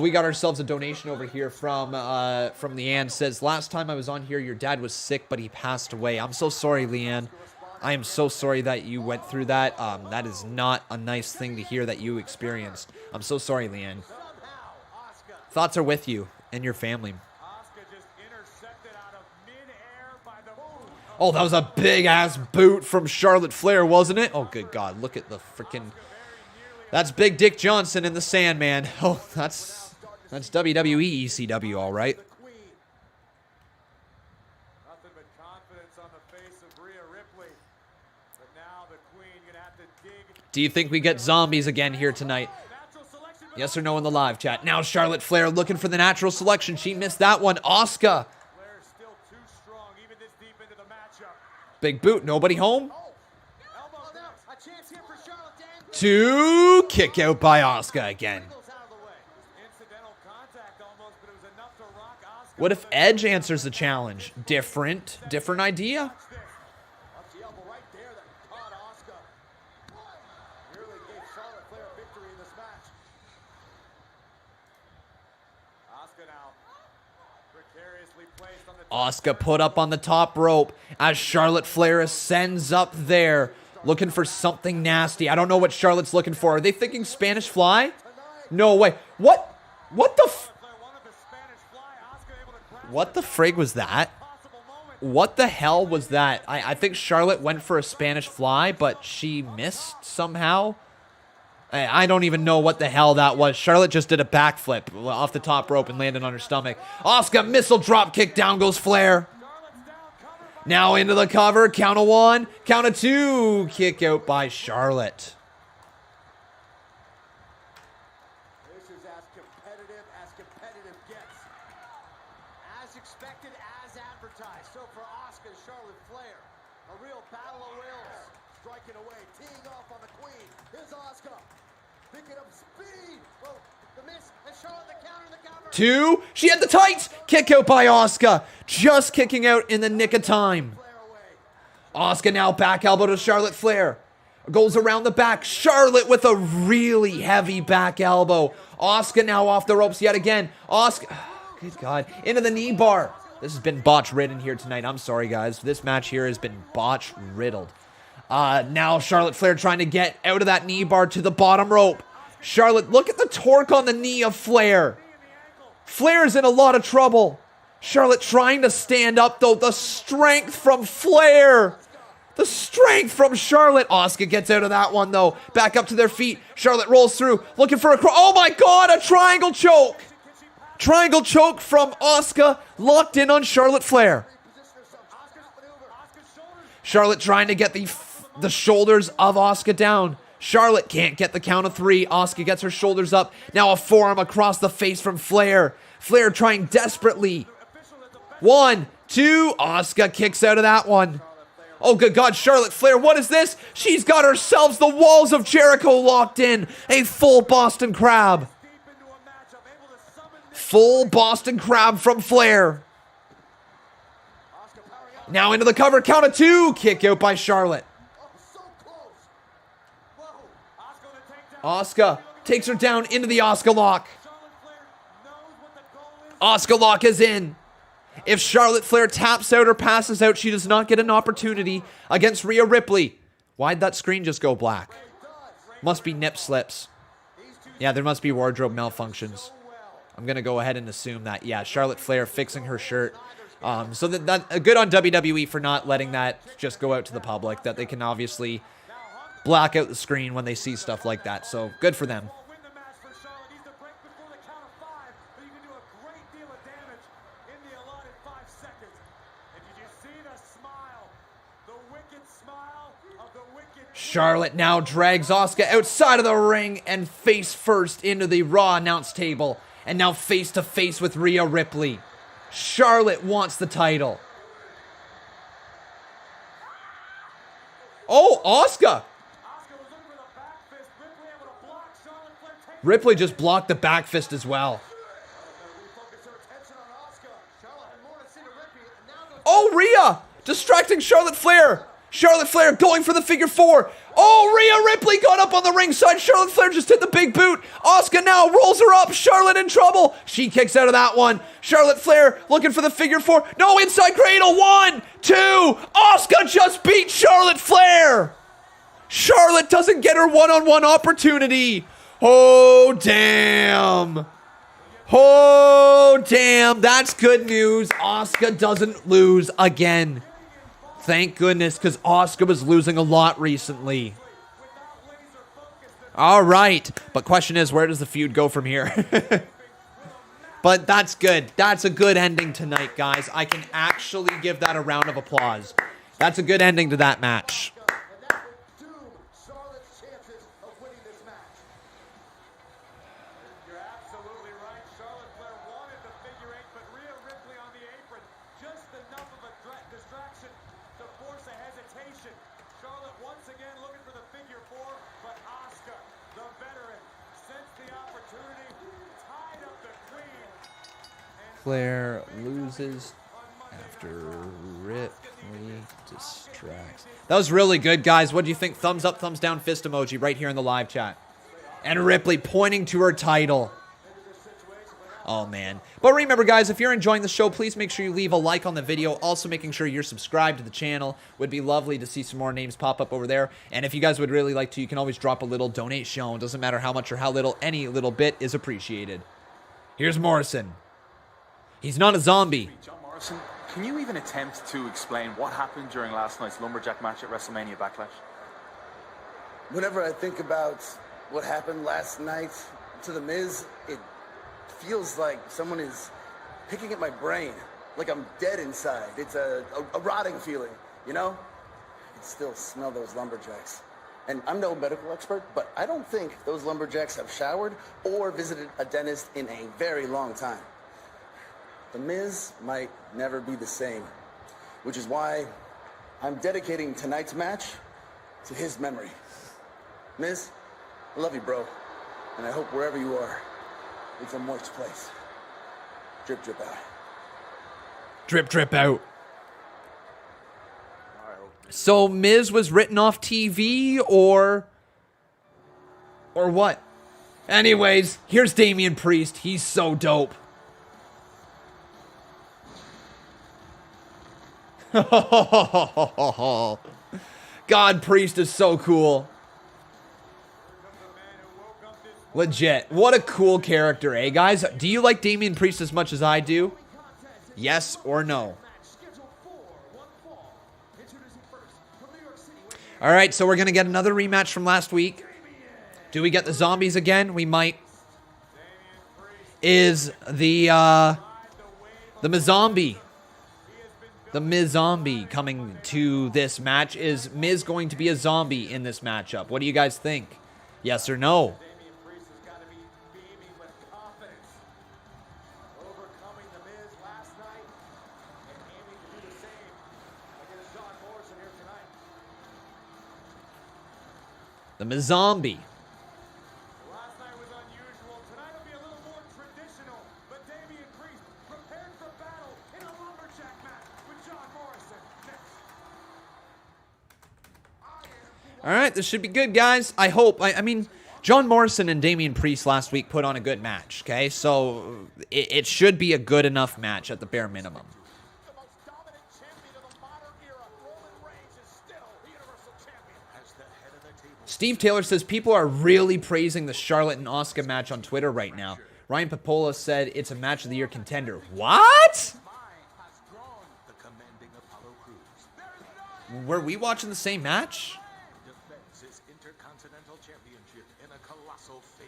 We got ourselves a donation over here from Leanne. Says, last time I was on here, your dad was sick, but he passed away. I'm so sorry, Leanne. I am so sorry that you went through that. That is not a nice thing to hear that you experienced. I'm so sorry, Leanne. Thoughts are with you and your family. Oh, that was a big-ass boot from Charlotte Flair, wasn't it? Oh, good God. Look at the freaking... That's Big Dick Johnson in the Sandman. Oh, that's WWE ECW, all right. Nothing but confidence on the face of Rhea Ripley. But now the Queen gonna have to Do you think we get zombies again here tonight? Yes or no in the live chat. Now Charlotte Flair looking for the natural selection. She missed that one. Asuka. Big boot. Nobody home. 2. Kick out by Asuka again. What if Edge answers the challenge? Different idea. Asuka put up on the top rope as Charlotte Flair ascends up there, looking for something nasty. I don't know what Charlotte's looking for. Are they thinking Spanish Fly? No way. What the frig was that? What the hell was that? I think Charlotte went for a Spanish Fly, but she missed somehow. I don't even know what the hell that was. Charlotte just did a backflip off the top rope and landed on her stomach. Asuka missile drop kick, down goes Flair. Now into the cover, count of 1, count of 2. Kick out by Charlotte. This is as competitive gets. As expected, as advertised. So for Asuka, Charlotte Flair, a real battle of wills. Striking away, teeing off on the queen. Here's Asuka. Picking up speed. Well, the miss, and Charlotte the counter, the cover. 2. She had the tights. Kick out by Asuka. Just kicking out in the nick of time. Asuka now back elbow to Charlotte Flair. Goes around the back. Charlotte with a really heavy back elbow. Asuka now off the ropes yet again. Asuka, good God, into the knee bar. This has been botch ridden here tonight. I'm sorry, guys. This match here has been botch riddled. Now Charlotte Flair trying to get out of that knee bar to the bottom rope. Charlotte, look at the torque on the knee of Flair. Flair's in a lot of trouble. Charlotte trying to stand up, though. The strength from Flair. The strength from Charlotte. Asuka gets out of that one, though. Back up to their feet. Charlotte rolls through, looking for a oh my God, a triangle choke. Triangle choke from Asuka, locked in on Charlotte Flair. Charlotte trying to get the shoulders of Asuka down. Charlotte can't get the count of 3. Asuka gets her shoulders up. Now a forearm across the face from Flair. Flair trying desperately. 1, 2. Asuka kicks out of that one. Oh, good God, Charlotte Flair, what is this? She's got herself the walls of Jericho locked in. A full Boston Crab. Full Boston Crab from Flair. Now into the cover, count of 2. Kick out by Charlotte. Asuka takes her down into the Asuka lock. Asuka lock is in. If Charlotte Flair taps out or passes out, she does not get an opportunity against Rhea Ripley. Why'd that screen just go black? Must be nip slips. Yeah, there must be wardrobe malfunctions. I'm going to go ahead and assume that. Yeah, Charlotte Flair fixing her shirt. So that good on WWE for not letting that just go out to the public. That they can obviously black out the screen when they see stuff like that. So good for them. Charlotte now drags Asuka outside of the ring and face first into the Raw announce table. And now face to face with Rhea Ripley. Charlotte wants the title. Oh, Asuka! Ripley just blocked the back fist as well. Oh, Rhea! Distracting Charlotte Flair. Charlotte Flair going for the figure 4. Oh, Rhea Ripley got up on the ringside. Charlotte Flair just hit the big boot. Asuka now rolls her up. Charlotte in trouble. She kicks out of that one. Charlotte Flair looking for the figure 4. No, inside cradle. 1, 2. Asuka just beat Charlotte Flair. Charlotte doesn't get her one-on-one opportunity. Oh, damn. Oh, damn. That's good news. Asuka doesn't lose again. Thank goodness, because Asuka was losing a lot recently. All right. But question is, where does the feud go from here? But that's good. That's a good ending tonight, guys. I can actually give that a round of applause. That's a good ending to that match. distraction to force a hesitation. Charlotte once again looking for the figure 4, but Asuka, the veteran, sensed the opportunity, tied up the queen. Flair loses after Ripley distracts. That was really good, guys. What do you think? Thumbs up, thumbs down, fist emoji right here in the live chat. And Ripley pointing to her title. Oh, man. But remember, guys, if you're enjoying the show, please make sure you leave a like on the video. Also, making sure you're subscribed to the channel. Would be lovely to see some more names pop up over there. And if you guys would really like to, you can always drop a little donation. Doesn't matter how much or how little. Any little bit is appreciated. Here's Morrison. He's not a zombie. John Morrison, can you even attempt to explain what happened during last night's Lumberjack match at WrestleMania Backlash? Whenever I think about what happened last night to The Miz, it feels like someone is picking at my brain, like I'm dead inside. It's a rotting feeling, you know? I can still smell those lumberjacks. And I'm no medical expert, but I don't think those lumberjacks have showered or visited a dentist in a very long time. The Miz might never be the same, which is why I'm dedicating tonight's match to his memory. Miz, I love you, bro, and I hope wherever you are, it's a moist place. Drip, drip out. Drip, drip out. So Miz was written off TV or what? Anyways, here's Damian Priest. He's so dope. God, Priest is so cool. Legit. What a cool character, eh, guys? Do you like Damian Priest as much as I do? Yes or no? All right, so we're going to get another rematch from last week. Do we get the zombies again? We might. Is the Mizombie. The Miz Zombie coming to this match. Is Miz going to be a zombie in this matchup? What do you guys think? Yes or no? The Miz Zombie. Last night was unusual. Tonight will be a little more traditional. But Damian Priest prepared for battle in a lumberjack match with John Morrison. All right, this should be good, guys. I hope. I mean, John Morrison and Damian Priest last week put on a good match, okay? So it should be a good enough match at the bare minimum. Steve Taylor says people are really praising the Charlotte and Asuka match on Twitter right now. Ryan Papola said it's a match of the year contender. What? Were we watching the same match?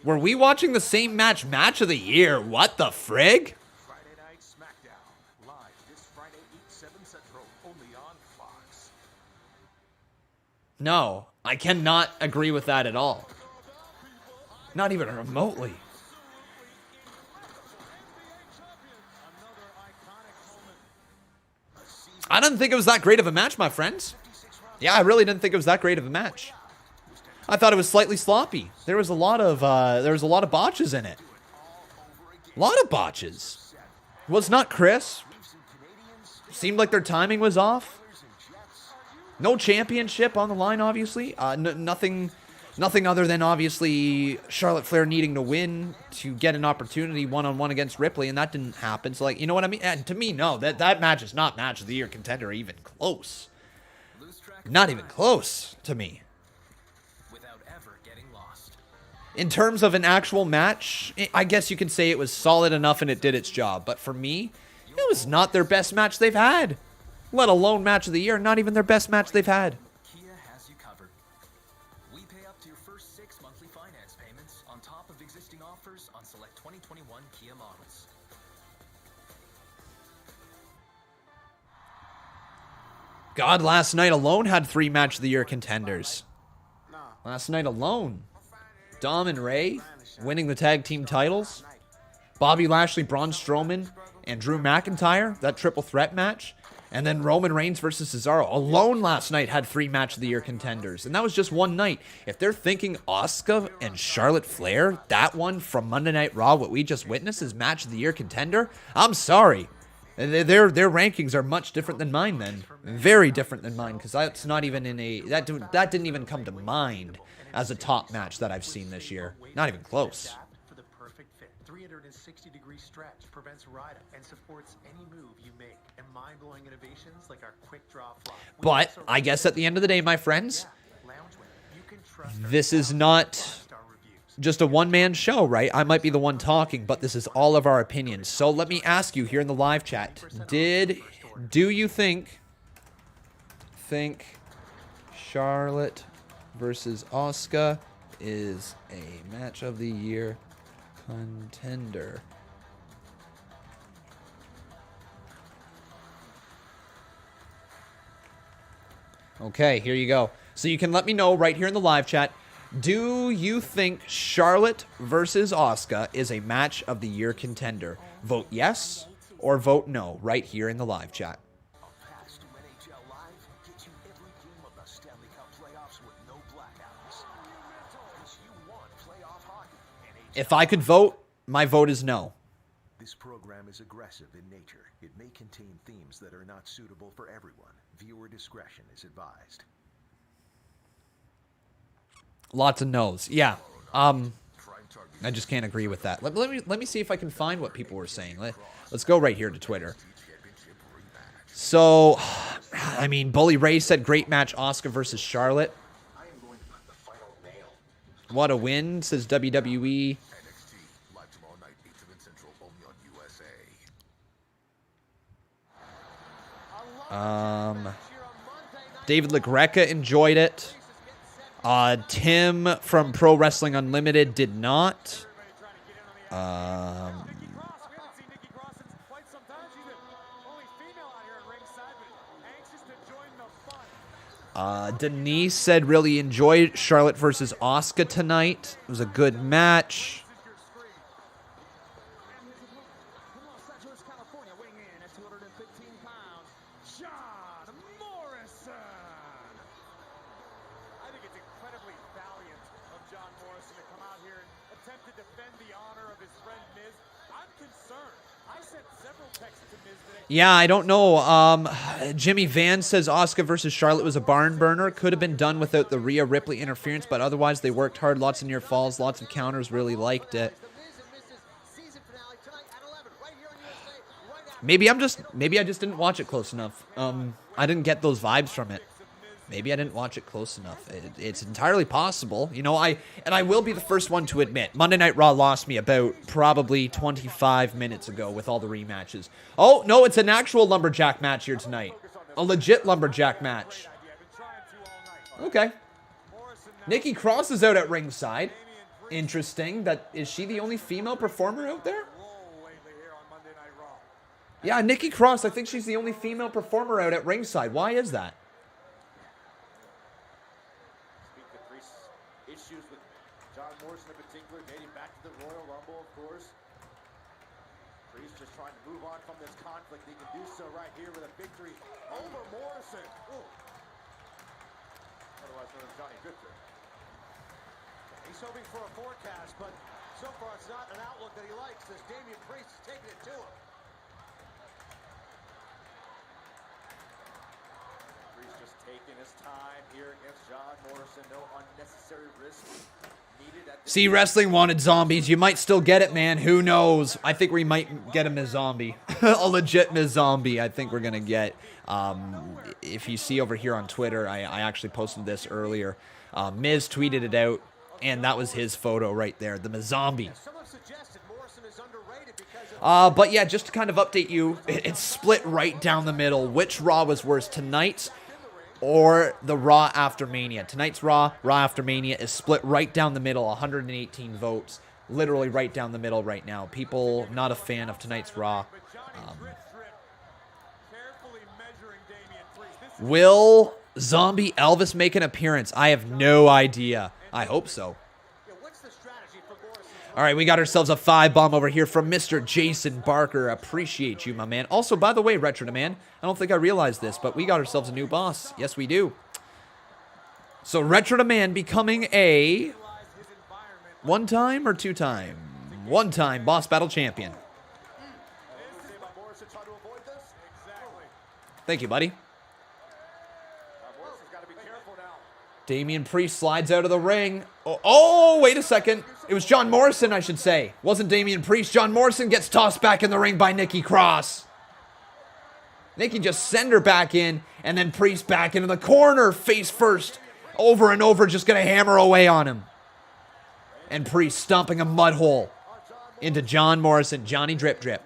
Were we watching the same match of the year? What the frig? Friday Night SmackDown, live this Friday, 8/7 Central, only on Fox. No, I cannot agree with that at all. Not even remotely. I didn't think it was that great of a match, my friends. Yeah, I really didn't think it was that great of a match. I thought it was slightly sloppy. There was a lot of botches in it. A lot of botches. Was not crisp. Seemed like their timing was off. No championship on the line, obviously. Nothing other than, obviously, Charlotte Flair needing to win to get an opportunity one-on-one against Ripley, and that didn't happen. So, like, you know what I mean? And to me, no, that match is not match of the year contender even close. Not even close to me. In terms of an actual match, I guess you can say it was solid enough and it did its job. But for me, it was not their best match they've had. Let alone match of the year, not even their best match they've had. Kia has you covered. We pay up to your first 6 monthly finance payments on top of existing offers on select 2021 Kia models. God, last night alone had 3 match of the year contenders. Last night alone. Dom and Ray winning the tag team titles. Bobby Lashley, Braun Strowman, and Drew McIntyre, that triple threat match. And then Roman Reigns versus Cesaro alone last night had 3 Match of the Year contenders. And that was just one night. If they're thinking Asuka and Charlotte Flair, that one from Monday Night Raw, what we just witnessed is Match of the Year contender, I'm sorry. Their rankings are much different than mine then. Very different than mine, because that's not even in a... That didn't even come to mind as a top match that I've seen this year. Not even close. For the perfect fit. 360-degree stretch prevents ride and supports any move you make. And mind-blowing innovations like our quick draw flop. But I guess at the end of the day, my friends, this is not just a one-man show, right? I might be the one talking, but this is all of our opinions. So let me ask you here in the live chat, do you think Charlotte versus Asuka is a Match of the Year contender? Okay, here you go. So you can let me know right here in the live chat, do you think Charlotte versus Asuka is a Match of the Year contender? Vote yes or vote no right here in the live chat. If I could vote, my vote is no. This program is aggressive in nature. It may contain themes that are not suitable for everyone. Viewer discretion is advised. Lots of no's. Yeah. I just can't agree with that. Let me see if I can find what people were saying. Let's go right here to Twitter. So, I mean, Bully Ray said great match, Asuka versus Charlotte. What a win, says WWE. David LaGreca enjoyed it. Tim from Pro Wrestling Unlimited did not. Denise said really enjoyed Charlotte versus Asuka tonight. It was a good match. Yeah, I don't know. Jimmy Van says Asuka versus Charlotte was a barn burner. Could have been done without the Rhea Ripley interference, but otherwise they worked hard. Lots of near falls, lots of counters. Really liked it. Maybe I just didn't watch it close enough. I didn't get those vibes from it. Maybe I didn't watch it close enough. It's entirely possible. You know, I will be the first one to admit, Monday Night Raw lost me about probably 25 minutes ago with all the rematches. Oh, no, it's an actual lumberjack match here tonight. A legit lumberjack match. Okay. Nikki Cross is out at ringside. Interesting. Is she the only female performer out there? Yeah, Nikki Cross, I think she's the only female performer out at ringside. Why is that? He can do so right here with a victory over Morrison. Ooh. Otherwise known as Johnny Victor. He's hoping for a forecast, but so far it's not an outlook that he likes as Damian Priest is taking it to him. Priest just taking his time here against John Morrison. No unnecessary risk. See, wrestling wanted zombies. You might still get it, man. Who knows? I think we might get a Miz Zombie. A legit Miz Zombie, I think we're going to get. If you see over here on Twitter, I actually posted this earlier. Miz tweeted it out, and that was his photo right there, the Miz Zombie. But yeah, just to kind of update you, it's split right down the middle. Which Raw was worse, tonight's or the Raw after Mania? Tonight's Raw after Mania is split right down the middle, 118 votes. Literally right down the middle right now. People not a fan of tonight's Raw. Will Zombie Elvis make an appearance? I have no idea. I hope so. All right, we got ourselves a 5-bomb over here from Mr. Jason Barker. Appreciate you, my man. Also, by the way, Retro Man, I don't think I realized this, but we got ourselves a new boss. Yes, we do. So, Retro Man becoming a one-time or two-time? One-time boss battle champion. Thank you, buddy. Damian Priest slides out of the ring. Oh, wait a second. It was John Morrison, I should say. Wasn't Damian Priest. John Morrison gets tossed back in the ring by Nikki Cross. Nikki just send her back in, and then Priest back into the corner, face first. Over and over, just going to hammer away on him. And Priest stomping a mud hole into John Morrison. Johnny Drip Drip.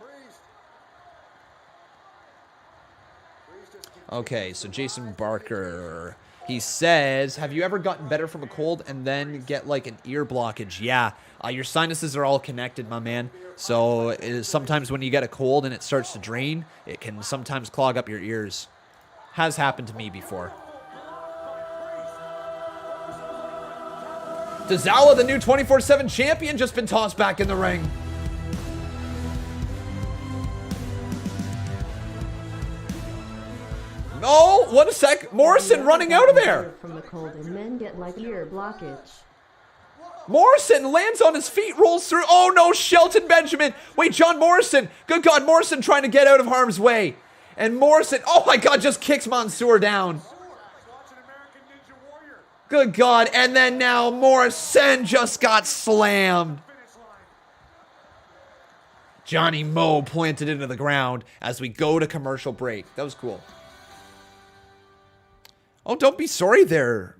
Okay, so Jason Barker, he says, have you ever gotten better from a cold and then get like an ear blockage? Yeah, your sinuses are all connected, my man. So sometimes when you get a cold and it starts to drain, it can sometimes clog up your ears. Has happened to me before. Tozawa, the new 24/7 champion, just been tossed back in the ring. No, what a sec. Morrison running out of there. From the cold and men get like ear blockage. Morrison lands on his feet, rolls through. Oh no, Shelton Benjamin. Wait, John Morrison. Good God, Morrison trying to get out of harm's way. And Morrison, oh my God, just kicks Mansoor down. Good God, and then now Morrison just got slammed. Johnny Moe planted into the ground as we go to commercial break. That was cool. Oh, don't be sorry there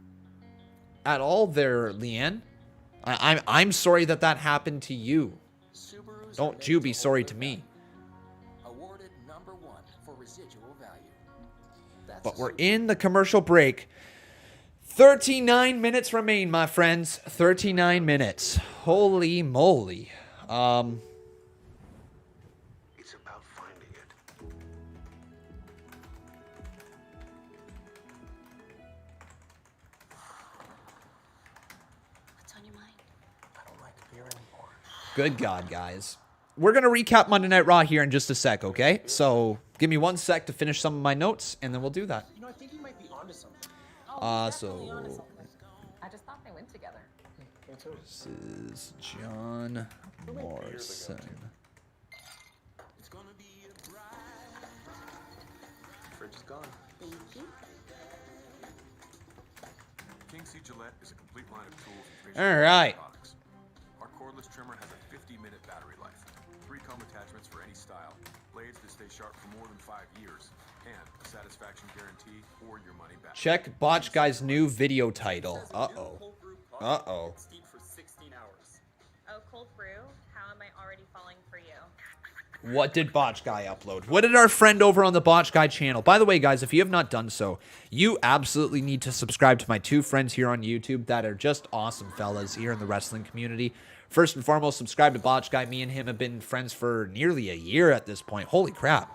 at all there, Leanne. I'm sorry that that happened to you. Don't you be sorry to me. Awarded #1 for residual value. But we're in the commercial break. 39 minutes remain, my friends. 39 minutes. Holy moly. It's about finding it. What's on your mind? I don't like beer anymore. Good God, guys. We're going to recap Monday Night Raw here in just a sec, okay? So give me 1 sec to finish some of my notes, and then we'll do that. You know, I think you might be onto something. I just thought they went together. This is John Morrison. It's gonna be a bride. Fridge is gone. Thank you. King C Gillette is a complete line of tools and facial All right. products. Our cordless trimmer has a 50-minute battery life, 3 comb attachments for any style, blades that stay sharp for more than 5 years, and a satisfaction guarantee or your money back. Check Botch Guy's new video title. Uh-oh. Uh-oh. Steep for 16 hours. Oh, cold brew? How am I already falling for you? What did Botch Guy upload? What did our friend over on the Botch Guy channel? By the way, guys, if you have not done so, you absolutely need to subscribe to my 2 friends here on YouTube that are just awesome fellas here in the wrestling community. First and foremost, subscribe to Botch Guy. Me and him have been friends for nearly a year at this point. Holy crap.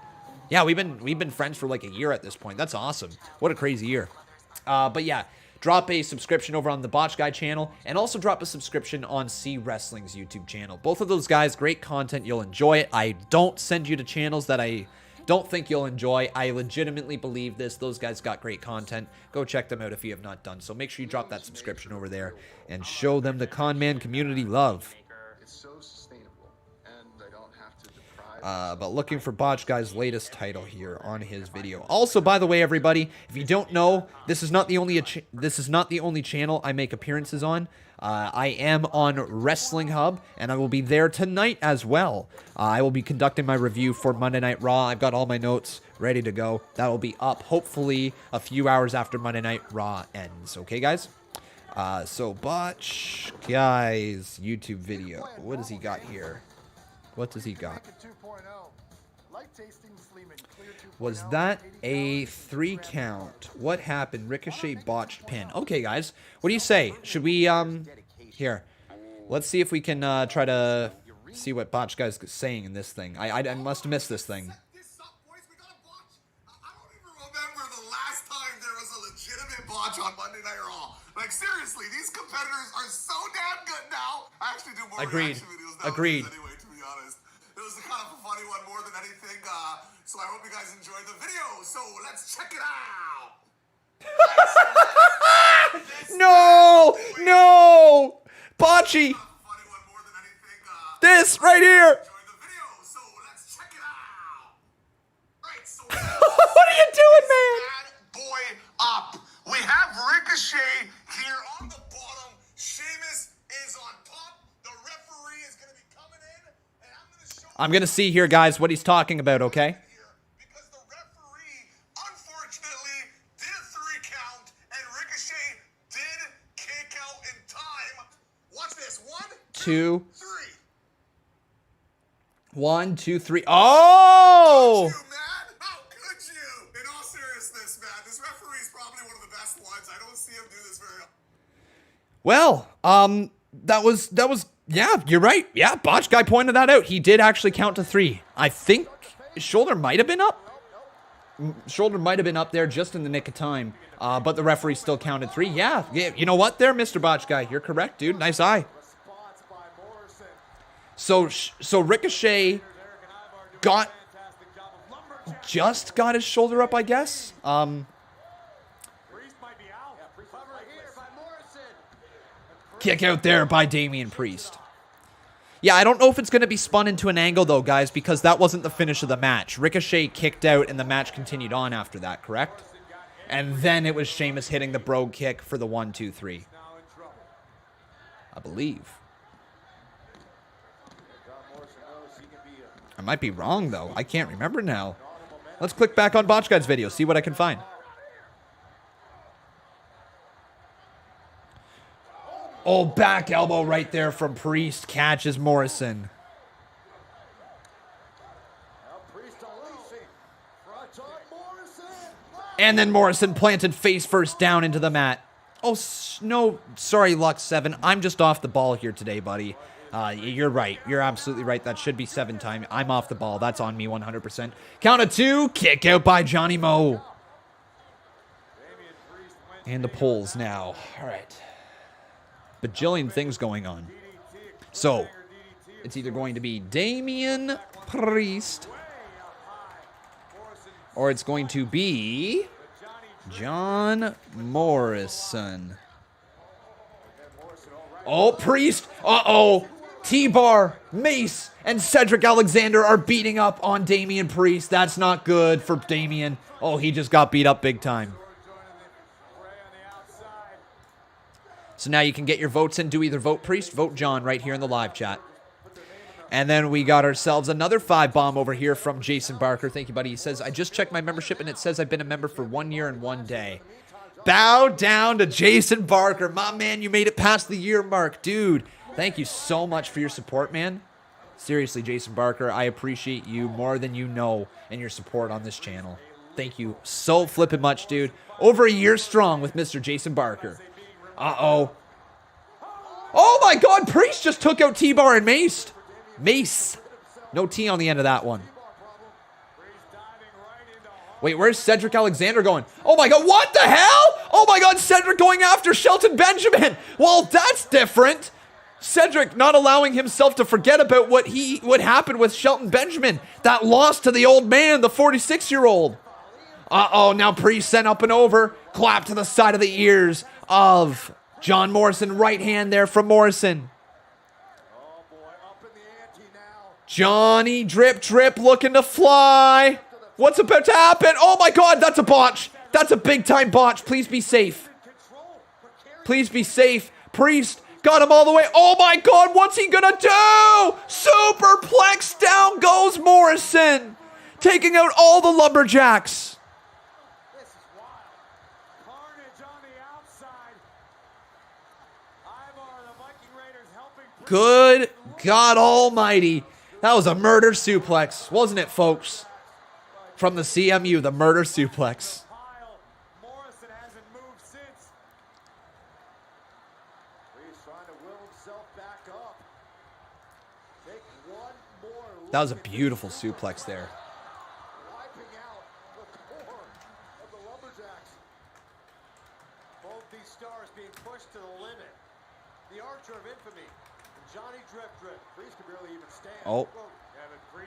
Yeah, we've been friends for like a year at this point. That's awesome. What a crazy year. But yeah, drop a subscription over on the Botch Guy channel, and also drop a subscription on C Wrestling's YouTube channel. Both of those guys, great content. You'll enjoy it. I don't send you to channels that I don't think you'll enjoy. I legitimately believe this. Those guys got great content. Go check them out if you have not done so. Make sure you drop that subscription over there and show them the Con Man community love. It's so sustainable, and I don't have to deprive. But looking for Botch Guy's latest title here on his video. Also, by the way, everybody, if you don't know, this is not the only channel I make appearances on. I am on Wrestling Hub, and I will be there tonight as well. I will be conducting my review for Monday Night Raw. I've got all my notes ready to go. That will be up hopefully a few hours after Monday Night Raw ends. Okay, guys? So Botch Guy's YouTube video. What does he got here? What does he got? Was that a 3 count? What happened? Ricochet botched pin. Okay, guys. What do you say? Should we, here. Let's see if we can, try to see what Botch Guy's saying in this thing. I must have missed this thing. Remember the last time there was a legitimate botch on Monday Night Raw. Like, seriously, these competitors are so damn good now. I actually do more Agreed. reaction videos Agreed. anyway, to be honest. It was kind of a funny one more than anything. So I hope you guys enjoyed the video. So let's check it out. No! No! Bocce! This right here! What are you doing, man? Boy up. We have Ricochet here on the bottom. Sheamus is on top. The referee is going to be coming in, and I'm going to show I'm going to see here, guys, what he's talking about, okay? because the referee, unfortunately, did a 3 count, and Ricochet did kick out in time. Watch this. 1, 2, 3. 1, 2, 3. Oh! How could you? In all seriousness, man, this referee is probably one of the best ones. I don't see him do this very often. Well, that was, yeah, you're right. Yeah, Botch guy pointed that out. He did actually count to 3. I think his shoulder might have been up. Shoulder might have been up there just in the nick of time. But the referee still counted 3. Yeah, you know what there, Mr. Botch guy? You're correct, dude. Nice eye. So Ricochet just got his shoulder up, I guess. Kick out there by Damian Priest. Yeah, I don't know if it's going to be spun into an angle, though, guys, because that wasn't the finish of the match. Ricochet kicked out, and the match continued on after that, correct? And then it was Sheamus hitting the brogue kick for the 1, 2, 3. I believe. I might be wrong, though. I can't remember now. Let's click back on Botch Guy's video, see what I can find. Oh, back elbow right there from Priest. Catches Morrison. And then Morrison planted face first down into the mat. Oh, no. Sorry, Lux 7. I'm just off the ball here today, buddy. You're right. You're absolutely right. That should be 7 time. I'm off the ball. That's on me 100%. Count of 2. Kick out by Johnny Mo. And the polls now. All right. Bajillion things going on. So, it's either going to be Damian Priest or it's going to be John Morrison. Oh, Priest. Uh-oh. T-Bar, Mace, and Cedric Alexander are beating up on Damian Priest. That's not good for Damian. Oh, he just got beat up big time. So now you can get your votes in. Do either vote Priest, vote John right here in the live chat. And then we got ourselves another 5-bomb over here from Jason Barker. Thank you, buddy. He says, I just checked my membership and it says I've been a member for 1 year and 1 day. Bow down to Jason Barker. My man, you made it past the year mark. Dude, thank you so much for your support, man. Seriously, Jason Barker, I appreciate you more than you know and your support on this channel. Thank you so flippin' much, dude. Over a year strong with Mr. Jason Barker. Uh-oh. Oh, my God. Priest just took out T-Bar and Mace. Mace. No T on the end of that one. Wait, where's Cedric Alexander going? Oh, my God. What the hell? Oh, my God. Cedric going after Shelton Benjamin. Well, that's different. Cedric not allowing himself to forget about what happened with Shelton Benjamin. That loss to the old man, the 46-year-old. Uh-oh. Now Priest sent up and over. Clap to the side of the ears of John Morrison. Right hand there from Morrison. Johnny drip drip looking to fly. What's about to happen? Oh my God, that's a botch. That's a big time botch. Please be safe. Please be safe. Priest got him all the way. Oh my God, what's he gonna do? Superplex, down goes Morrison. Taking out all the lumberjacks. Good God almighty. That was a murder suplex, wasn't it, folks? From the CMU, the murder suplex. That was a beautiful suplex there.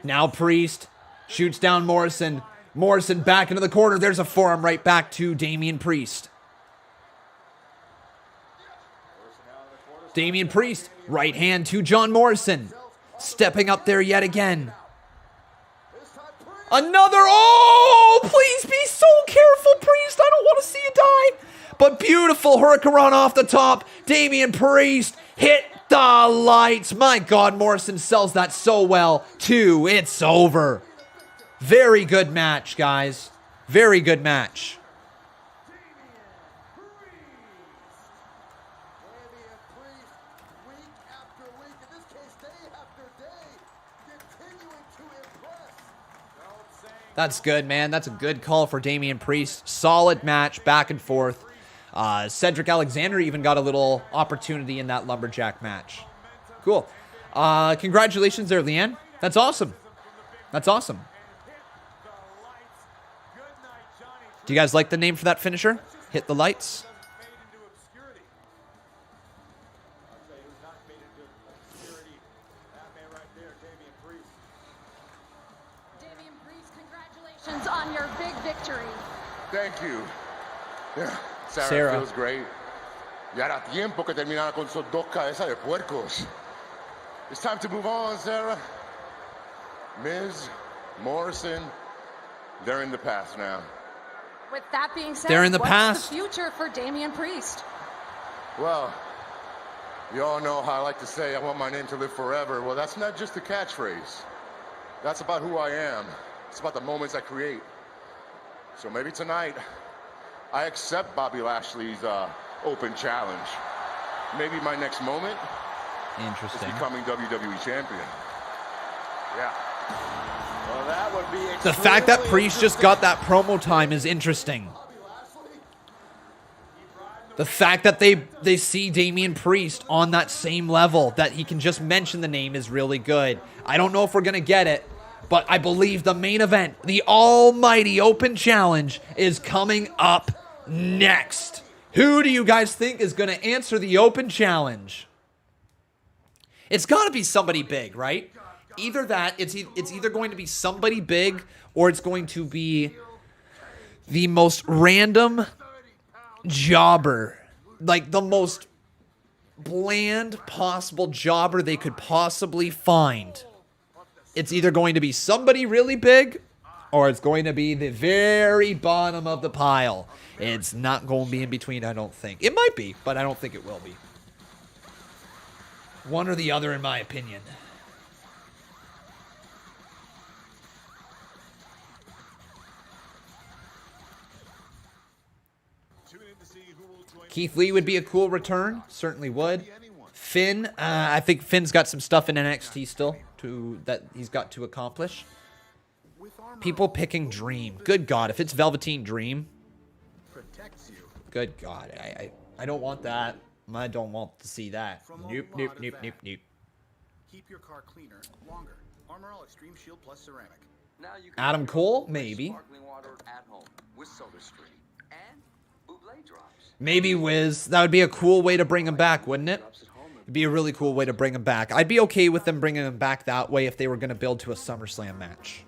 Now Priest shoots down Morrison. Morrison back into the corner. There's a forearm right back to Damian Priest. Damian Priest, right hand to John Morrison. Stepping up there yet again. Another, oh, please be so careful, Priest. I don't want to see you die. But beautiful Hurricanrana off the top. Damian Priest hit the lights. My God, Morrison sells that so well. 2, it's over. Very good match, guys. Very good match. That's good, man. That's a good call for Damian Priest. Solid match, back and forth. Cedric Alexander even got a little opportunity in that lumberjack match. Cool. Congratulations there, Leanne. That's awesome. That's awesome. Do you guys like the name for that finisher? Hit the lights. On your big victory. Thank you. Yeah, Sarah. Feels great. Ya era tiempo que terminara con sus dos cabezas de puercos. It's time to move on, Sarah. Miz, Morrison, they're in the past now. With that being said, they're in the what's past. The future for Damian Priest? Well, you all know how I like to say I want my name to live forever. Well, that's not just a catchphrase. That's about who I am. It's about the moments I create. So maybe tonight, I accept Bobby Lashley's open challenge. Maybe my next moment is becoming WWE champion. Yeah. Well, that would be the fact that Priest just got that promo time is interesting. The fact that they see Damian Priest on that same level, that he can just mention the name, is really good. I don't know if we're going to get it, but I believe the main event, the almighty open challenge, is coming up next. Who do you guys think is going to answer the open challenge? It's got to be somebody big, right? Either that, it's either going to be somebody big, or it's going to be the most random jobber. Like the most bland possible jobber they could possibly find. It's either going to be somebody really big, or it's going to be the very bottom of the pile. It's not going to be in between, I don't think. It might be, but I don't think it will be. One or the other, in my opinion. Keith Lee would be a cool return. Certainly would. Finn, I think Finn's got some stuff in NXT still that he's got to accomplish. People picking Dream. Good God, if it's Velveteen Dream. Good God, I don't want that. I don't want to see that. Nope, nope, nope, nope, nope. Keep your car cleaner longer. Armor All Extreme Shield Plus Ceramic. Now you can Adam Cole, maybe. Sparkling water at home with SodaStream and Buble drops. Maybe Wiz. That would be a cool way to bring him back, wouldn't it? It'd be a really cool way to bring him back. I'd be okay with them bringing him back that way if they were going to build to a SummerSlam match.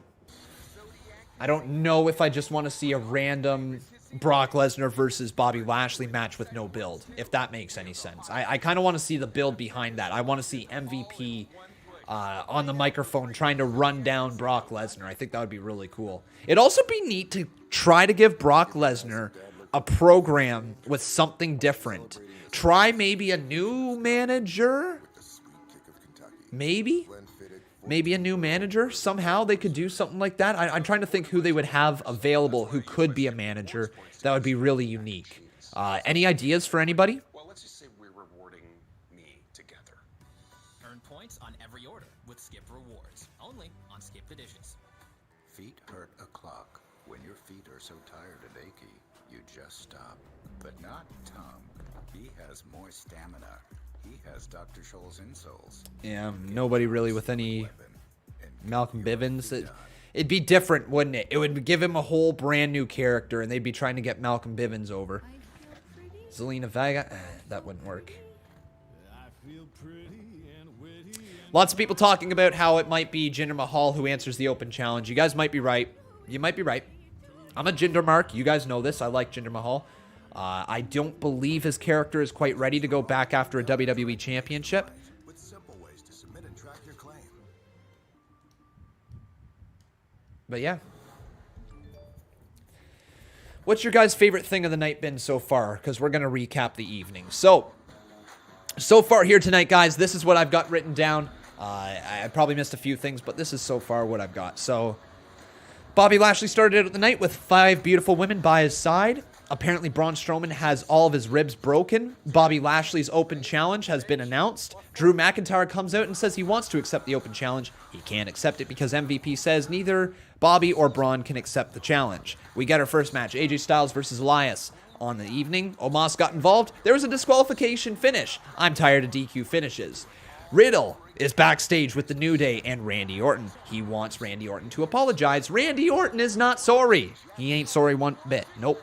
I don't know if I just want to see a random Brock Lesnar versus Bobby Lashley match with no build, if that makes any sense. I kind of want to see the build behind that. I want to see MVP on the microphone trying to run down Brock Lesnar. I think that would be really cool. It'd also be neat to try to give Brock Lesnar a program with something different. Try maybe a new manager. Maybe a new manager. Somehow they could do something like that. I'm trying to think who they would have available who could be a manager that would be really unique. Any ideas for anybody? Well, let's just say we're rewarding me together. Earn points on every order with Skip Rewards. Only on Skip the Dishes. Feet hurt a clock. When your feet are so tired and achy, you just stop. But not Tom. He has more stamina. He has Dr. Scholl's insoles. Yeah, nobody really with any Malcolm Bivens. It'd be different, wouldn't it? It would give him a whole brand new character, and they'd be trying to get Malcolm Bivens over. Zelina Vega, that wouldn't work. Lots of people talking about how it might be Jinder Mahal who answers the open challenge. You guys might be right. You might be right. I'm a Jinder mark. You guys know this. I like Jinder Mahal. I don't believe his character is quite ready to go back after a WWE championship. With simple ways to submit and track your claim. But yeah. What's your guys' favorite thing of the night been so far? Because we're going to recap the evening. So far here tonight, guys, this is what I've got written down. I probably missed a few things, but this is so far what I've got. So, Bobby Lashley started out the night with 5 beautiful women by his side. Apparently, Braun Strowman has all of his ribs broken. Bobby Lashley's open challenge has been announced. Drew McIntyre comes out and says he wants to accept the open challenge. He can't accept it because MVP says neither Bobby or Braun can accept the challenge. We get our first match, AJ Styles versus Elias. On the evening, Omos got involved. There was a disqualification finish. I'm tired of DQ finishes. Riddle is backstage with the New Day and Randy Orton. He wants Randy Orton to apologize. Randy Orton is not sorry. He ain't sorry one bit. Nope.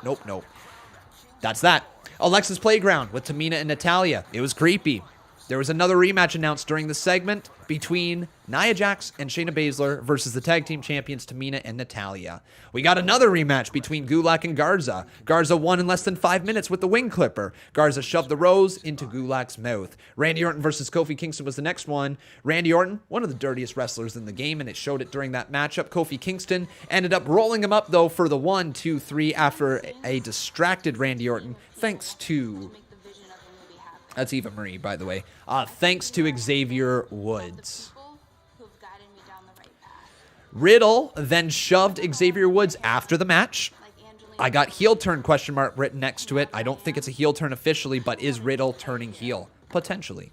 That's that. Alexa's Playground with Tamina and Natalya. It was creepy. There was another rematch announced during the segment between Nia Jax and Shayna Baszler versus the tag team champions Tamina and Natalya. We got another rematch between Gulak and Garza. Garza won in less than 5 minutes with the wing clipper. Garza shoved the rose into Gulak's mouth. Randy Orton versus Kofi Kingston was the next one. Randy Orton, one of the dirtiest wrestlers in the game, and it showed it during that matchup. Kofi Kingston ended up rolling him up, though, for the 1, 2, 3 after a distracted Randy Orton, thanks to... That's Eva Marie, by the way. Thanks to Xavier Woods. Riddle then shoved Xavier Woods after the match. I got heel turn question mark written next to it. I don't think it's a heel turn officially, but is Riddle turning heel? Potentially.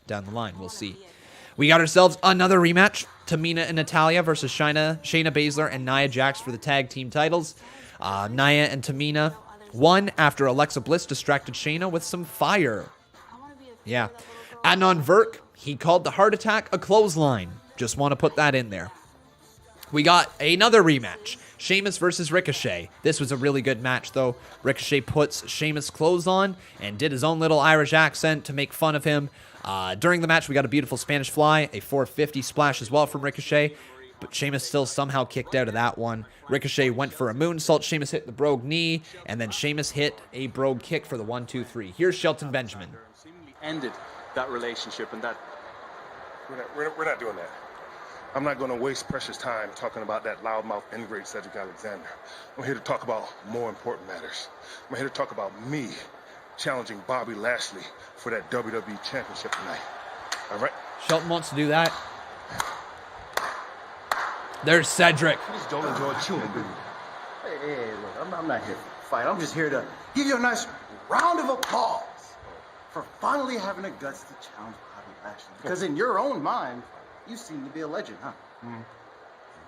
Down the line, we'll see. We got ourselves another rematch. Tamina and Natalya versus Shayna Baszler, and Nia Jax for the tag team titles. Nia and Tamina won after Alexa Bliss distracted Shayna with some fire. Yeah. Adnan Virk, he called the heart attack a clothesline. Just want to put that in there. We got another rematch. Sheamus versus Ricochet. This was a really good match, though. Ricochet puts Sheamus' clothes on and did his own little Irish accent to make fun of him. During the match, we got a beautiful Spanish fly, a 450 splash as well from Ricochet, but Sheamus still somehow kicked out of that one. Ricochet went for a moonsault. Sheamus hit the brogue knee, and then Sheamus hit a brogue kick for the 1, 2, 3. Here's Shelton Benjamin. Ended that relationship and that... We're not doing that. I'm not going to waste precious time talking about that loudmouth ingrate Cedric Alexander. I'm here to talk about more important matters. I'm here to talk about me challenging Bobby Lashley for that WWE Championship tonight. All right? Shelton wants to do that. There's Cedric. I just don't enjoy chewing, do you? Hey, look, I'm not here to fight. I'm just here to give you a nice round of applause for finally having the guts to challenge Bobby Lashley. Because in your own mind, you seem to be a legend, huh? In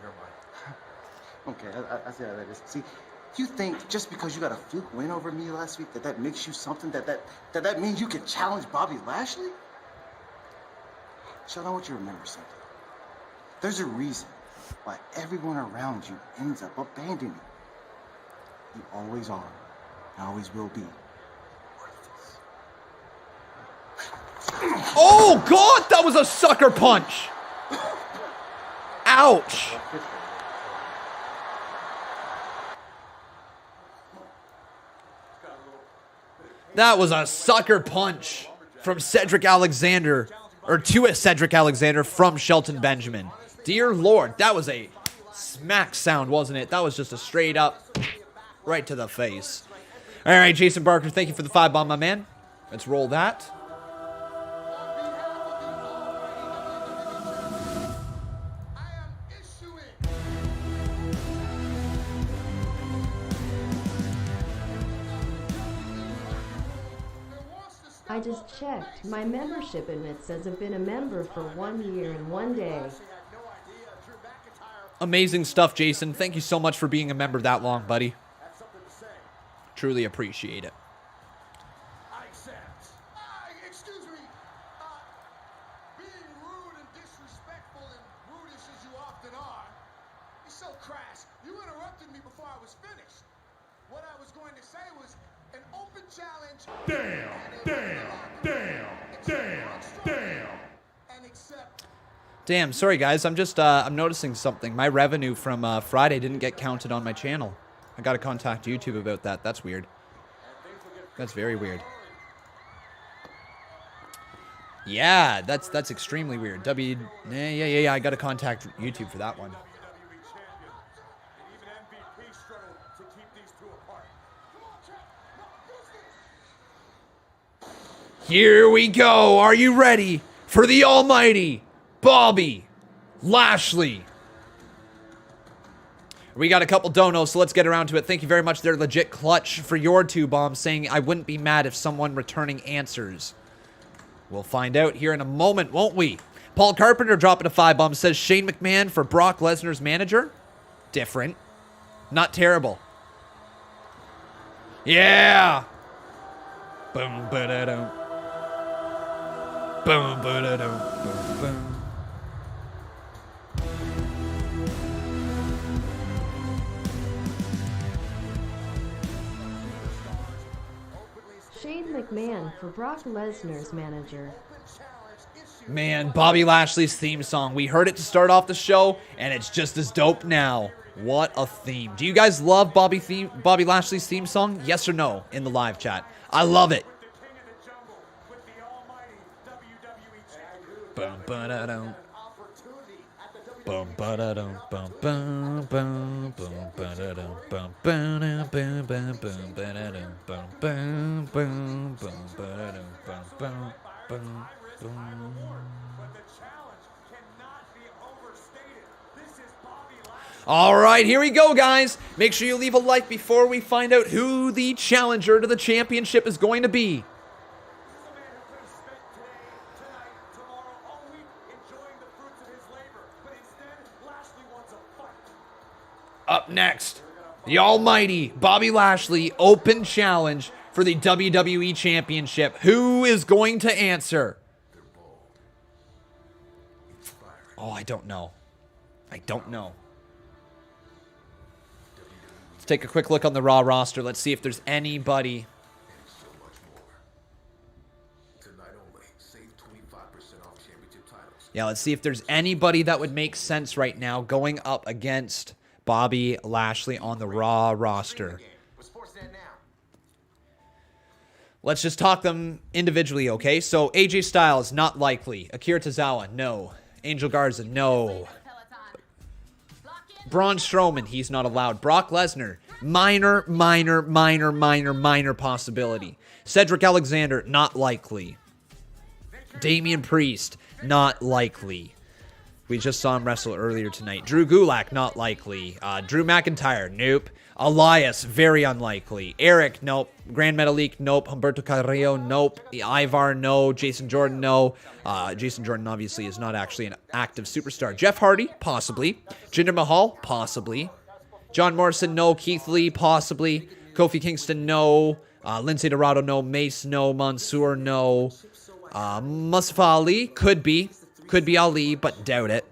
your mind. Okay, I see how that is. See, you think just because you got a fluke win over me last week that makes you something, that means you can challenge Bobby Lashley? Sheldon, I want you to remember something. There's a reason why everyone around you ends up abandoning you. You always are, and always will be. Oh, God, that was a sucker punch. Ouch. That was a sucker punch from Cedric Alexander, or to a Cedric Alexander from Shelton Benjamin. Dear Lord, that was a smack sound, wasn't it? That was just a straight up right to the face. All right, Jason Barker, thank you for the 5-bomb, my man. Let's roll that. I just checked my membership and it says I've been a member for 1 year and 1 day. Amazing stuff, Jason. Thank you so much for being a member that long, buddy. Truly appreciate it. I accept. Excuse me. Being rude and disrespectful and rudish as you often are, you're so crass. You interrupted me before I was finished. What I was going to say was an open challenge. Damn. And accept. Damn, sorry guys. I'm just I'm noticing something. My revenue from Friday didn't get counted on my channel. I gotta contact YouTube about that. That's weird. That's very weird. Yeah, that's extremely weird. Yeah. I gotta contact YouTube for that one. Here we go. Are you ready for the almighty Bobby Lashley? We got a couple donos, so let's get around to it. Thank you very much. They're legit clutch for your 2 bombs, saying I wouldn't be mad if someone returning answers. We'll find out here in a moment, won't we? Paul Carpenter dropping a 5 bomb, says Shane McMahon for Brock Lesnar's manager. Different. Not terrible. Yeah. Boom, ba-da-dum. Boom, ba-da-dum, boom, boom. Shane McMahon for Brock Lesnar's manager. Man, Bobby Lashley's theme song. We heard it to start off the show, and it's just as dope now. What a theme. Do you guys love Bobby Lashley's theme song? Yes or no in the live chat? I love it. Bum ba-da-dum. Bum ba-da-dum. Bum bum bum bum ba-da-dum. Bum ba-da-dum. Bum bum bum ba-da-dum. Bum bum bum bum ba-da-dum. Bum bum bum bum. All right, here we go, guys. Make sure you leave a like before we find out who the challenger to the championship is going to be. Up next, the almighty Bobby Lashley open challenge for the WWE Championship. Who is going to answer? Oh, I don't know. I don't know. Let's take a quick look on the Raw roster. Let's see if there's anybody. Yeah, let's see if there's anybody that would make sense right now going up against Bobby Lashley on the Raw roster. Let's just talk them individually, okay? So AJ Styles, not likely. Akira Tozawa, no. Angel Garza, no. Braun Strowman, he's not allowed. Brock Lesnar, minor possibility. Cedric Alexander, not likely. Damian Priest, not likely. We just saw him wrestle earlier tonight. Drew Gulak, not likely. Drew McIntyre, nope. Elias, very unlikely. Eric, nope. Grand Metalik, nope. Humberto Carrillo, nope. Ivar, no. Jason Jordan, no. Jason Jordan obviously is not actually an active superstar. Jeff Hardy, possibly. Jinder Mahal, possibly. John Morrison, no. Keith Lee, possibly. Kofi Kingston, no. Lindsay Dorado, no. Mace, no. Mansoor, no. Mustafa Ali, could be. Could be Ali, but doubt it.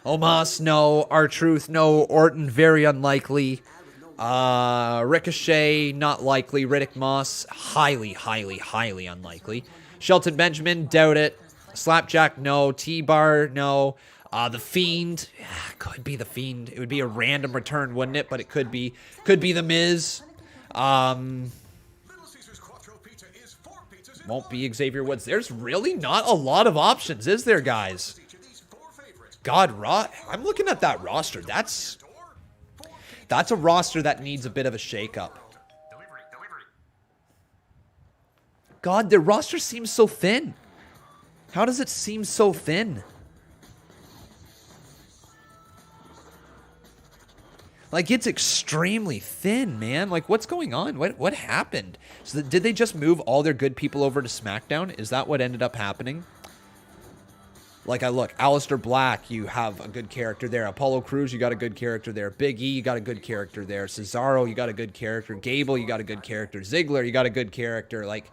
Omos, no. R-Truth, no. Orton, very unlikely. Ricochet, not likely. Riddick Moss, highly unlikely. Shelton Benjamin, doubt it. Slapjack, no. T-Bar, no. The Fiend, could be The Fiend. It would be a random return, wouldn't it? But it could be. Could be The Miz. Won't be Xavier Woods. There's really not a lot of options, is there, guys? God, I'm looking at that roster. That's a roster that needs a bit of a shakeup. God, their roster seems so thin. How does it seem so thin? Like, it's extremely thin, man. Like, what's going on? What happened? So did they just move all their good people over to SmackDown? Is that what ended up happening? Like, look, Aleister Black, you have a good character there. Apollo Crews, you got a good character there. Big E, you got a good character there. Cesaro, you got a good character. Gable, you got a good character. Ziggler, you got a good character. Like,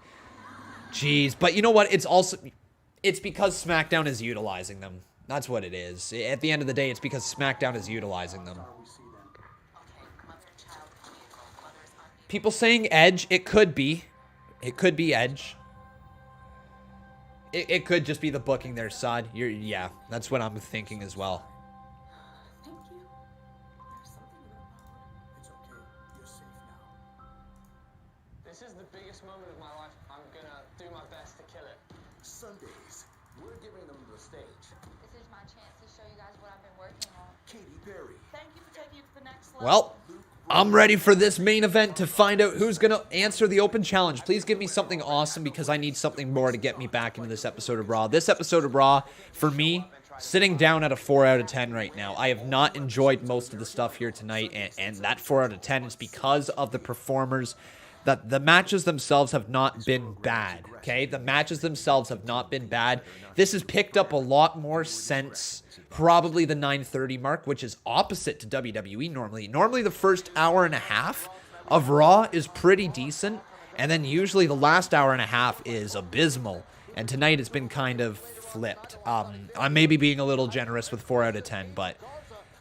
jeez. But you know what? It's because SmackDown is utilizing them. That's what it is. At the end of the day, it's because SmackDown is utilizing them. People saying Edge, it could be. It could be Edge. It could just be the booking there, Sod. Yeah, that's what I'm thinking as well. Thank you. There's something in the world. It's okay. You're safe now. This is the biggest moment of my life. I'm gonna do my best to kill it. Sundays, we're giving them the stage. This is my chance to show you guys what I've been working on. Katy Perry. Thank you for taking it to the next level. Well, I'm ready for this main event to find out who's going to answer the open challenge. Please give me something awesome because I need something more to get me back into this episode of Raw. This episode of Raw, for me, sitting down at a 4 out of 10 right now. I have not enjoyed most of the stuff here tonight, and that 4 out of 10 is because of the performers. That the matches themselves have not been bad, okay? The matches themselves have not been bad. This has picked up a lot more since probably the 9:30 mark, which is opposite to WWE normally. Normally the first hour and a half of Raw is pretty decent, and then usually the last hour and a half is abysmal. And tonight it's been kind of flipped. I'm maybe being a little generous with 4 out of 10, but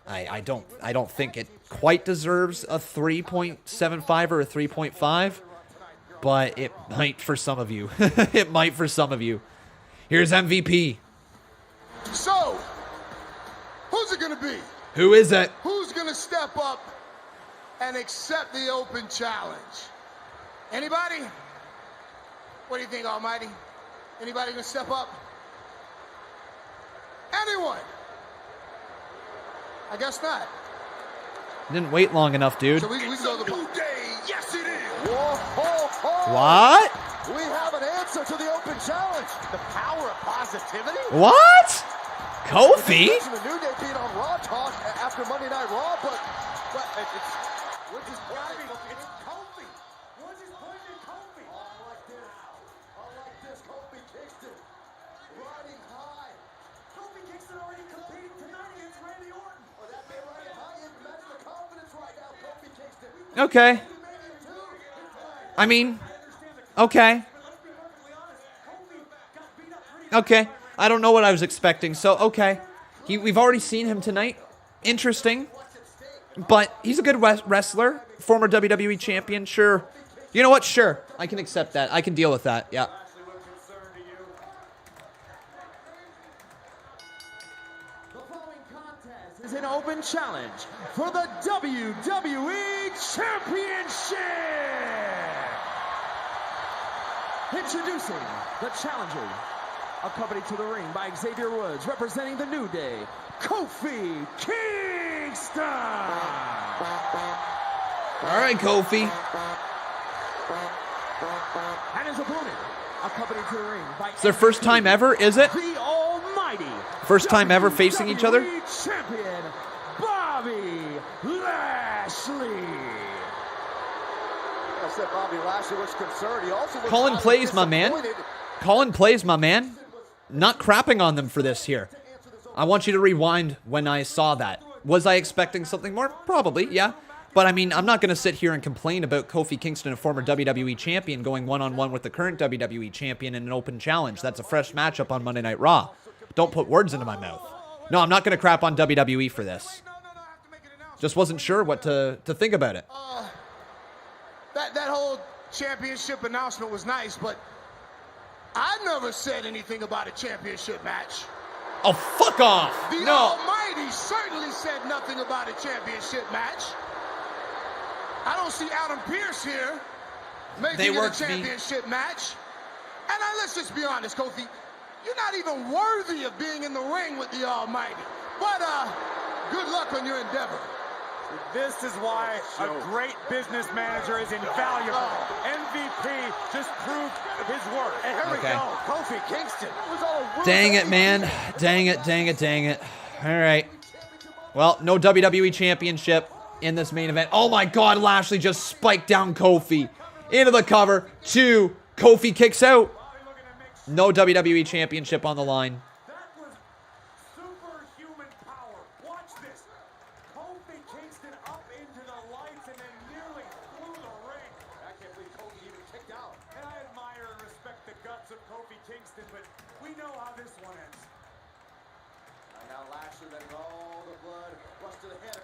I don't think it quite deserves a 3.75 or a 3.5, but it might for some of you. It might for some of you. Here's MVP. So, who's it going to be? Who is it? Who's going to step up and accept the open challenge? Anybody? What do you think, Almighty? Anybody going to step up? Anyone? I guess not. Didn't wait long enough, dude. So we go the new day. Yes, it is. Whoa, ho, ho. What? We have an answer to the open challenge. The power of positivity. What? Kofi? The New Day being on Raw Talk after Monday Night Raw, but it's which is it's Kofi. What's his point in Kofi? Oh, I like this. Kofi Kingston riding high. Kofi Kingston already competed tonight against Randy Orton. Oh, that man riding high. Imagine the confidence right now, Kofi Kingston. Okay. I mean, okay. Okay. I don't know what I was expecting, so okay. We've already seen him tonight. Interesting. But he's a good wrestler. Former WWE champion, sure. You know what? Sure. I can accept that. I can deal with that. Yeah. The following contest is an open challenge for the WWE Championship. Introducing the challenger, accompanied to the ring by Xavier Woods, representing the New Day, Kofi Kingston. All right, Kofi. And his opponent, accompanied to the ring by It's their first time ever, is it? the Almighty. First time ever facing each other? WWE Champion Bobby Lashley. I said Bobby Lashley was concerned. He also was Colin plays, my man. Colin plays, my man. Not crapping on them for this here. I want you to rewind when I saw that. Was I expecting something more? Probably, yeah. But I mean, I'm not going to sit here and complain about Kofi Kingston, a former WWE champion, going one-on-one with the current WWE champion in an open challenge. That's a fresh matchup on Monday Night Raw. Don't put words into my mouth. No, I'm not going to crap on WWE for this. Just wasn't sure what to think about it. That whole championship announcement was nice, but I never said anything about a championship match. Oh, fuck off! The No! Almighty certainly said nothing about a championship match. I don't see Adam Pearce here making it a championship match. And let's just be honest, Kofi, you're not even worthy of being in the ring with the Almighty. But good luck on your endeavor. This is why a great business manager is invaluable. MVP just proved his work. And here we go, Kofi Kingston. It was all a Dang it, man. Dang it, dang it, dang it. All right. Well, no WWE Championship in this main event. Oh my God, Lashley just spiked down Kofi. Into the cover. 2. Kofi kicks out. No WWE Championship on the line.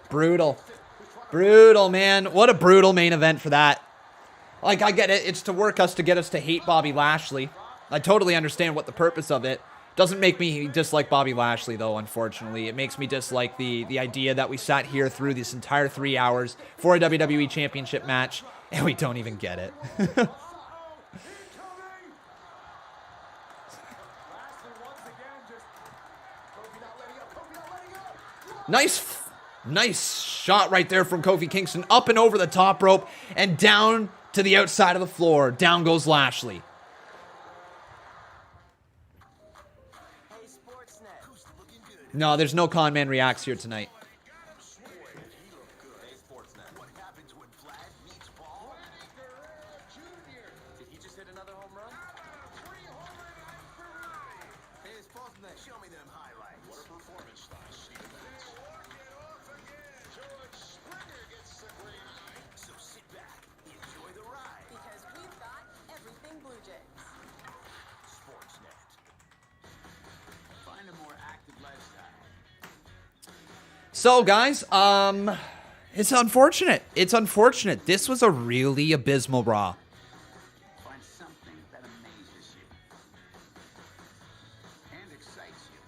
Brutal. Brutal, man. What a brutal main event for that. Like, I get it. It's to work us to get us to hate Bobby Lashley. I totally understand what the purpose of it. Doesn't make me dislike Bobby Lashley, though, unfortunately. It makes me dislike the idea that we sat here through this entire 3 hours for a WWE Championship match, and we don't even get it. Nice shot right there from Kofi Kingston. Up and over the top rope and down to the outside of the floor. Down goes Lashley. No, there's no Con Man Reacts here tonight. So, guys, it's unfortunate. It's unfortunate. This was a really abysmal Raw. Find something that amazes you and excites you.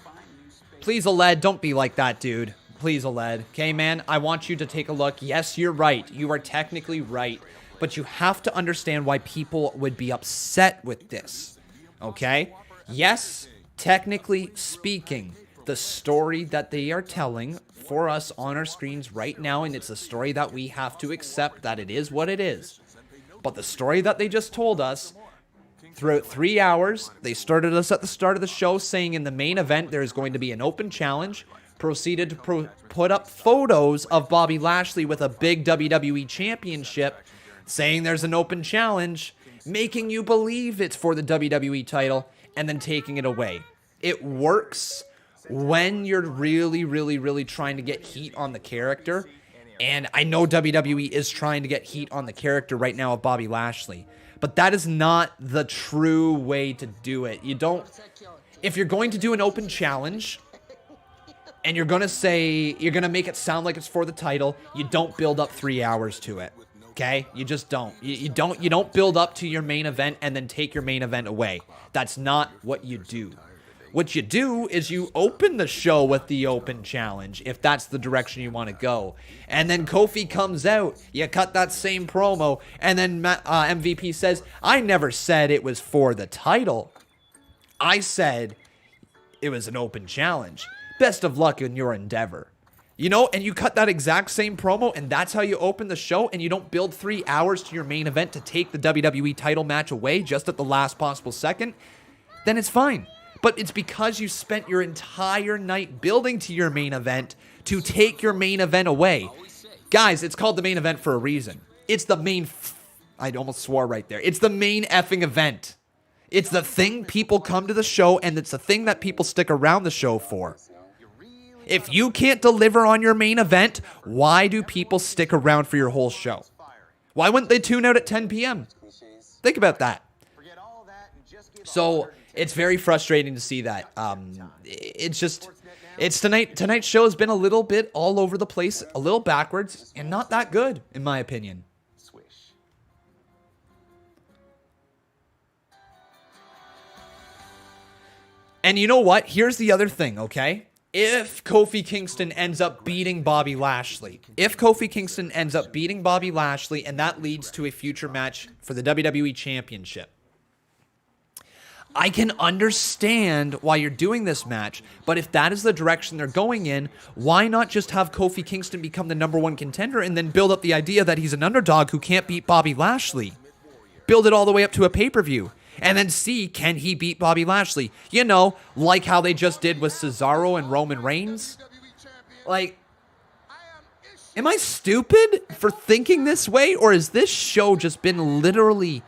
Find new space. Please, Aled, don't be like that, dude. Please, Aled. Okay, man, I want you to take a look. Yes, you're right. You are technically right. But you have to understand why people would be upset with this. Okay? Yes, technically speaking, the story that they are telling for us on our screens right now, and it's a story that we have to accept that it is what it is. But the story that they just told us, throughout 3 hours, they started us at the start of the show saying in the main event there is going to be an open challenge, proceeded to put up photos of Bobby Lashley with a big WWE championship, saying there's an open challenge, making you believe it's for the WWE title, and then taking it away. It works when you're really, really, really trying to get heat on the character. And I know WWE is trying to get heat on the character right now of Bobby Lashley. But that is not the true way to do it. You don't... If you're going to do an open challenge, and you're going to say... You're going to make it sound like it's for the title, you don't build up 3 hours to it. Okay? You just don't. You don't build up to your main event and then take your main event away. That's not what you do. What you do is you open the show with the open challenge, if that's the direction you want to go. And then Kofi comes out, you cut that same promo, and then MVP says, I never said it was for the title. I said it was an open challenge. Best of luck in your endeavor. You know, and you cut that exact same promo, and that's how you open the show, and you don't build 3 hours to your main event to take the WWE title match away just at the last possible second, then it's fine. But it's because you spent your entire night building to your main event to take your main event away. Guys, it's called the main event for a reason. It's the main... I almost swore right there. It's the main effing event. It's the thing people come to the show, and it's the thing that people stick around the show for. If you can't deliver on your main event, why do people stick around for your whole show? Why wouldn't they tune out at 10 p.m.? Think about that. So... It's very frustrating to see that. Tonight's show has been a little bit all over the place, a little backwards, and not that good, in my opinion. And you know what? Here's the other thing, okay? If Kofi Kingston ends up beating Bobby Lashley, and that leads to a future match for the WWE Championship, I can understand why you're doing this match, but if that is the direction they're going in, why not just have Kofi Kingston become the #1 contender and then build up the idea that he's an underdog who can't beat Bobby Lashley? Build it all the way up to a pay-per-view, and then see, can he beat Bobby Lashley? You know, like how they just did with Cesaro and Roman Reigns. Like, am I stupid for thinking this way, or has this show just been literally...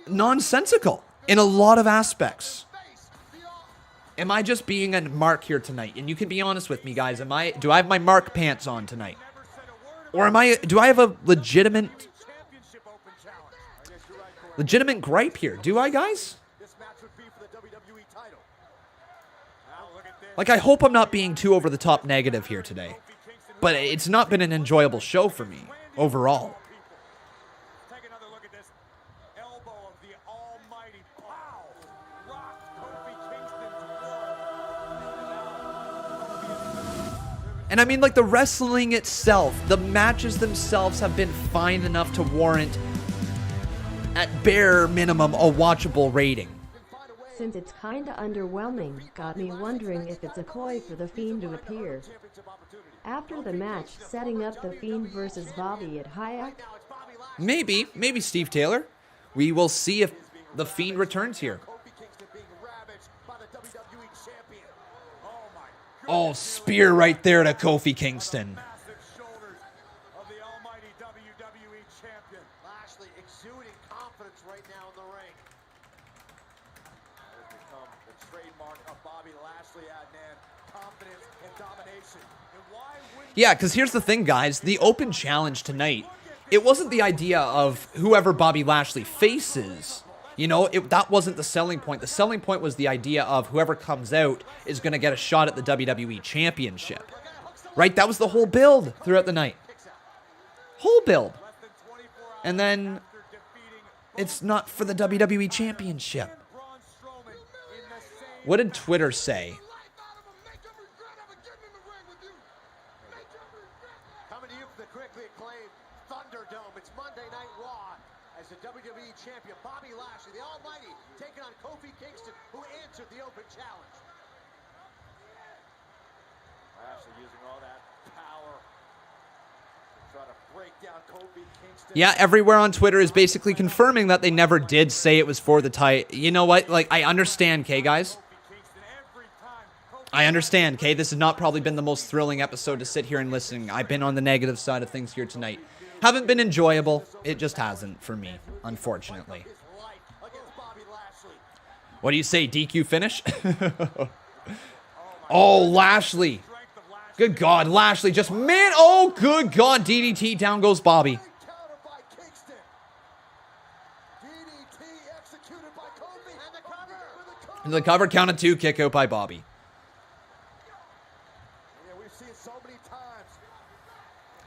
nonsensical in a lot of aspects? Am I just being a mark here tonight? And you can be honest with me, guys. Do I have my mark pants on tonight? Or do I have a legitimate gripe here? Do I, guys? Like, I hope I'm not being too over the top negative here today. But it's not been an enjoyable show for me overall. And I mean, like, the wrestling itself, the matches themselves have been fine enough to warrant, at bare minimum, a watchable rating. Since it's kinda underwhelming, got me wondering if it's a ploy for The Fiend to appear. After the match, setting up The Fiend versus Bobby at Hayek? Maybe Steve Taylor. We will see if The Fiend returns here. Oh, spear right there to Kofi Kingston. Of the almighty WWE champion. Lashley exuding confidence right now in the ring. That has become the trademark of Bobby Lashley, Adnan. Confidence and domination. And why wouldn't Yeah, because here's the thing, guys. The open challenge tonight, it wasn't the idea of whoever Bobby Lashley faces. You know, that wasn't the selling point. The selling point was the idea of whoever comes out is going to get a shot at the WWE Championship. Right? That was the whole build throughout the night. Whole build. And then it's not for the WWE Championship. What did Twitter say? Coming to you from the quickly acclaimed Thunderdome. It's Monday Night Raw as the WWE champion Bobby Lashley, the Almighty, taking on Kofi Kingston, who answered the open challenge. Lashley using all that power to try to break down Kofi Kingston. Yeah, everywhere on Twitter is basically confirming that they never did say it was for the title. You know what? Like, I understand, okay, guys? I understand, okay? This has not probably been the most thrilling episode to sit here and listen. I've been on the negative side of things here tonight. Haven't been enjoyable. It just hasn't for me, unfortunately. What do you say, DQ finish? Oh, Lashley. Good God, Lashley just, man, oh, good God, DDT, down goes Bobby. The cover, count of 2, kick out by Bobby.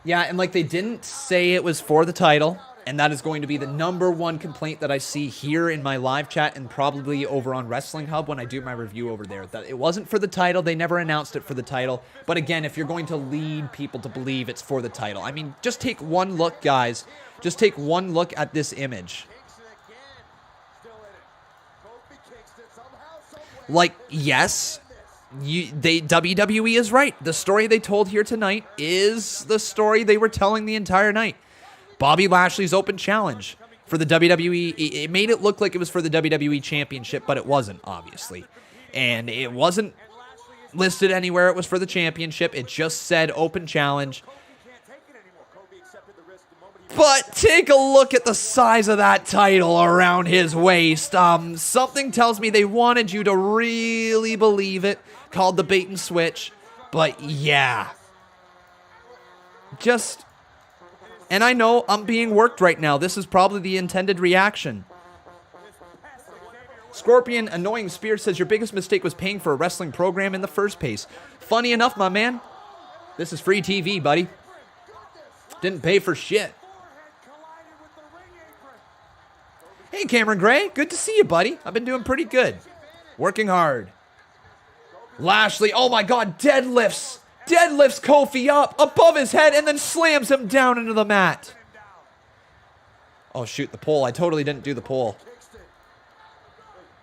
Yeah, and like, they didn't say it was for the title, and that is going to be the #1 complaint that I see here in my live chat and probably over on Wrestling Hub when I do my review over there. That it wasn't for the title. They never announced it for the title. But again, if you're going to lead people to believe it's for the title, I mean, just take one look, guys. Just take one look at this image. Like, yes, WWE is right. The story they told here tonight is the story they were telling the entire night. Bobby Lashley's open challenge for the WWE. It made it look like it was for the WWE Championship, but it wasn't, obviously. And it wasn't listed anywhere it was for the championship. It just said open challenge. But take a look at the size of that title around his waist. Something tells me they wanted you to really believe it. Called the bait and switch. But yeah. Just... And I know I'm being worked right now. This is probably the intended reaction. Scorpion Annoying Spear says your biggest mistake was paying for a wrestling program in the first place. Funny enough, my man. This is free TV, buddy. Didn't pay for shit. Hey, Cameron Gray. Good to see you, buddy. I've been doing pretty good. Working hard. Lashley, oh my God, deadlifts. Deadlifts Kofi up above his head and then slams him down into the mat. Oh, shoot, the pole. I totally didn't do the pole.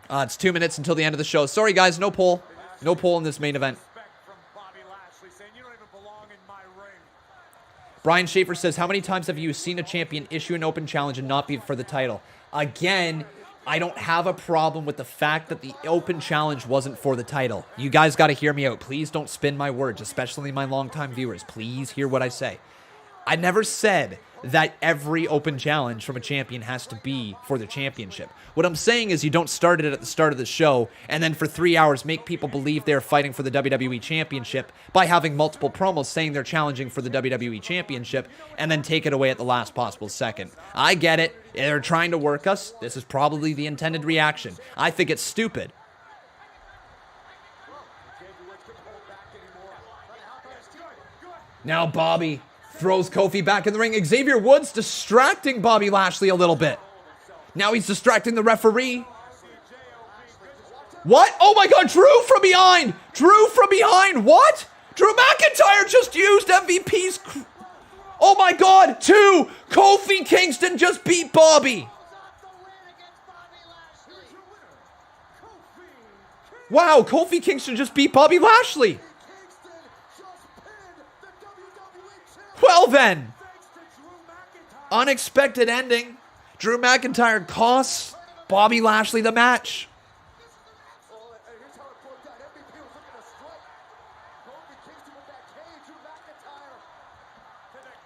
It's 2 minutes until the end of the show. Sorry, guys, no pole. No pole in this main event. Brian Schaefer says, how many times have you seen a champion issue an open challenge and not be for the title? Again, I don't have a problem with the fact that the open challenge wasn't for the title. You guys got to hear me out. Please don't spin my words, especially my longtime viewers. Please hear what I say. I never said that every open challenge from a champion has to be for the championship. What I'm saying is you don't start it at the start of the show and then for 3 hours make people believe they're fighting for the WWE Championship by having multiple promos saying they're challenging for the WWE Championship and then take it away at the last possible second. I get it. They're trying to work us. This is probably the intended reaction. I think it's stupid. Now Bobby throws Kofi back in the ring. Xavier Woods distracting Bobby Lashley a little bit. Now he's distracting the referee. What? Oh my God, Drew from behind. Drew from behind. What? Drew McIntyre just used MVP's... Oh my God, 2! Kofi Kingston just beat Bobby. Wow, Kofi Kingston just beat Bobby Lashley. Well then. Unexpected ending. Drew McIntyre costs Bobby Lashley the match.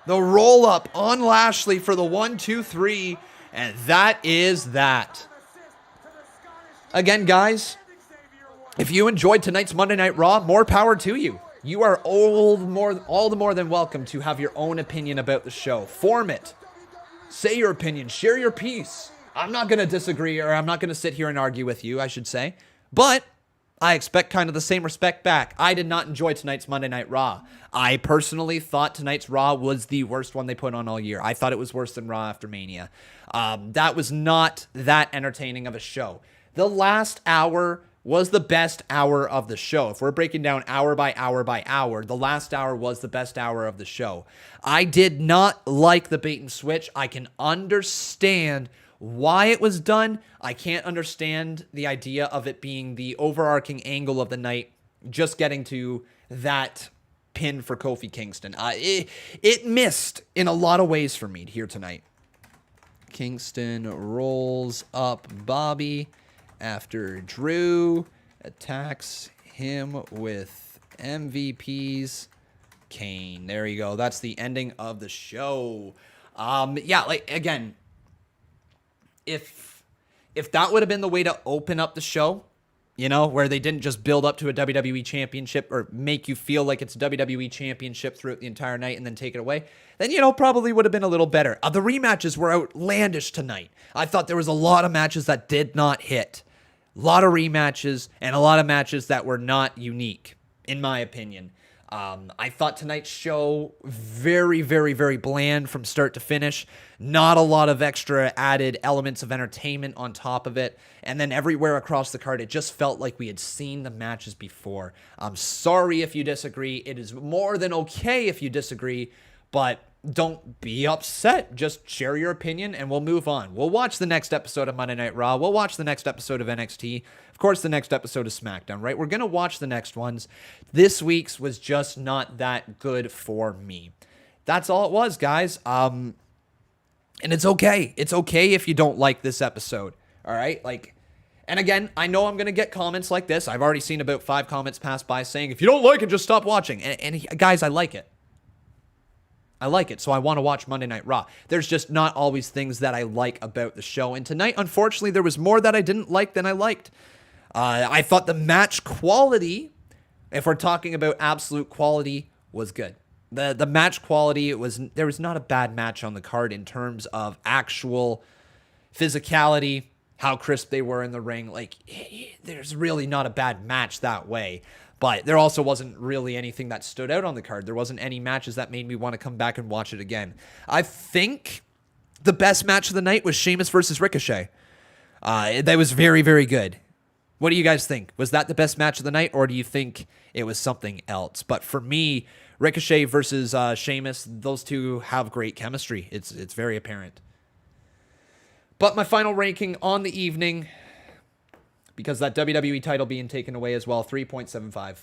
The roll-up on Lashley for the 1, 2, 3, and that is that. Again, guys, if you enjoyed tonight's Monday Night Raw, more power to you. You are all the more than welcome to have your own opinion about the show. Form it. Say your opinion. Share your piece. I'm not going to disagree, or I'm not going to sit here and argue with you, I should say. But I expect kind of the same respect back. I did not enjoy tonight's Monday Night Raw. I personally thought tonight's Raw was the worst one they put on all year. I thought it was worse than Raw after Mania. That was not that entertaining of a show. The last hour was the best hour of the show. If we're breaking down hour by hour by hour, the last hour was the best hour of the show. I did not like the bait and switch. I can understand why it was done. I can't understand the idea of it being the overarching angle of the night, just getting to that pin for Kofi Kingston. It missed in a lot of ways for me here tonight. Kingston rolls up Bobby after Drew attacks him with MVP's Kane. There you go. That's the ending of the show. Yeah, like, again, if that would have been the way to open up the show, you know, where they didn't just build up to a WWE championship or make you feel like it's a WWE championship throughout the entire night and then take it away, then, you know, probably would have been a little better. The rematches were outlandish tonight. I thought there was a lot of matches that did not hit. A lot of rematches and a lot of matches that were not unique, in my opinion. I thought tonight's show very, very, very bland from start to finish. Not a lot of extra added elements of entertainment on top of it. And then everywhere across the card, it just felt like we had seen the matches before. I'm sorry if you disagree. It is more than okay if you disagree, but don't be upset. Just share your opinion and we'll move on. We'll watch the next episode of Monday Night Raw. We'll watch the next episode of NXT. Of course, the next episode of SmackDown, right? We're going to watch the next ones. This week's was just not that good for me. That's all it was, guys. And it's okay. It's okay if you don't like this episode. All right? Like, and again, I know I'm going to get comments like this. I've already seen about 5 comments pass by saying, if you don't like it, just stop watching. And guys, I like it. I like it, so I want to watch Monday Night Raw. There's just not always things that I like about the show. And tonight, unfortunately, there was more that I didn't like than I liked. I thought the match quality, if we're talking about absolute quality, was good. The match quality, there was not a bad match on the card in terms of actual physicality, how crisp they were in the ring. Like, there's really not a bad match that way. But there also wasn't really anything that stood out on the card. There wasn't any matches that made me want to come back and watch it again. I think the best match of the night was Sheamus versus Ricochet. That was very, very good. What do you guys think? Was that the best match of the night, or do you think it was something else? But for me, Ricochet versus Sheamus, those two have great chemistry. It's very apparent. But my final ranking on the evening, because that WWE title being taken away as well, 3.75.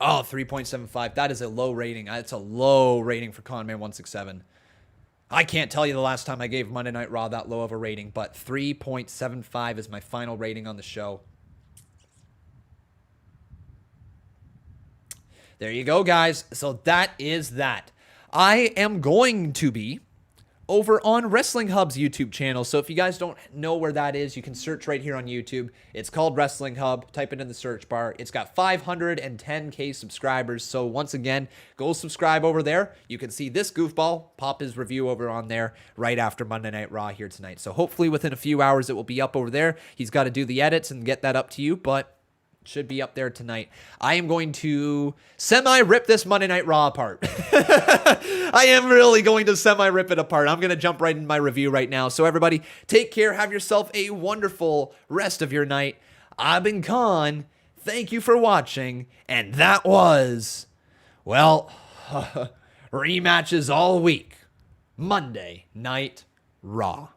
Oh, 3.75. That is a low rating. It's a low rating for Conman167. I can't tell you the last time I gave Monday Night Raw that low of a rating, but 3.75 is my final rating on the show. There you go, guys. So that is that. I am going to be over on Wrestling Hub's YouTube channel. So if you guys don't know where that is, you can search right here on YouTube. It's called Wrestling Hub. Type it in the search bar. It's got 510K subscribers. So once again, go subscribe over there. You can see this goofball pop his review over on there right after Monday Night Raw here tonight. So hopefully within a few hours, it will be up over there. He's got to do the edits and get that up to you, but should be up there tonight. I am going to semi-rip this Monday Night Raw apart. I am really going to semi-rip it apart. I'm going to jump right in my review right now. So everybody, take care. Have yourself a wonderful rest of your night. I've been Khan. Thank you for watching. And that was, well, rematches all week. Monday Night Raw.